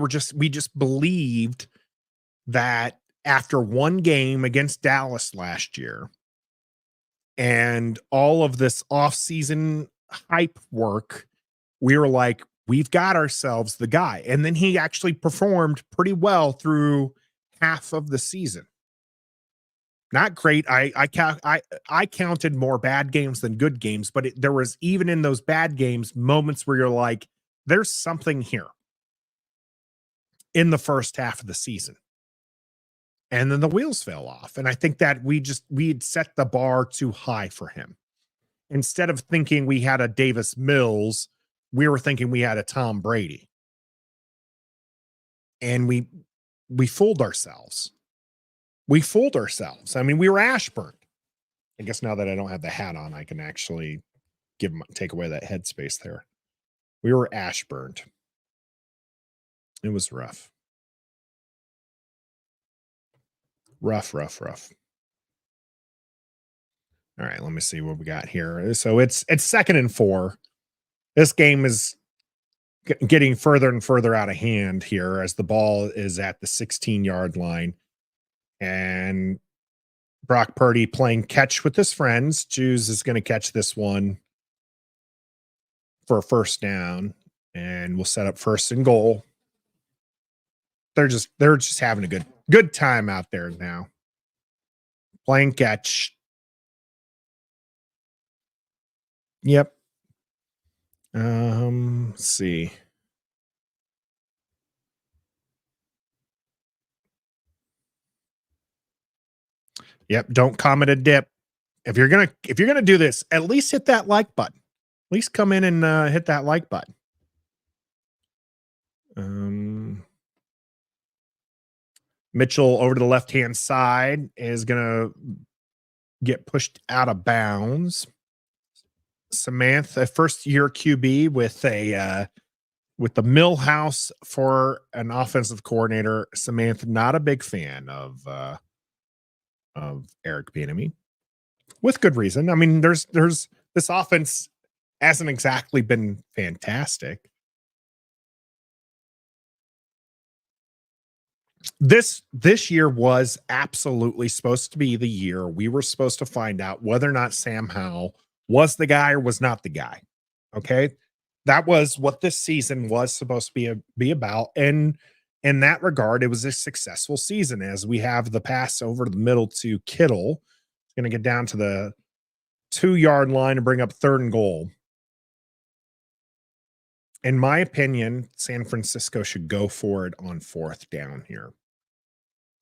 just believed that after one game against Dallas last year and all of this offseason hype work, we were like, we've got ourselves the guy. And then he actually performed pretty well through half of the season. Not great. I counted more bad games than good games, but there was, even in those bad games, moments where you're like, there's something here in the first half of the season. And then the wheels fell off. And I think that we had set the bar too high for him. Instead of thinking we had a Davis Mills, we were thinking we had a Tom Brady. And we fooled ourselves. We fooled ourselves. I mean, we were Ashburn. I guess now that I don't have the hat on, I can actually take away that headspace there. We were Ashburned. It was rough. Rough. All right, let me see what we got here. So it's 2nd and 4. This game is getting further and further out of hand here as the ball is at the 16-yard line. And Brock Purdy playing catch with his friends. Juice is going to catch this one for a first down, and we'll set up 1st and goal. They're just having a good time out there now. Playing catch. Yep. Let's see. Yep, don't comment a dip. If you're gonna do this, at least hit that like button. At least come in and hit that like button. Mitchell over to the left-hand side is gonna get pushed out of bounds. Samantha, first-year QB with the Millhouse for an offensive coordinator. Samantha, not a big fan of Eric Bieniemy, with good reason. I mean, there's this offense hasn't exactly been fantastic. This year was absolutely supposed to be the year we were supposed to find out whether or not Sam Howell was the guy or was not the guy. Okay, that was what this season was supposed to be about, and in that regard, it was a successful season as we have the pass over the middle to Kittle. It's going to get down to the 2-yard line and bring up 3rd and goal. In my opinion, San Francisco should go for it on 4th down here,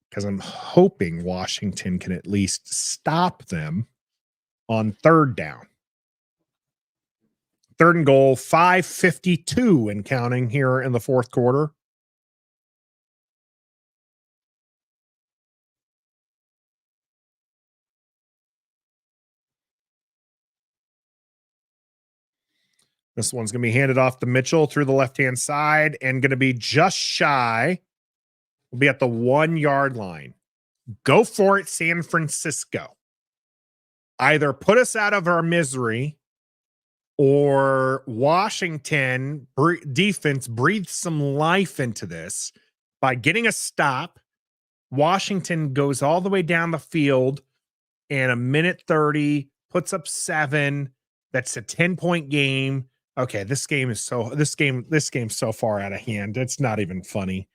because I'm hoping Washington can at least stop them on 3rd down. 3rd and goal, 5:52 and counting here in the 4th quarter. This one's going to be handed off to Mitchell through the left-hand side and going to be just shy. We'll be at the 1-yard line. Go for it, San Francisco. Either put us out of our misery or Washington defense breathe some life into this by getting a stop. Washington goes all the way down the field and 1:30 puts up 7. That's a 10-point game. Okay, this game's so far out of hand. It's not even funny.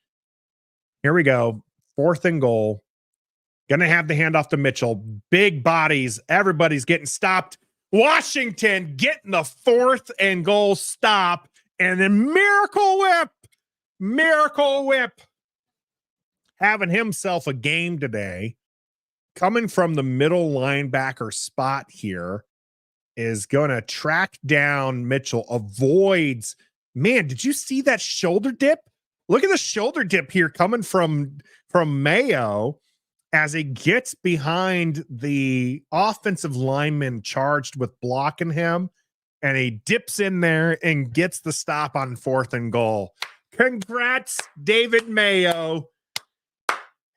Here we go. 4th and goal. Gonna have the handoff to Mitchell. Big bodies. Everybody's getting stopped. Washington getting the 4th and goal stop. And then Miracle Whip. Having himself a game today. Coming from the middle linebacker spot here. Is going to track down Mitchell, avoids. Man, did you see that shoulder dip? Look at the shoulder dip here coming from Mayo as he gets behind the offensive lineman charged with blocking him, and he dips in there and gets the stop on 4th and goal. Congrats, David Mayo.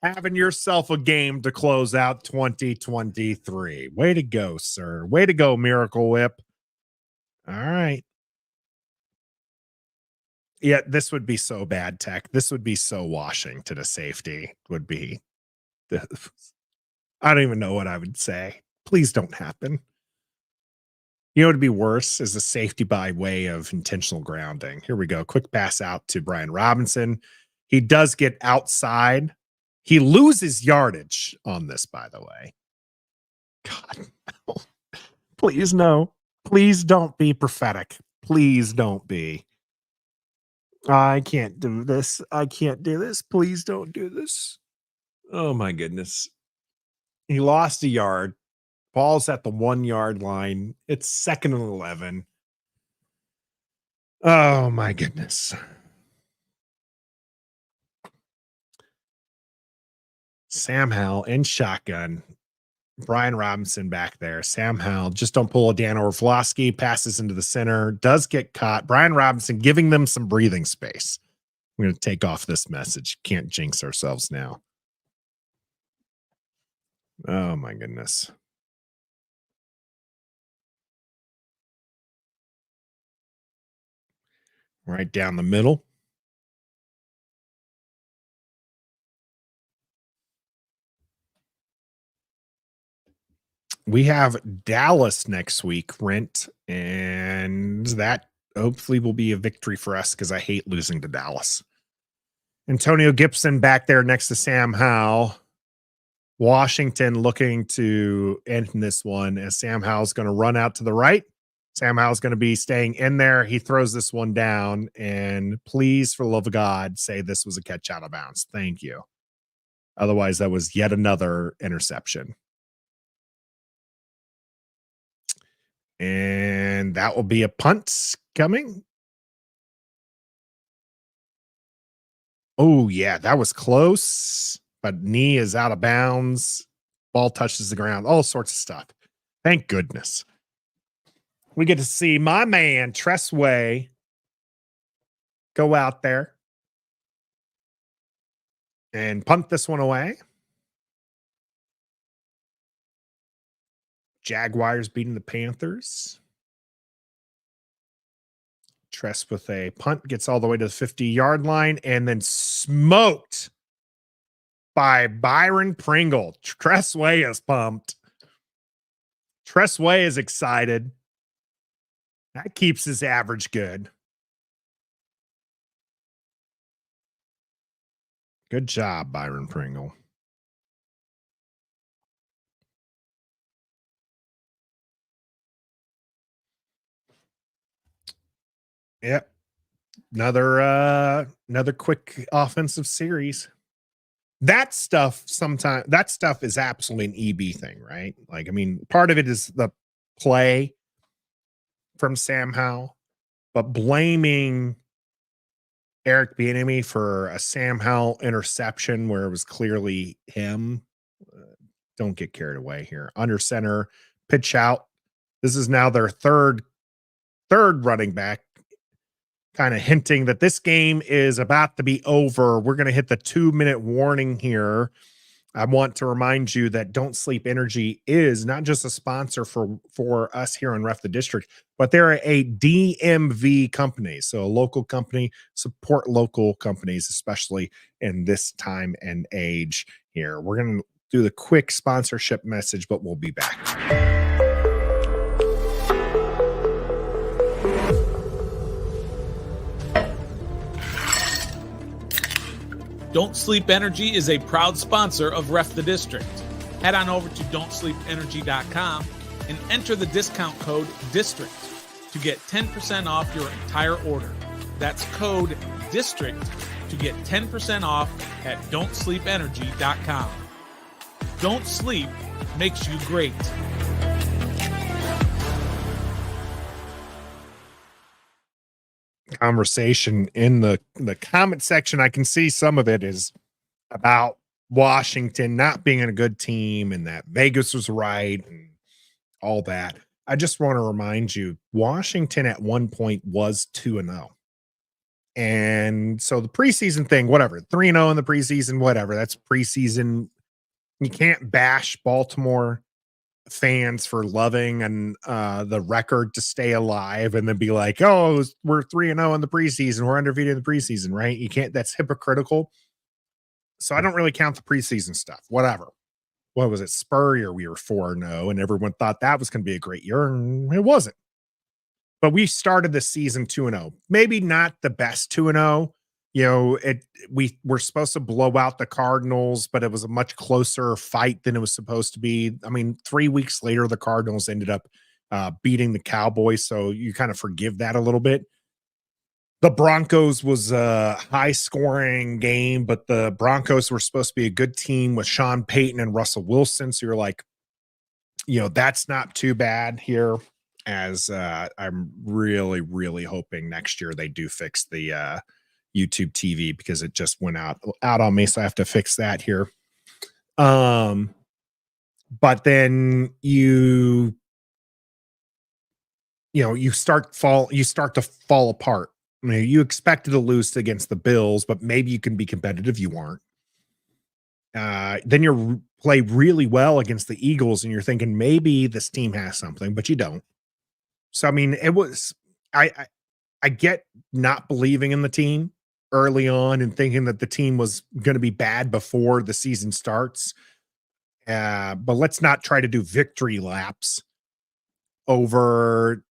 Having yourself a game to close out 2023. Way to go, sir. Way to go, Miracle Whip. All right. Yeah, this would be so bad, Tech. This would be so Washington a safety would be. I don't even know what I would say. Please don't happen. You know what would be worse is a safety by way of intentional grounding. Here we go. Quick pass out to Brian Robinson. He does get outside. He loses yardage on this, by the way. God, no. Please, no. Please don't be prophetic. Please don't be. I can't do this. I can't do this. Please don't do this. Oh, my goodness. He lost a yard. Ball's at the 1-yard line. It's 2nd and 11. Oh, my goodness. Sam Howell in shotgun. Brian Robinson back there. Sam Howell, just don't pull a Dan Orlovsky, passes into the center, does get caught. Brian Robinson giving them some breathing space. I'm going to take off this message. Can't jinx ourselves now. Oh my goodness. Right down the middle. We have Dallas next week, Rent, and that hopefully will be a victory for us because I hate losing to Dallas. Antonio Gibson back there next to Sam Howell. Washington looking to end this one as Sam Howell's going to run out to the right. Sam Howell's going to be staying in there. He throws this one down, and please, for the love of God, say this was a catch out of bounds. Thank you. Otherwise, that was yet another interception. And that will be a punt coming. Oh, yeah, that was close, but knee is out of bounds. Ball touches the ground, all sorts of stuff. Thank goodness. We get to see my man, Tressway, go out there and punt this one away. Jaguars beating the Panthers. Tress with a punt gets all the way to the 50-yard line and then smoked by Byron Pringle. Tressway is pumped. Tressway is excited. That keeps his average good. Good job, Byron Pringle. Yep. Another quick offensive series. That stuff is absolutely an EB thing, right? Like, I mean, part of it is the play from Sam Howell, but blaming Eric Bieniemy for a Sam Howell interception where it was clearly him. Don't get carried away here. Under center, pitch out. This is now their third running back, kind of hinting that this game is about to be over. We're going to hit the 2-minute warning here. I want to remind you that Don't Sleep Energy is not just a sponsor for us here on Ref the District, but they're a DMV company. So a local company, support local companies, especially in this time and age here. We're going to do the quick sponsorship message, but we'll be back. Don't Sleep Energy is a proud sponsor of Ref the District. Head on over to don'tsleepenergy.com and enter the discount code DISTRICT to get 10% off your entire order. That's code DISTRICT to get 10% off at don'tsleepenergy.com. Don't Sleep makes you great. Conversation in the comment section, I can see some of it is about Washington not being a good team and that Vegas was right and all that. I just want to remind you, Washington at one point was 2-0. And so the preseason thing, whatever, 3-0 in the preseason, whatever, that's preseason. You can't bash Baltimore fans for loving and the record to stay alive and then be like, oh, we're 3-0 in the preseason, we're undefeated in the preseason, right? You can't, that's hypocritical. So I don't really count the preseason stuff. Whatever. What was it? Spurrier, we were 4-0 and everyone thought that was going to be a great year, and it wasn't. But we started the season 2-0. Maybe not the best 2-0. You know, we were supposed to blow out the Cardinals, but it was a much closer fight than it was supposed to be. I mean, 3 weeks later, the Cardinals ended up beating the Cowboys, so you kind of forgive that a little bit. The Broncos was a high-scoring game, but the Broncos were supposed to be a good team with Sean Payton and Russell Wilson, so you're like, you know, that's not too bad here. As I'm really, really hoping next year they do fix the YouTube TV because it just went out on me, so I have to fix that here. But then you start to fall apart. I mean, you expected to lose against the Bills, but maybe you can be competitive. You weren't. then you play really well against the Eagles and you're thinking maybe this team has something, but you don't. So, I mean, it was, I get not believing in the team early on and thinking that the team was going to be bad before the season starts. But let's not try to do victory laps over,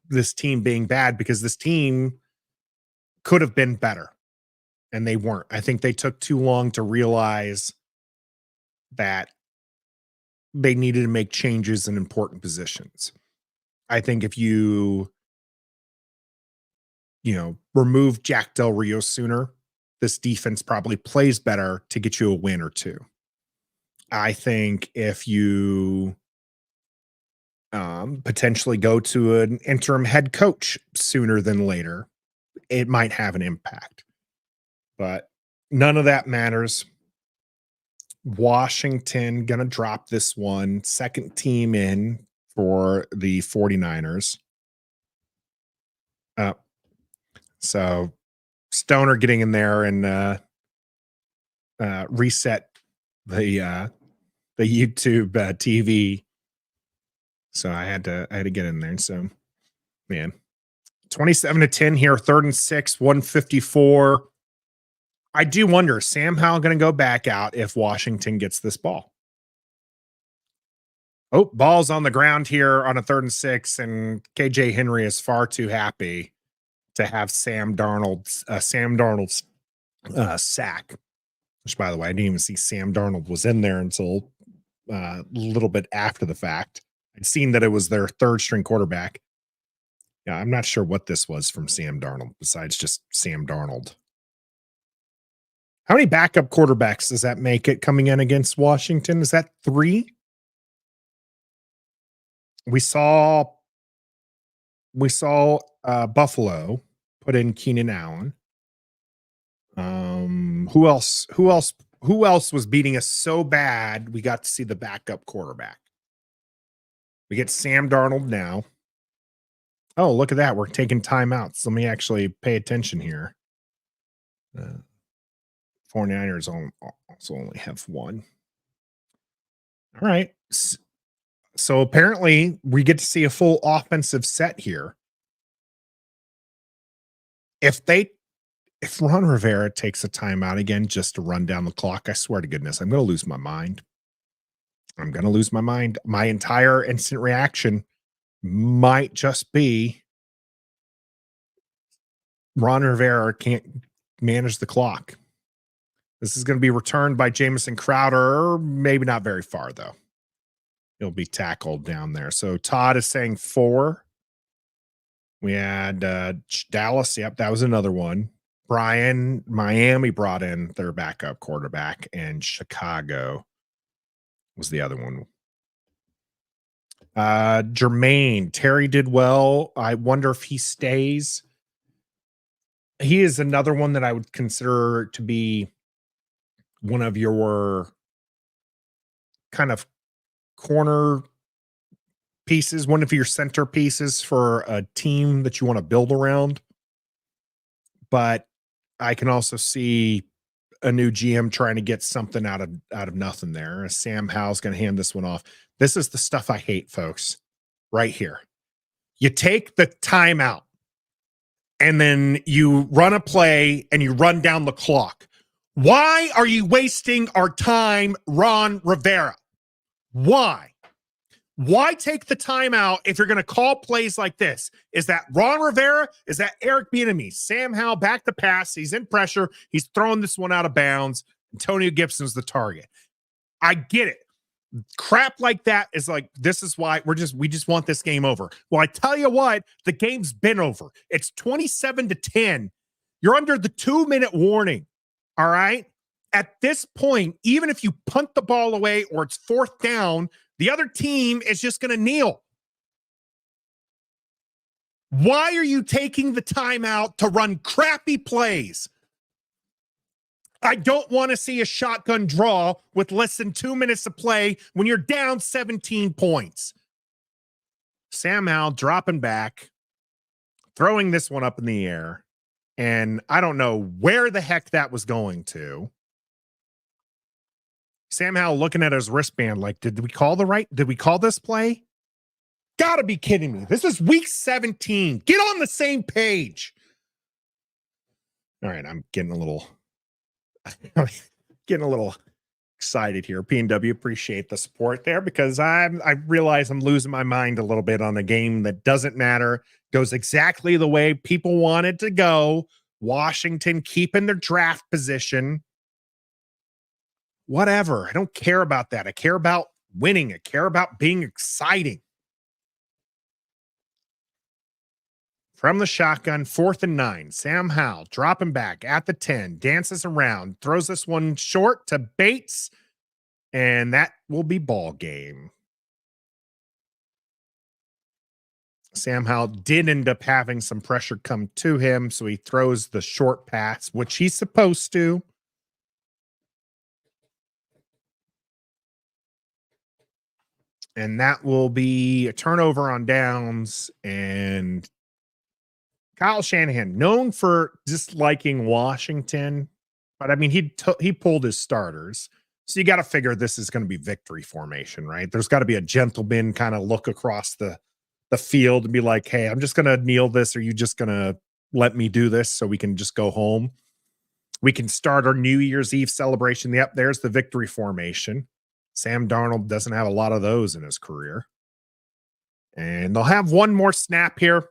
this team being bad, because this team could have been better and they weren't. I think they took too long to realize that they needed to make changes in important positions. I think if you remove Jack Del Rio sooner, this defense probably plays better to get you a win or two. I think if you potentially go to an interim head coach sooner than later, it might have an impact. But none of that matters. Washington going to drop this one. Second team in for the 49ers. So Stoner getting in there and reset the YouTube TV. So I had to get in there. So, man, 27-10 here, 3rd and 6, 154. I do wonder, Sam Howell going to go back out if Washington gets this ball? Oh, ball's on the ground here on a 3rd and 6, and KJ Henry is far too happy to have Sam Darnold's sack. Which, by the way, I didn't even see Sam Darnold was in there until a little bit after the fact. I'd seen that it was their 3rd string quarterback. Yeah, I'm not sure what this was from Sam Darnold besides just Sam Darnold. How many backup quarterbacks does that make it coming in against Washington? Is that 3? We saw Buffalo put in Keenan Allen. Who else was beating us so bad we got to see the backup quarterback? We get Sam Darnold now. Oh, look at that. We're taking timeouts. Let me actually pay attention here. 49ers also only have 1. All right. So apparently we get to see a full offensive set here. If Ron Rivera takes a timeout again just to run down the clock, I swear to goodness, I'm going to lose my mind. My entire instant reaction might just be Ron Rivera can't manage the clock. This is going to be returned by Jamison Crowder. Maybe not very far, though. He'll be tackled down there. So Todd is saying 4. We had Dallas. Yep, that was another one. Brian, Miami brought in their backup quarterback, and Chicago was the other one. Jermaine, Terry did well. I wonder if he stays. He is another one that I would consider to be one of your kind of corner pieces, one of your center pieces for a team that you want to build around. But I can also see a new GM trying to get something out of nothing there. Sam Howell's going to hand this one off. This is the stuff I hate, folks, right here. You take the timeout and then you run a play and you run down the clock. Why are you wasting our time, Ron Rivera? Why? Why take the timeout if you're going to call plays like this? Is that Ron Rivera? Is that Eric Bieniemy? Sam Howell back to pass. He's in pressure. He's throwing this one out of bounds. Antonio Gibson's the target. I get it. Crap like that is like, this is why we just want this game over. Well, I tell you what, the game's been over. It's 27-10. You're under the 2-minute warning. All right. At this point, even if you punt the ball away or it's 4th down, the other team is just going to kneel. Why are you taking the timeout to run crappy plays? I don't want to see a shotgun draw with less than 2 minutes to play when you're down 17 points. Sam Howell dropping back, throwing this one up in the air. And I don't know where the heck that was going to. Sam Howell looking at his wristband like, did we call this play? Gotta be kidding me. This is week 17. Get on the same page. All right, I'm getting a little excited here. PNW, appreciate the support there because I realize I'm losing my mind a little bit on a game that doesn't matter, goes exactly the way people want it to go. Washington keeping their draft position. Whatever. I don't care about that. I care about winning. I care about being exciting. From the shotgun, 4th and 9. Sam Howell dropping back at the 10, dances around, throws this one short to Bates, and that will be ball game. Sam Howell did end up having some pressure come to him, so he throws the short pass, which he's supposed to. And that will be a turnover on downs, and Kyle Shanahan, known for disliking Washington, but I mean, he pulled his starters. So you got to figure this is going to be victory formation, right? There's got to be a gentleman kind of look across the field and be like, hey, I'm just going to kneel this. Are you just going to let me do this so we can just go home? We can start our New Year's Eve celebration. Yep, there's the victory formation. Sam Darnold doesn't have a lot of those in his career. And they'll have one more snap here.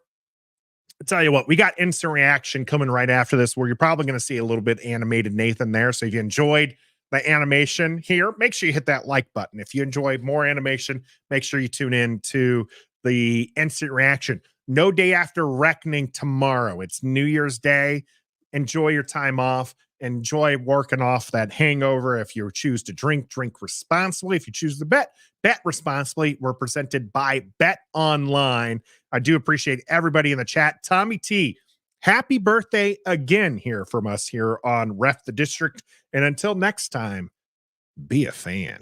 I'll tell you what, we got instant reaction coming right after this where you're probably going to see a little bit animated Nathan there. So if you enjoyed the animation here, make sure you hit that like button. If you enjoy more animation, make sure you tune in to the instant reaction. No day after reckoning tomorrow. It's New Year's Day. Enjoy your time off. Enjoy working off that hangover. If you choose to drink responsibly. If you choose to bet responsibly. We're presented by Bet Online. I do appreciate everybody in the chat. Tommy T, happy birthday again here from us here on Ref the District. And until next time, be a fan.